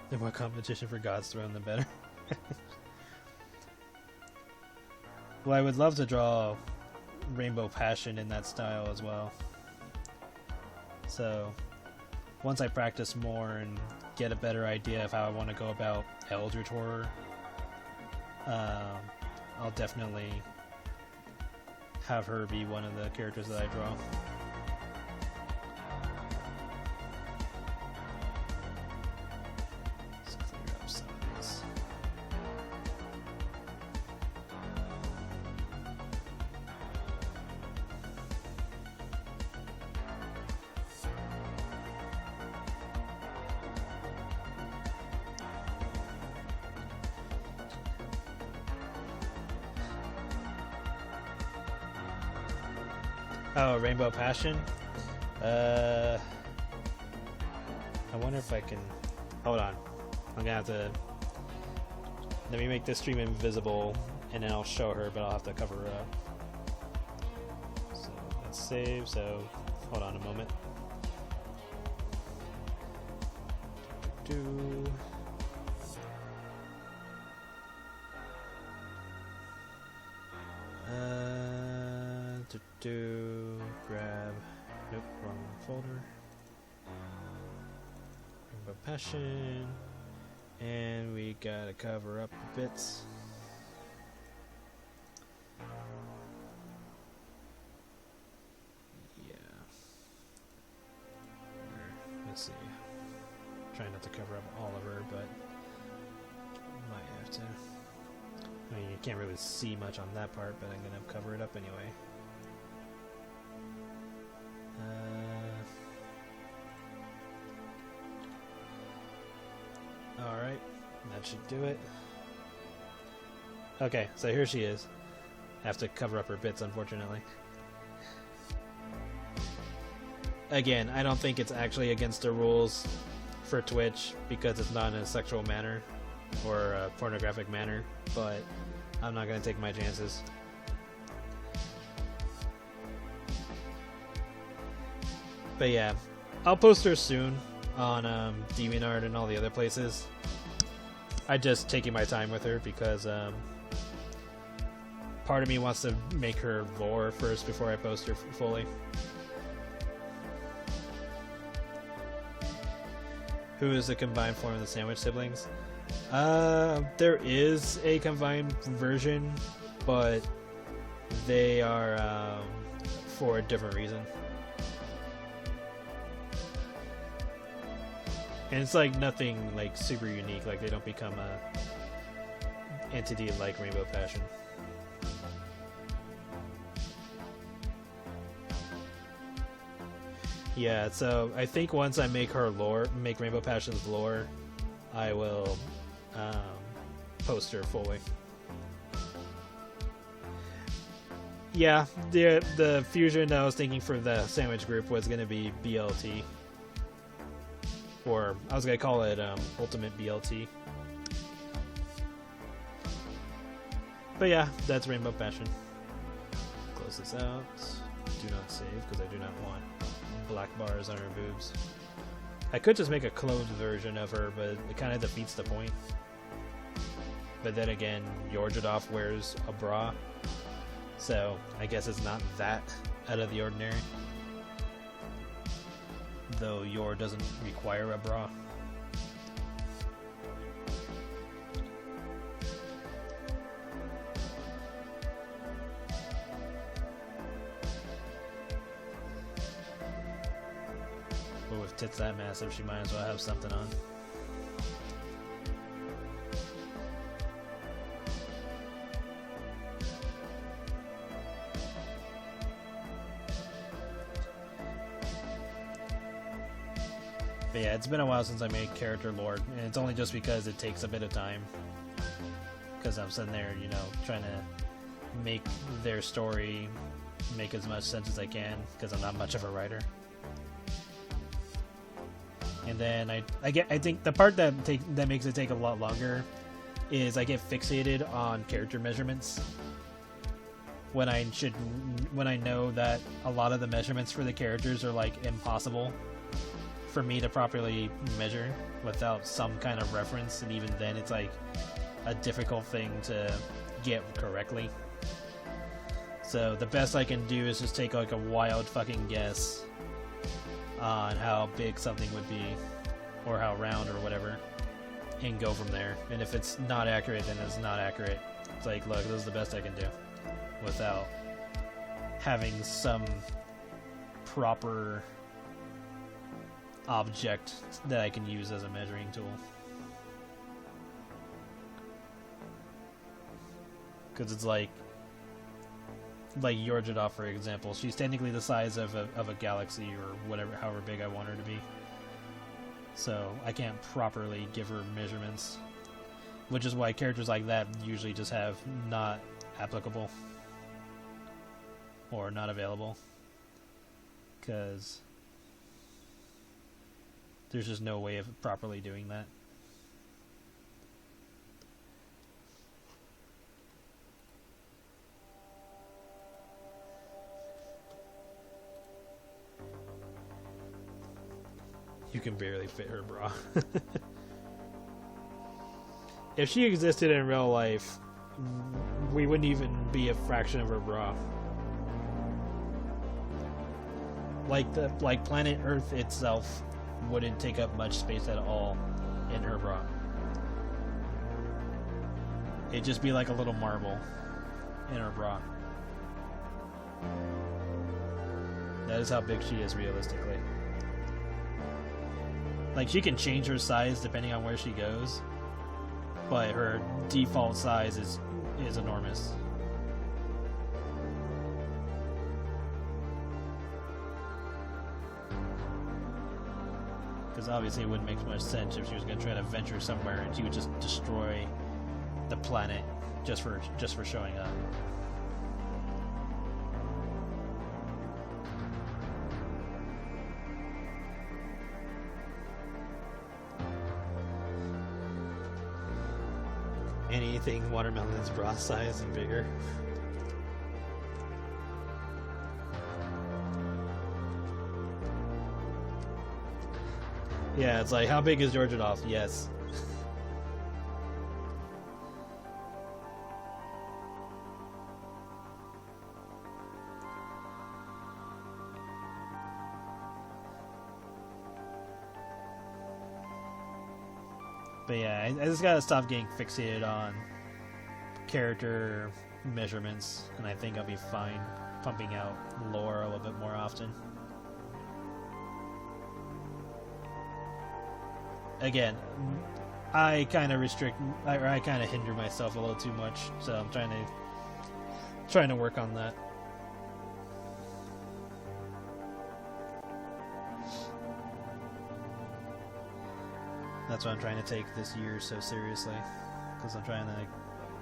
The more competition for God's Throne, the better. Well, I would love to draw Rainbow Passion in that style as well. So, once I practice more and get a better idea of how I want to go about Eldritch Horror, I'll definitely have her be one of the characters that I draw. Let's clear up some of this. Oh, Rainbow Passion? I wonder if I can... Hold on. I'm gonna have to... Let me make this stream invisible, and then I'll show her, but I'll have to cover her up. So, let's save, so... Hold on a moment. Grab... Nope, wrong folder. Rainbow Passion. And we gotta cover up the bits. Yeah. Let's see. Trying not to cover up all of her, but might have to. I mean, you can't really see much on that part, but I'm gonna cover it up anyway. Alright, that should do it. Okay, so here she is. I have to cover up her bits, unfortunately. Again, I don't think it's actually against the rules for Twitch because it's not in a sexual manner or a pornographic manner, but I'm not going to take my chances. But yeah, I'll post her soon on DeviantArt and all the other places. I'm just taking my time with her because part of me wants to make her lore first before I post her fully. Who is the combined form of the Sandwich Siblings? There is a combined version, but they are for a different reason. And it's like nothing like super unique, like they don't become a entity like Rainbow Passion. Yeah, so I think once I make her lore, make Rainbow Passion's lore, I will post her fully. Yeah, the fusion I was thinking for the sandwich group was going to be BLT. Or I was going to call it Ultimate BLT. But yeah, that's Rainbow Passion. Close this out. Do not save because I do not want black bars on her boobs. I could just make a cloned version of her, but it kind of defeats the point. But then again, Yorjadov wears a bra, so I guess it's not that out of the ordinary. Though Yor doesn't require a bra. But with tits that massive, she might as well have something on. But yeah, it's been a while since I made character lore, and it's only just because it takes a bit of time. Because I'm sitting there, you know, trying to make their story make as much sense as I can, because I'm not much of a writer. And then I think the part that makes it take a lot longer is I get fixated on character measurements when I know that a lot of the measurements for the characters are like impossible for me to properly measure without some kind of reference, and even then it's like a difficult thing to get correctly. So the best I can do is just take like a wild fucking guess on how big something would be, or how round or whatever, and go from there. And if it's not accurate, then it's not accurate. It's like, look, this is the best I can do without having some proper object that I can use as a measuring tool. Because it's like Yorjadov, for example, she's technically the size of a galaxy or whatever, however big I want her to be. So I can't properly give her measurements, which is why characters like that usually just have not applicable or not available. because there's just no way of properly doing that. You can barely fit her bra. If she existed in real life, we wouldn't even be a fraction of her bra. Like planet Earth itself wouldn't take up much space at all in her bra. It'd just be like a little marble in her bra. That is how big she is realistically. Like, she can change her size depending on where she goes, but her default size is enormous. Because obviously it wouldn't make much sense if she was going to try to venture somewhere and she would just destroy the planet just for showing up. Anything Watermelon's bra size and bigger. Yeah, it's like, how big is Georgia Dolph? Yes. But yeah, I just gotta stop getting fixated on character measurements, and I think I'll be fine pumping out lore a little bit more often. Again, I kind of I kind of hinder myself a little too much, so I'm trying to work on that. That's why I'm trying to take this year so seriously, because I'm trying to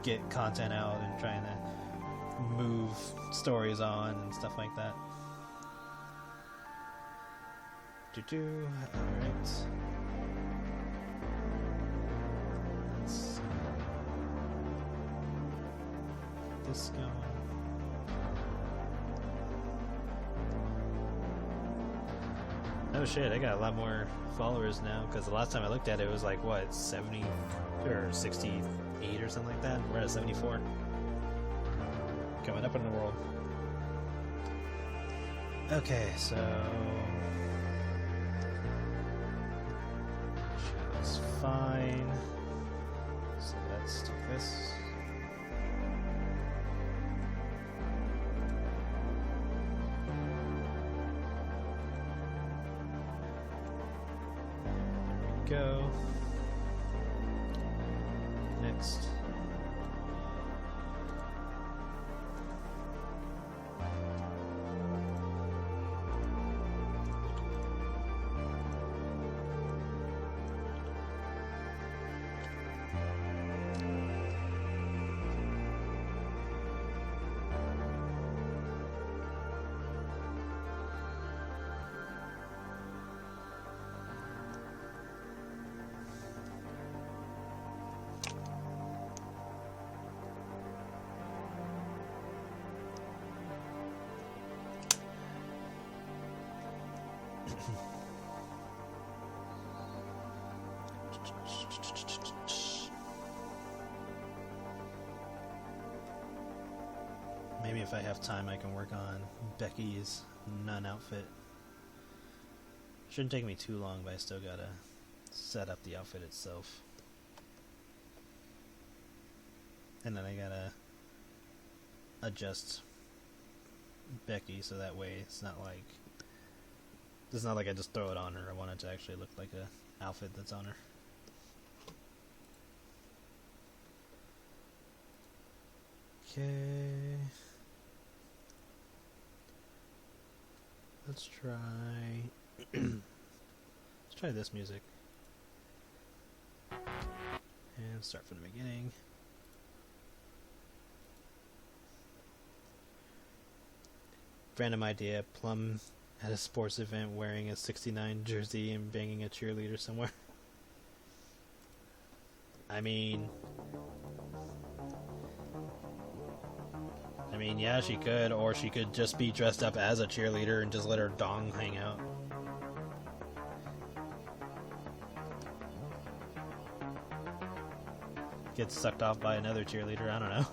get content out and trying to move stories on and stuff like that. Alright. Let's get this going. Oh shit, I got a lot more followers now, because the last time I looked at it, it was like, what, 70 or 68 or something like that? We're at 74. Coming up in the world. Okay, so... That's fine. So let's do this. Go. Next. Maybe if I have time I can work on Becky's nun outfit. Shouldn't take me too long, but I still gotta set up the outfit itself. And then I gotta adjust Becky so that way it's not like I just throw it on her. I want it to actually look like a outfit that's on her. Okay. Let's try let's try this music. And start from the beginning. Random idea, Plum at a sports event wearing a 69 jersey and banging a cheerleader somewhere. I mean, yeah, she could, or she could just be dressed up as a cheerleader and just let her dong hang out. Get sucked off by another cheerleader, I don't know.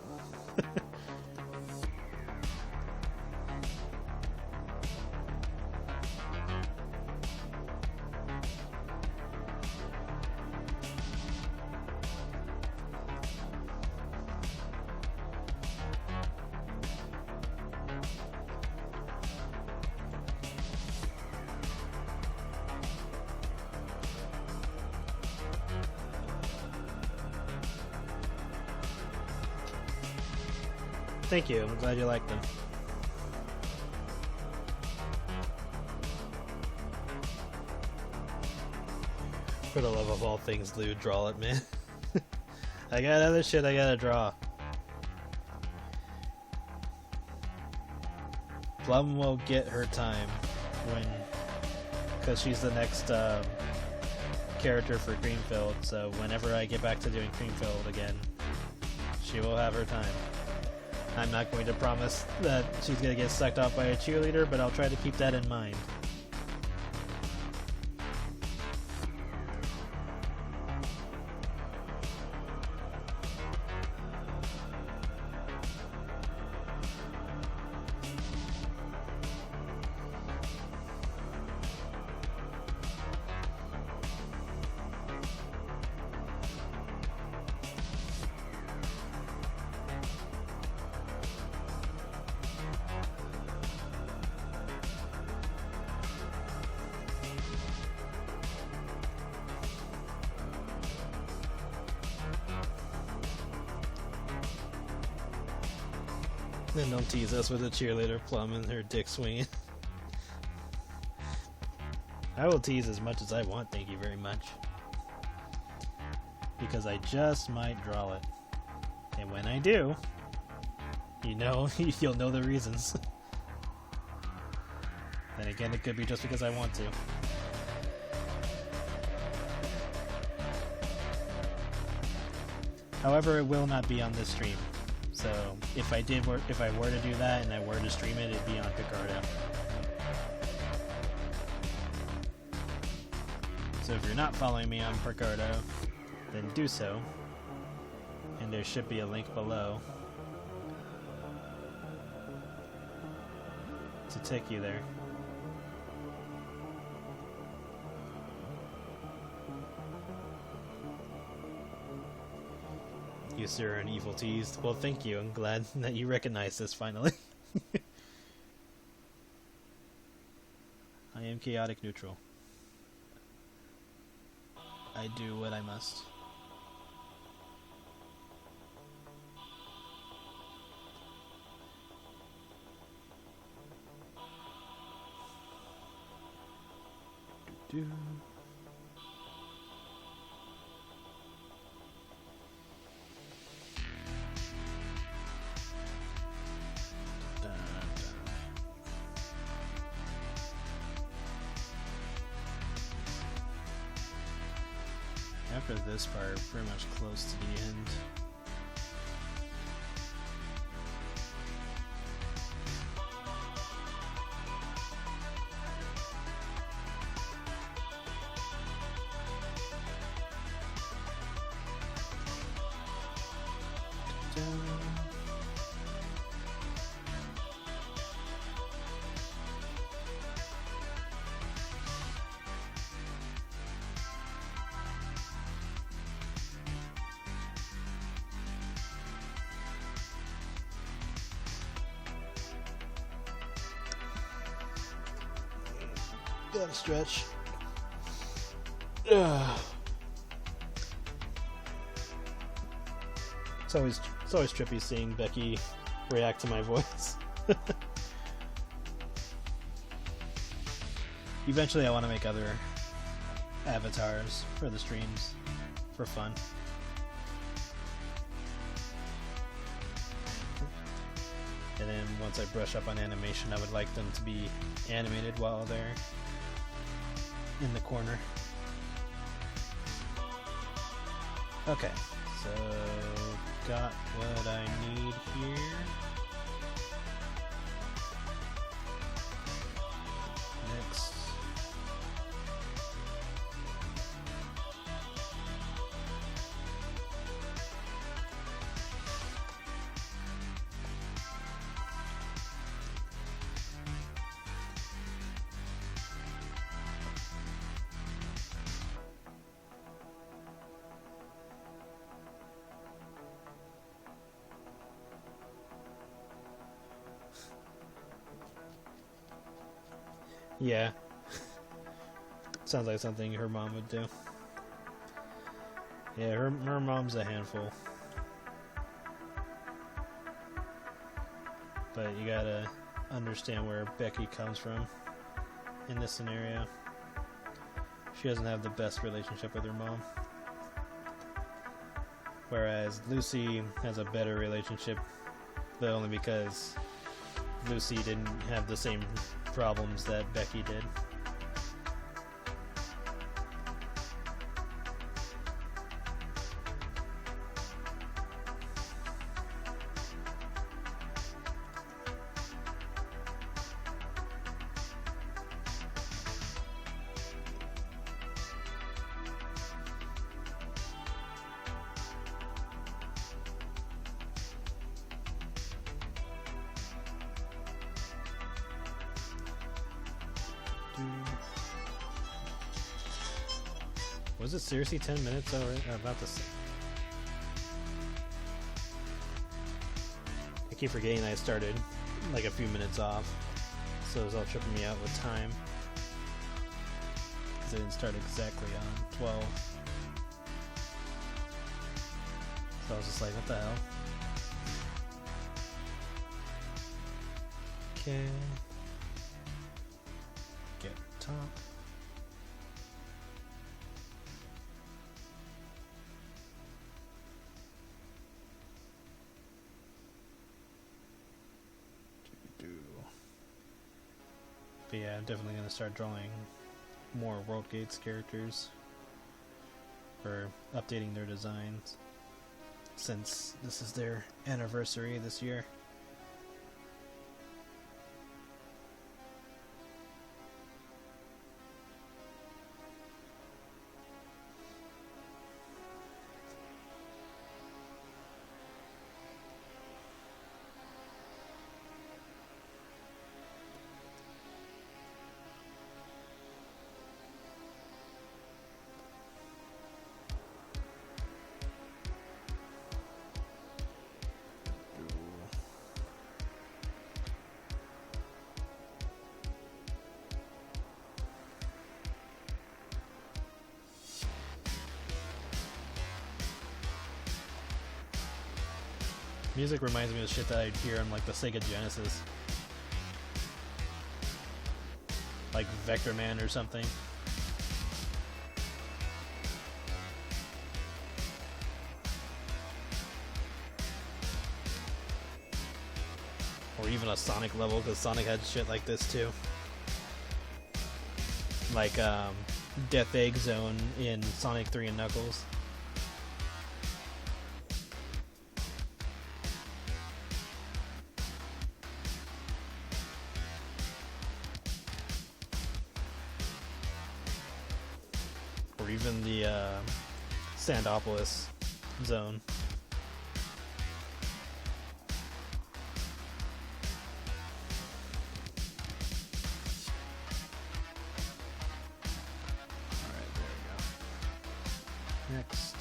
Thank you, I'm glad you like them. For the love of all things, Lou, draw it, man. I got other shit I gotta draw. Plum will get her time because she's the next character for Greenfield, so whenever I get back to doing Greenfield again, she will have her time. I'm not going to promise that she's going to get sucked off by a cheerleader, but I'll try to keep that in mind. Then don't tease us with a cheerleader Plum and her dick swinging. I will tease as much as I want, thank you very much. Because I just might draw it. And when I do, you know, you'll know the reasons. Then again, it could be just because I want to. However, it will not be on this stream. So if I were to do that and I were to stream it, it'd be on Picardo. So if you're not following me on Picardo, then do so. And there should be a link below to take you there. You, sir, are an evil tease. Well, thank you. I'm glad that you recognize this finally. I am chaotic neutral. I do what I must. Do-do. After this part, pretty much close to the end. Gotta stretch. It's always trippy seeing Becky react to my voice. Eventually I want to make other avatars for the streams for fun. And then once I brush up on animation, I would like them to be animated while they're in the corner. Okay, so got what I need here. Next. Yeah. Sounds like something her mom would do. Yeah, her mom's a handful. But you gotta understand where Becky comes from in this scenario. She doesn't have the best relationship with her mom. Whereas Lucy has a better relationship, but only because Lucy didn't have the same problems that Becky did. Was it seriously 10 minutes already? About to say. I keep forgetting I started like a few minutes off, so it's all tripping me out with time. Because I didn't start exactly on 12. So I was just like, what the hell? Okay. Get top. But yeah, I'm definitely going to start drawing more World Gates characters for updating their designs since this is their anniversary this year. Music reminds me of shit that I'd hear on like the Sega Genesis. Like Vector Man or something. Or even a Sonic level, because Sonic had shit like this too. Like Death Egg Zone in Sonic 3 and Knuckles. Or even the Sandopolis zone. Alright, there we go. Next.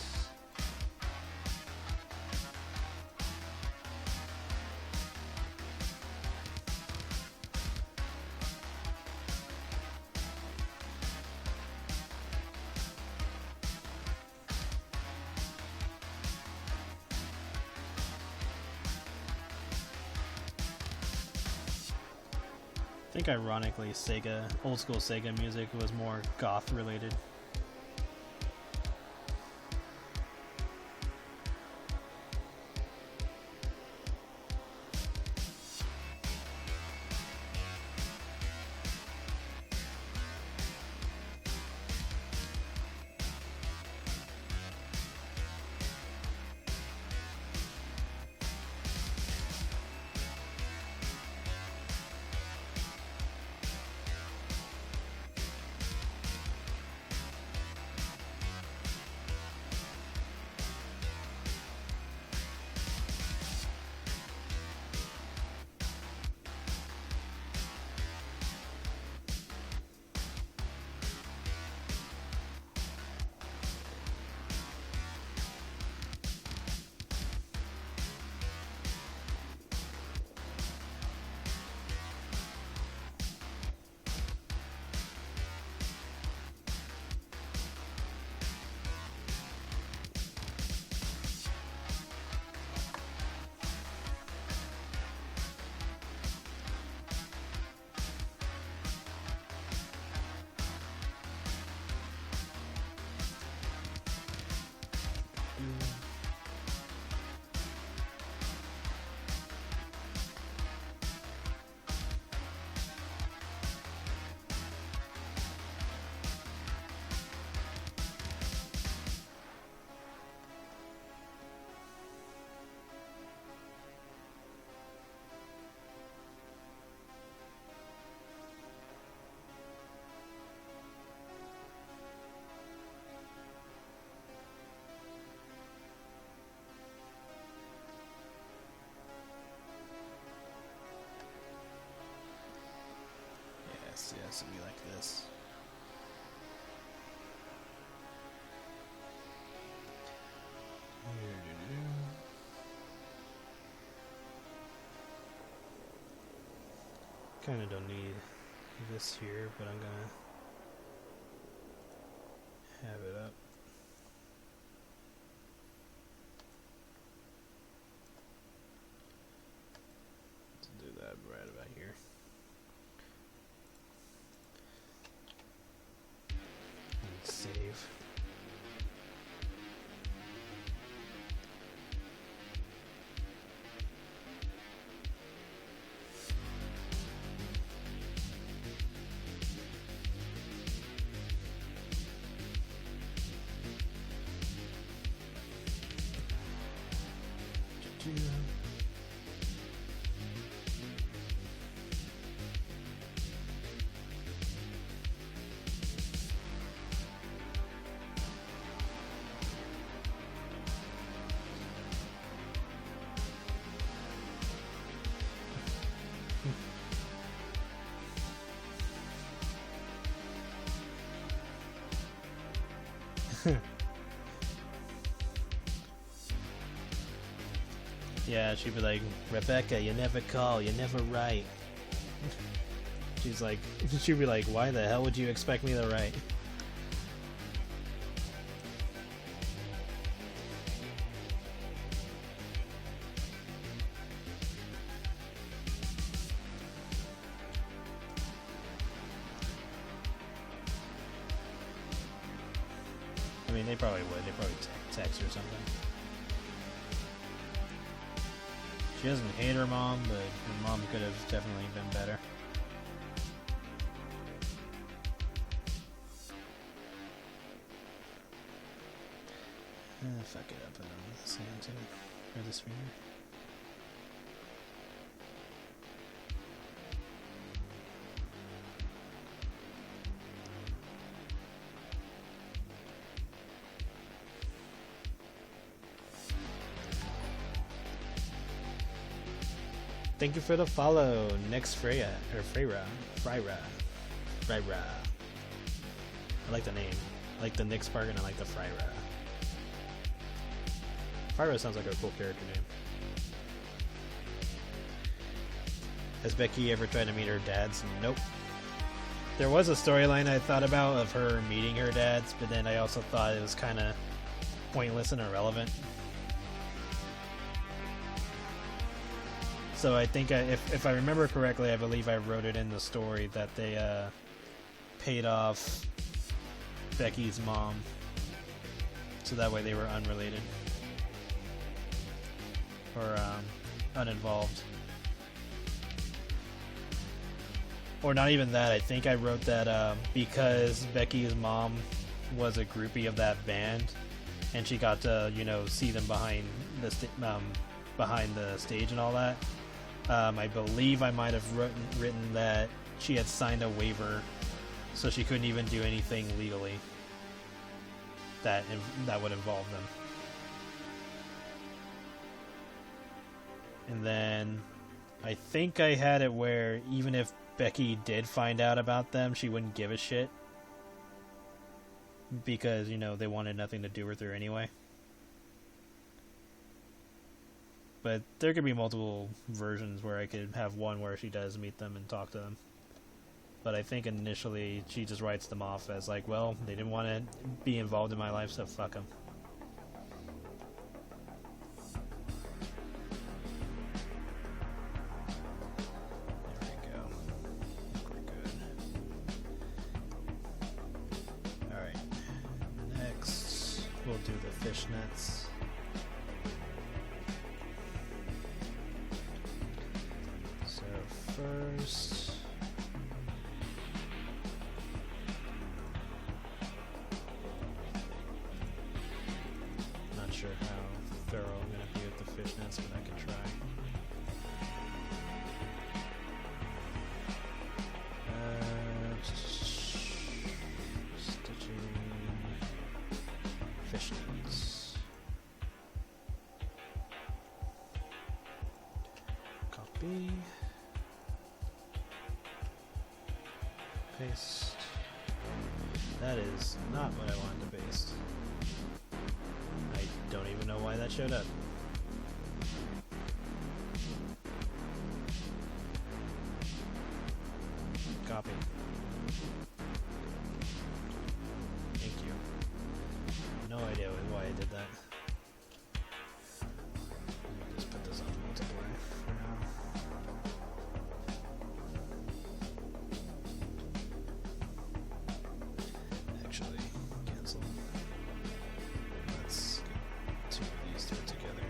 I think ironically Sega, old school Sega music was more goth related. this. Yeah, it's gonna be like this. Kind of don't need this here, but I'm gonna have it up. Let's do that right about here. And save. Yeah, she'd be like, Rebecca, you never call, you never write. She'd be like, why the hell would you expect me to write? I mean, they probably would. They probably text or something. She doesn't hate her mom, but her mom could have definitely been better. Fuck it up and on this hand too. Or this finger. Thank you for the follow. Next Freya. Freya. I like the name. I like the Nick Spark and I like the Freya. Freya sounds like a cool character name. Has Becky ever tried to meet her dads? Nope. There was a storyline I thought about of her meeting her dads, but then I also thought it was kind of pointless and irrelevant. So I think if I remember correctly, I believe I wrote it in the story that they paid off Becky's mom, so that way they were unrelated or uninvolved, or not even that. I think I wrote that because Becky's mom was a groupie of that band, and she got to see them behind the stage and all that. I believe I might have written that she had signed a waiver, so she couldn't even do anything legally that would involve them. And then I think I had it where even if Becky did find out about them, she wouldn't give a shit because they wanted nothing to do with her anyway. But there could be multiple versions where I could have one where she does meet them and talk to them. But I think initially she just writes them off as like, well, they didn't want to be involved in my life, so fuck them. There we go. We're good. Alright. Next, we'll do the fishnets. First, not sure how thorough I'm going to be with the fishnets, but I can try. Stitching fishnets. Copy. That is not what I wanted to paste. I don't even know why that showed up. Copy. Thank you. No idea why I did that. Let me just put this on multiply for now. Actually, cancel. Let's get two of these, throw it together.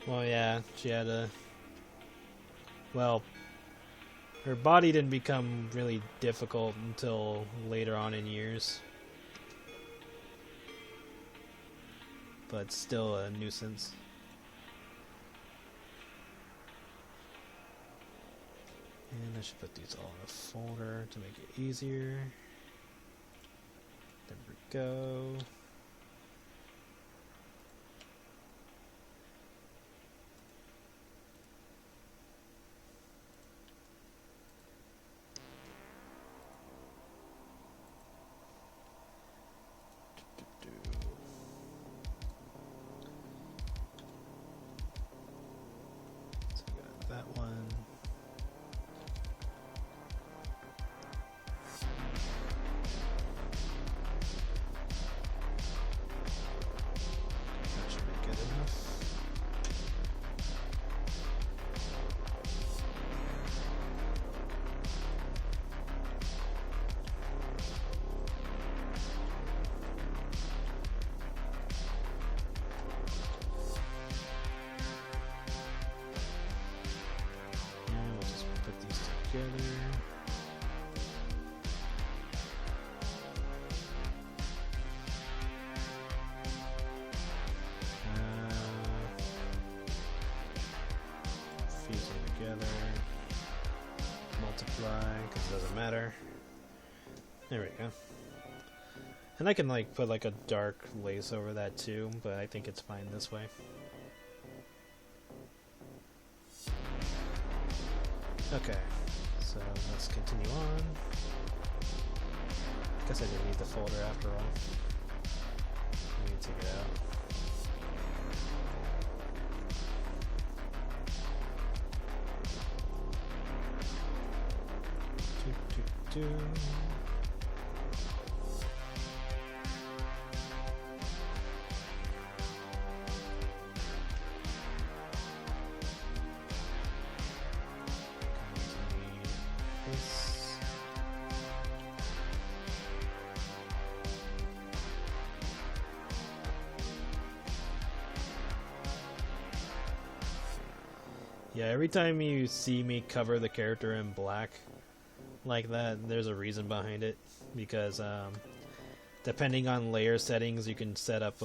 Well, yeah, she had a... Well, her body didn't become really difficult until later on in years. But still a nuisance. And I should put these all in a folder to make it easier. There we go. That one. That should be good enough. Together. Fuse them together. Multiply, because it doesn't matter. There we go. And I can like put like a dark lace over that too, but I think it's fine this way. Okay. So let's continue on. I guess I didn't need the folder after all. Let me take it out. Do. Yeah, every time you see me cover the character in black like that, there's a reason behind it. Because depending on layer settings, you can set up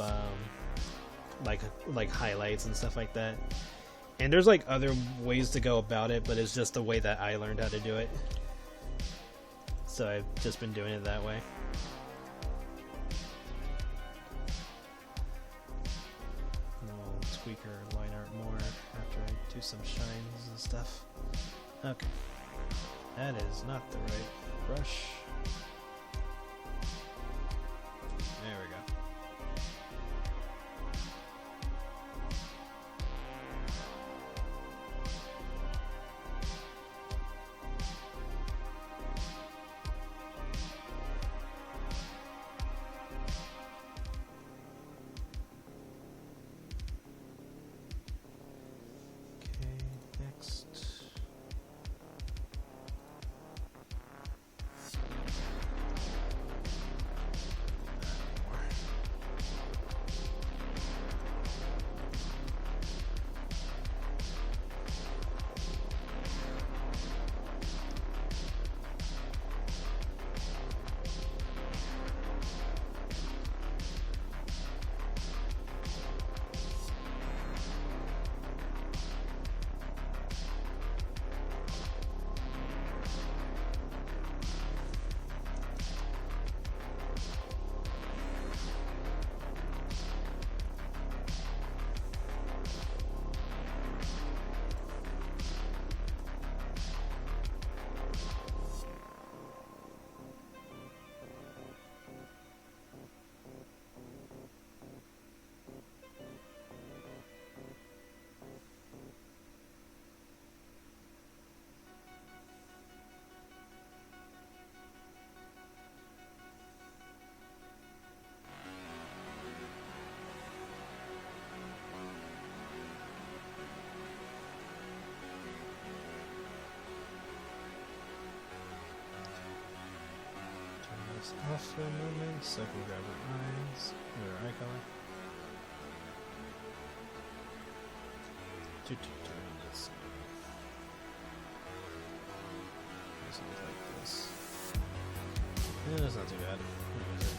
like highlights and stuff like that. And there's like other ways to go about it, but it's just the way that I learned how to do it. So I've just been doing it that way. Tweak her line art more after I do some shines and stuff. Okay. That is not the right brush. this off for a moment so I can grab her eyes, or her eye color. Let's see. Does it look like this? Yeah, that's not too bad. What is it?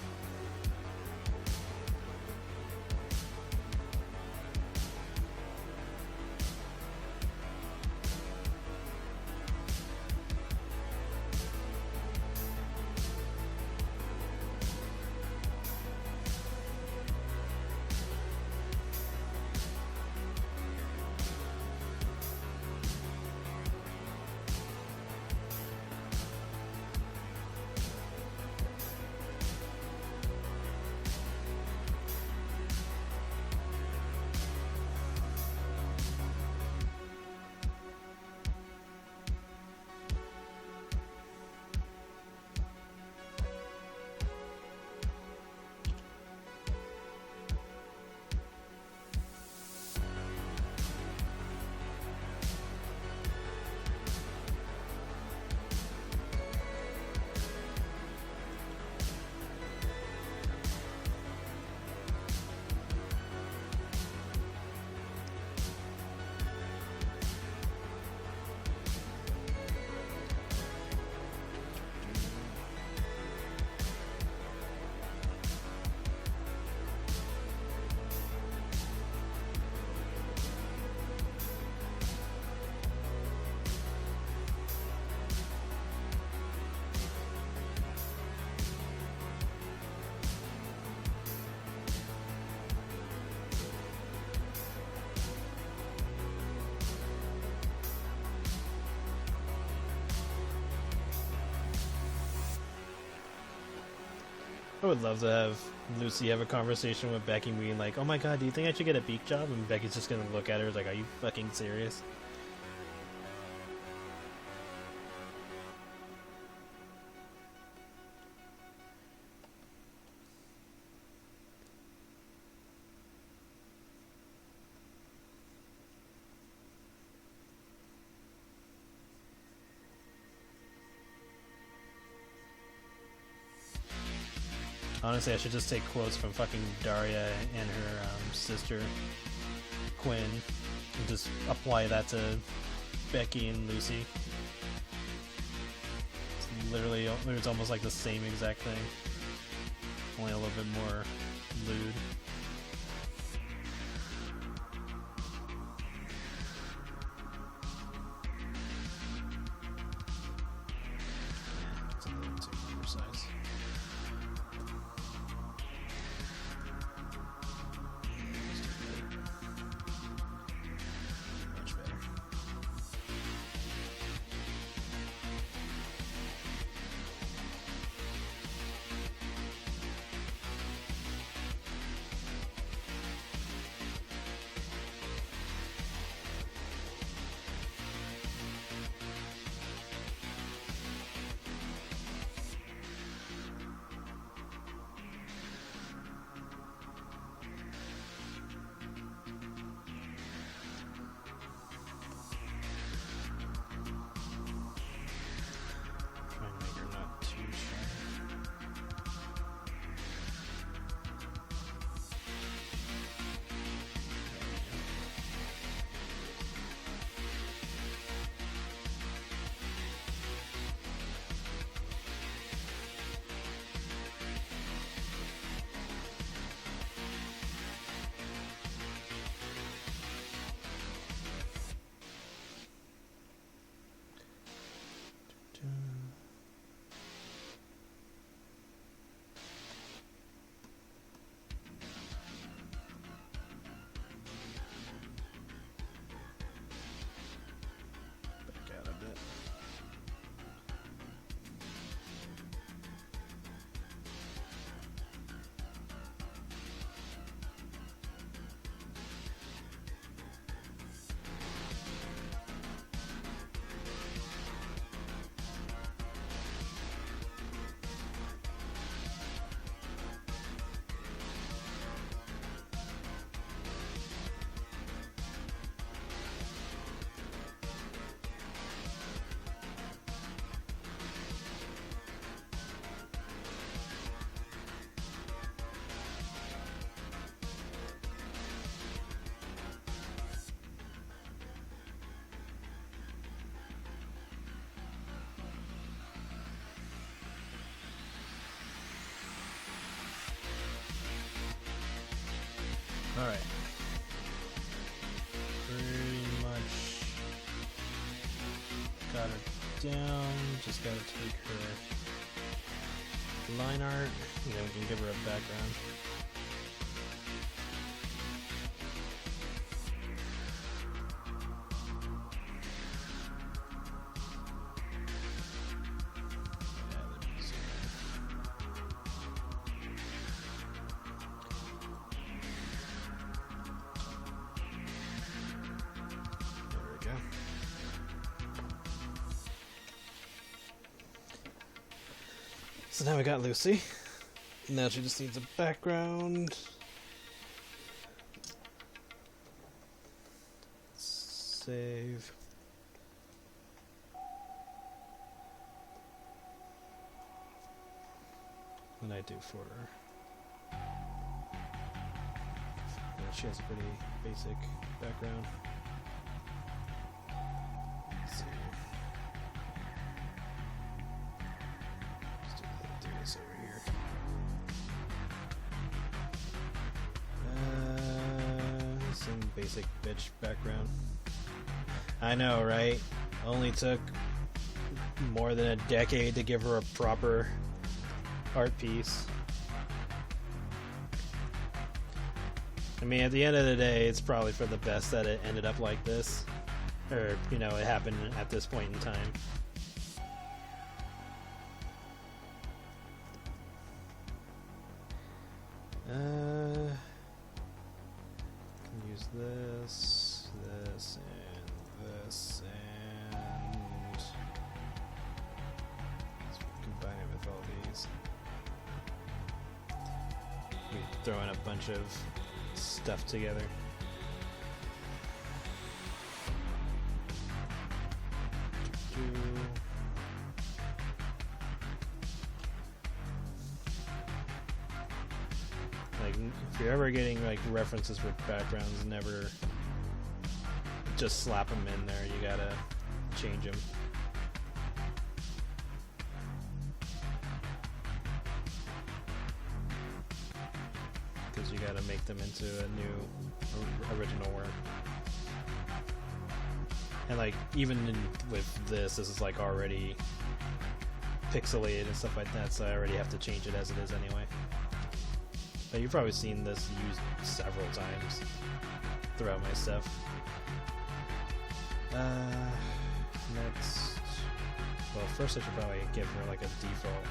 I would love to have Lucy have a conversation with Becky being like, oh my god, do you think I should get a beak job? And Becky's just gonna look at her like, are you fucking serious? Honestly, I should just take quotes from fucking Daria and her sister, Quinn, and just apply that to Becky and Lucy. It's literally, it's almost like the same exact thing, only a little bit more lewd. It's a little too precise. Much better. Alright. Pretty much got her down. Just gotta take her line art. You know, we can give her a background. So now we got Lucy. Now she just needs a background. Save. What I do for her? Yeah, she has a pretty basic background. Let's see. Do this over here. Some basic bitch background. I know, right? Only took more than a decade to give her a proper art piece. I mean, at the end of the day, it's probably for the best that it ended up like this. Or, you know, it happened at this point in time. Can use this, this, and this, and let's combine it with all these. We throw in a bunch of stuff together. Like, if you're ever getting like references for backgrounds, never just slap them in there. You gotta change them. Because you gotta make them into a new original work. And like, even with this is like already pixelated and stuff like that, so I already have to change it as it is anyway. But you've probably seen this used several times throughout my stuff. Next, well, first I should probably give her like a default,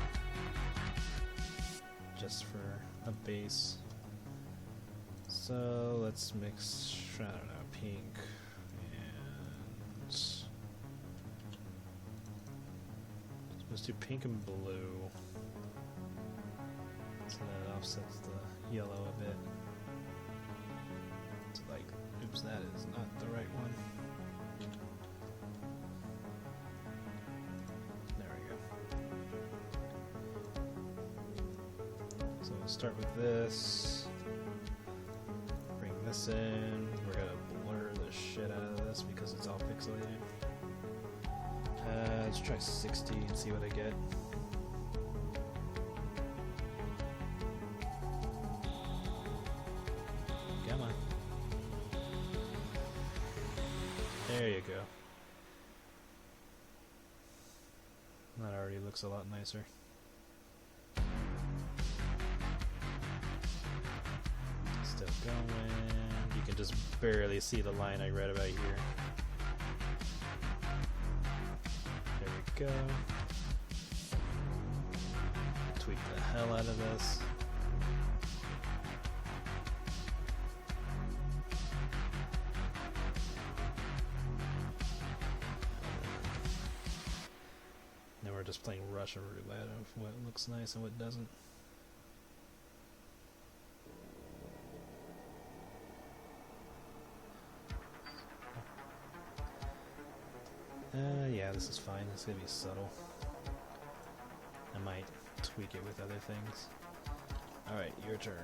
just for a base. So let's mix, I don't know, pink and let's do pink and blue. So that offsets the yellow a bit. It's like, oops, that is not the right one. There we go. So we'll start with this. Bring this in. We're gonna blur the shit out of this because it's all pixelated. Let's try 60 and see what I get. Come on. There you go. That already looks a lot nicer. Still going. You can just barely see the line I read about here. There we go. Tweak the hell out of this. Now we're just playing Russian roulette of what looks nice and what doesn't. Yeah, this is fine. It's gonna be subtle. I might tweak it with other things. Alright, your turn.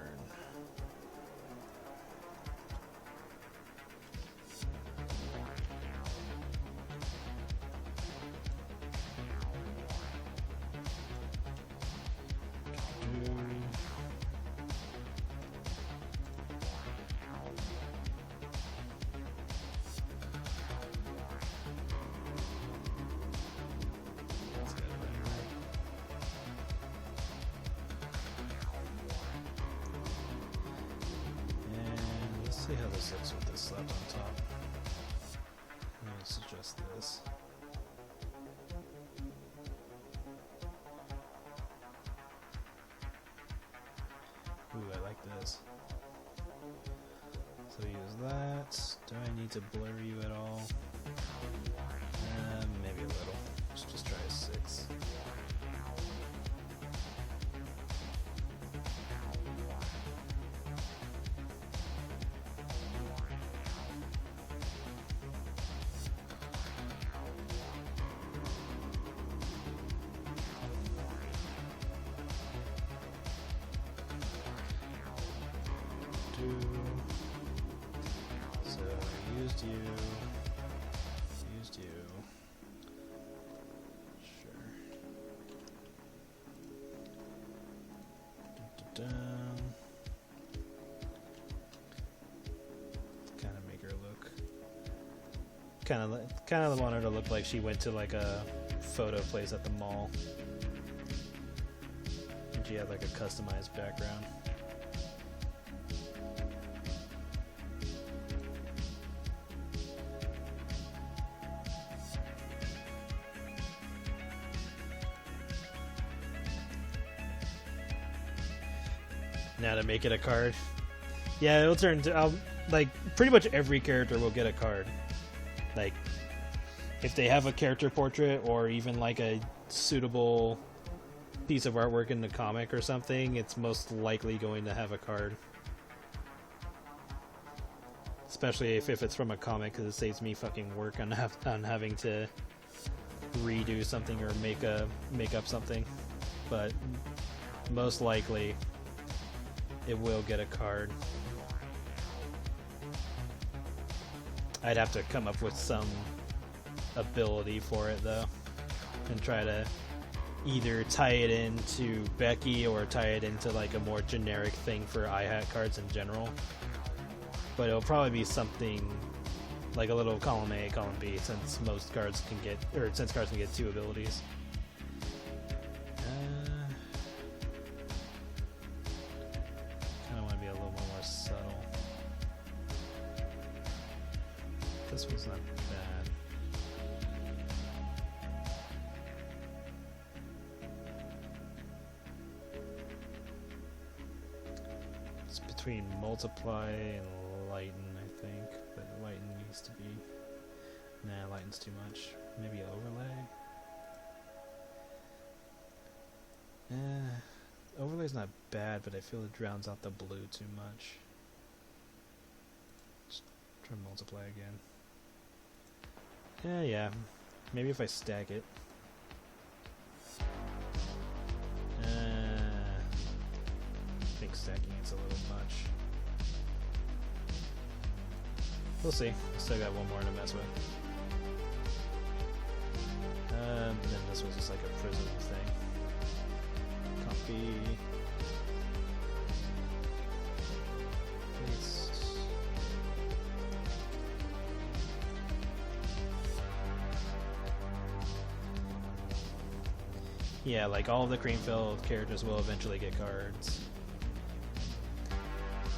see how this looks with this slab on top. Let's adjust this. Ooh, I like this. So use that. Do I need to blur you at all? Maybe a little. Let's just try a 6. So I used you. Sure. Kind of make her look. Kind of want her to look like she went to like a photo place at the mall. And she had like a customized background. Now to make it a card. Yeah, it'll turn to like pretty much every character will get a card. Like if they have a character portrait or even like a suitable piece of artwork in the comic or something, it's most likely going to have a card. Especially if it's from a comic, because it saves me fucking work on having to redo something or make up something. But most likely it will get a card. I'd have to come up with some ability for it though, and try to either tie it into Becky or tie it into like a more generic thing for iHat cards in general. But it'll probably be something like a little column A, column B, since cards can get 2 abilities. This was not bad. It's between multiply and lighten, I think, but lighten needs to be... Nah, lighten's too much. Maybe overlay? Overlay's not bad, but I feel it drowns out the blue too much. Let's try multiply again. Yeah. Maybe if I stack it. I think stacking it's a little much. We'll see. Still got one more to mess with. And then this was just like a prism thing. Copy. Paste. Yeah, like all of the cream-filled characters will eventually get cards.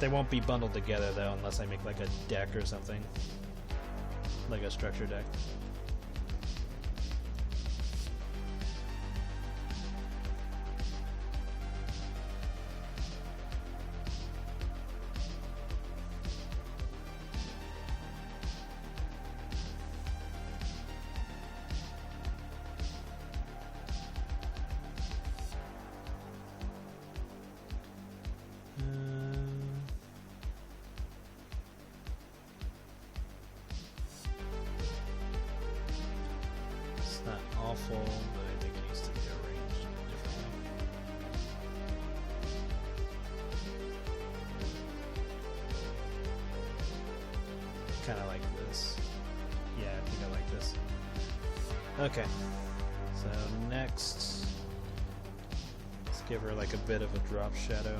They won't be bundled together though, unless I make like a deck or something. Like a structure deck. Not awful, but I think it needs to be arranged differently. Kind of like this. Yeah, I think I like this. Okay, so next, let's give her like a bit of a drop shadow.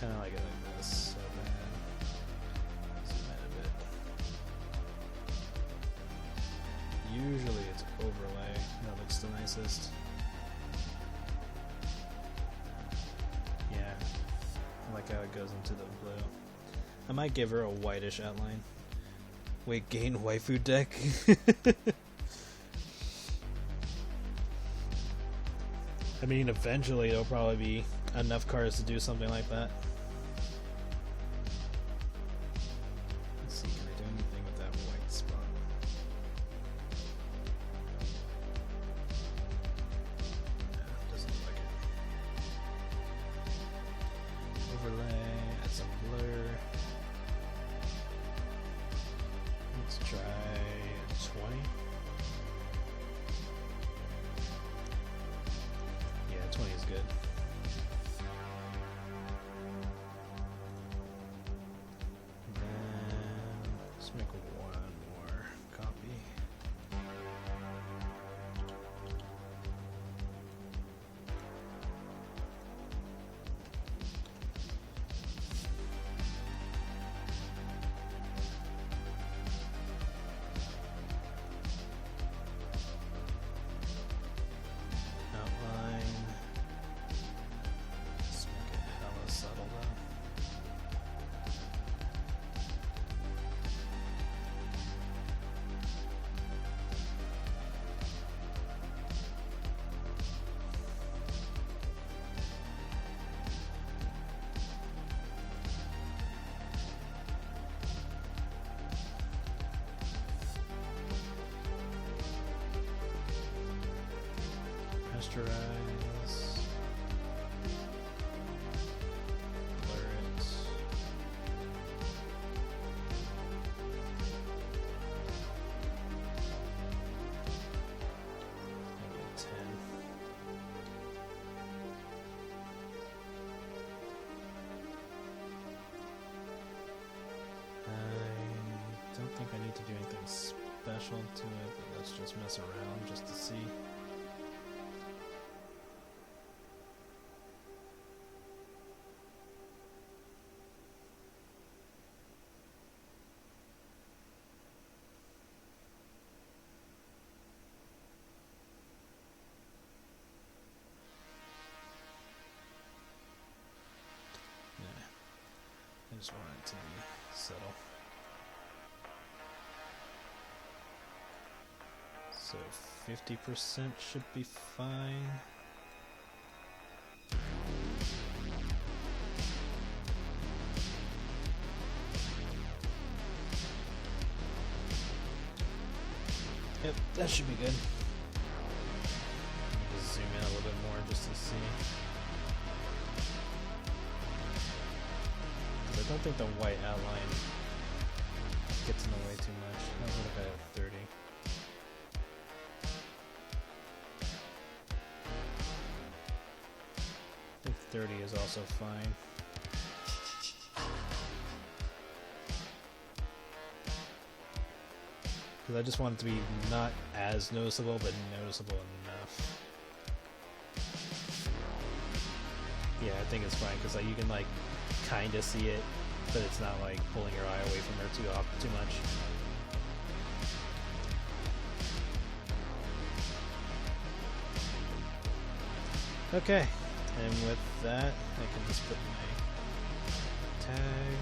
Kind of like it like this. So then, zoom in a bit. Usually it's overlay that looks the nicest. Yeah, I like how it goes into the blue. I might give her a whitish outline. Wait, gain waifu deck? I mean, eventually there'll probably be enough cards to do something like that. Let's see, can I do anything with that white spot? No, doesn't look like it. Overlay, add some blur. Let's try 20. Yeah, 20 is good. And then let's make one more copy. Outline. Let's make it hella subtle though. Pasteurize. Blur it. Maybe a 10. I don't think I need to do anything special to it, but let's just mess around just to see. I just want it to be subtle. So 50% should be fine. Yep, that should be good. Just zoom in a little bit more just to see. I don't think the white outline gets in the way too much. I'll look at it at 30. I think 30 is also fine. Because I just want it to be not as noticeable, but noticeable enough. Yeah, I think it's fine, because like, you can like kind of see it, but it's not like pulling your eye away from her too much. Okay, and with that, I can just put my tag.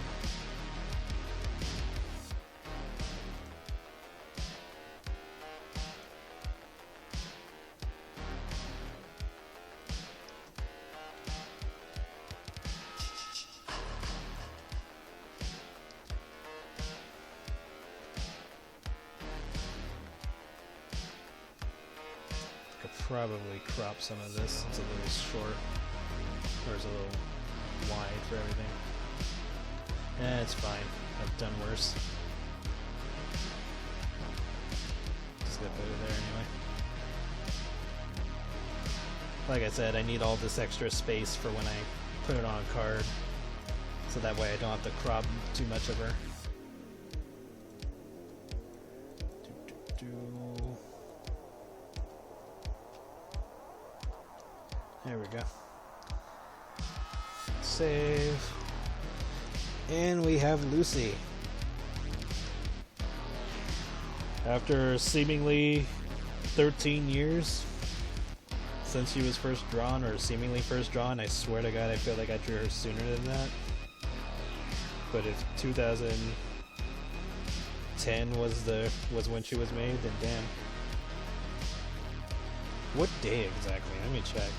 Probably crop some of this. It's a little short, or it's a little wide for everything. It's fine. I've done worse. Just gonna put it there anyway. Like I said, I need all this extra space for when I put it on a card, so that way I don't have to crop too much of her. There we go. Save. And we have Lucy. After seemingly 13 years since she was first drawn, or seemingly first drawn, I swear to God, I feel like I drew her sooner than that. But if 2010 was when she was made, then damn. What day exactly? Let me check.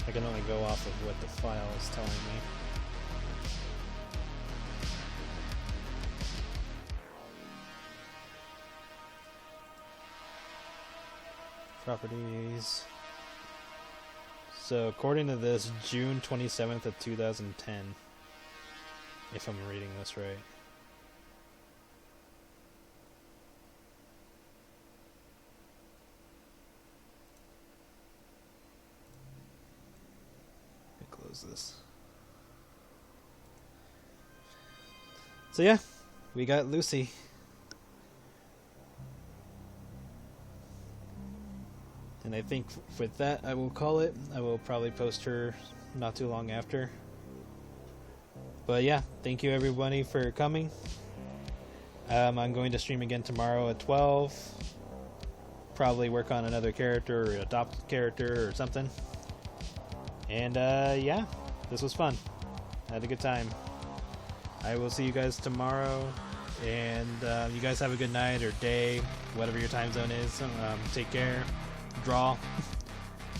I can only go off of what the file is telling me. Properties. So according to this, June 27th of 2010. If I'm reading this right. Close this. So yeah, we got Lucy. And I think with that, I will call it. I will probably post her not too long after. But yeah, thank you everybody for coming. I'm going to stream again tomorrow at 12. Probably work on another character or adopt a character or something. And yeah, this was fun. I had a good time. I will see you guys tomorrow. And you guys have a good night or day, whatever your time zone is. Take care. Draw.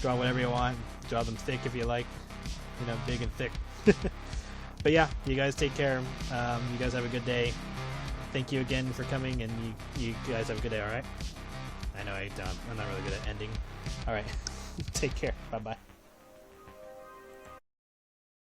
Draw whatever you want. Draw them thick if you like. You know, big and thick. But yeah, you guys take care. You guys have a good day. Thank you again for coming, and you guys have a good day, alright? I know I'm not really good at ending. Alright, take care. Bye-bye.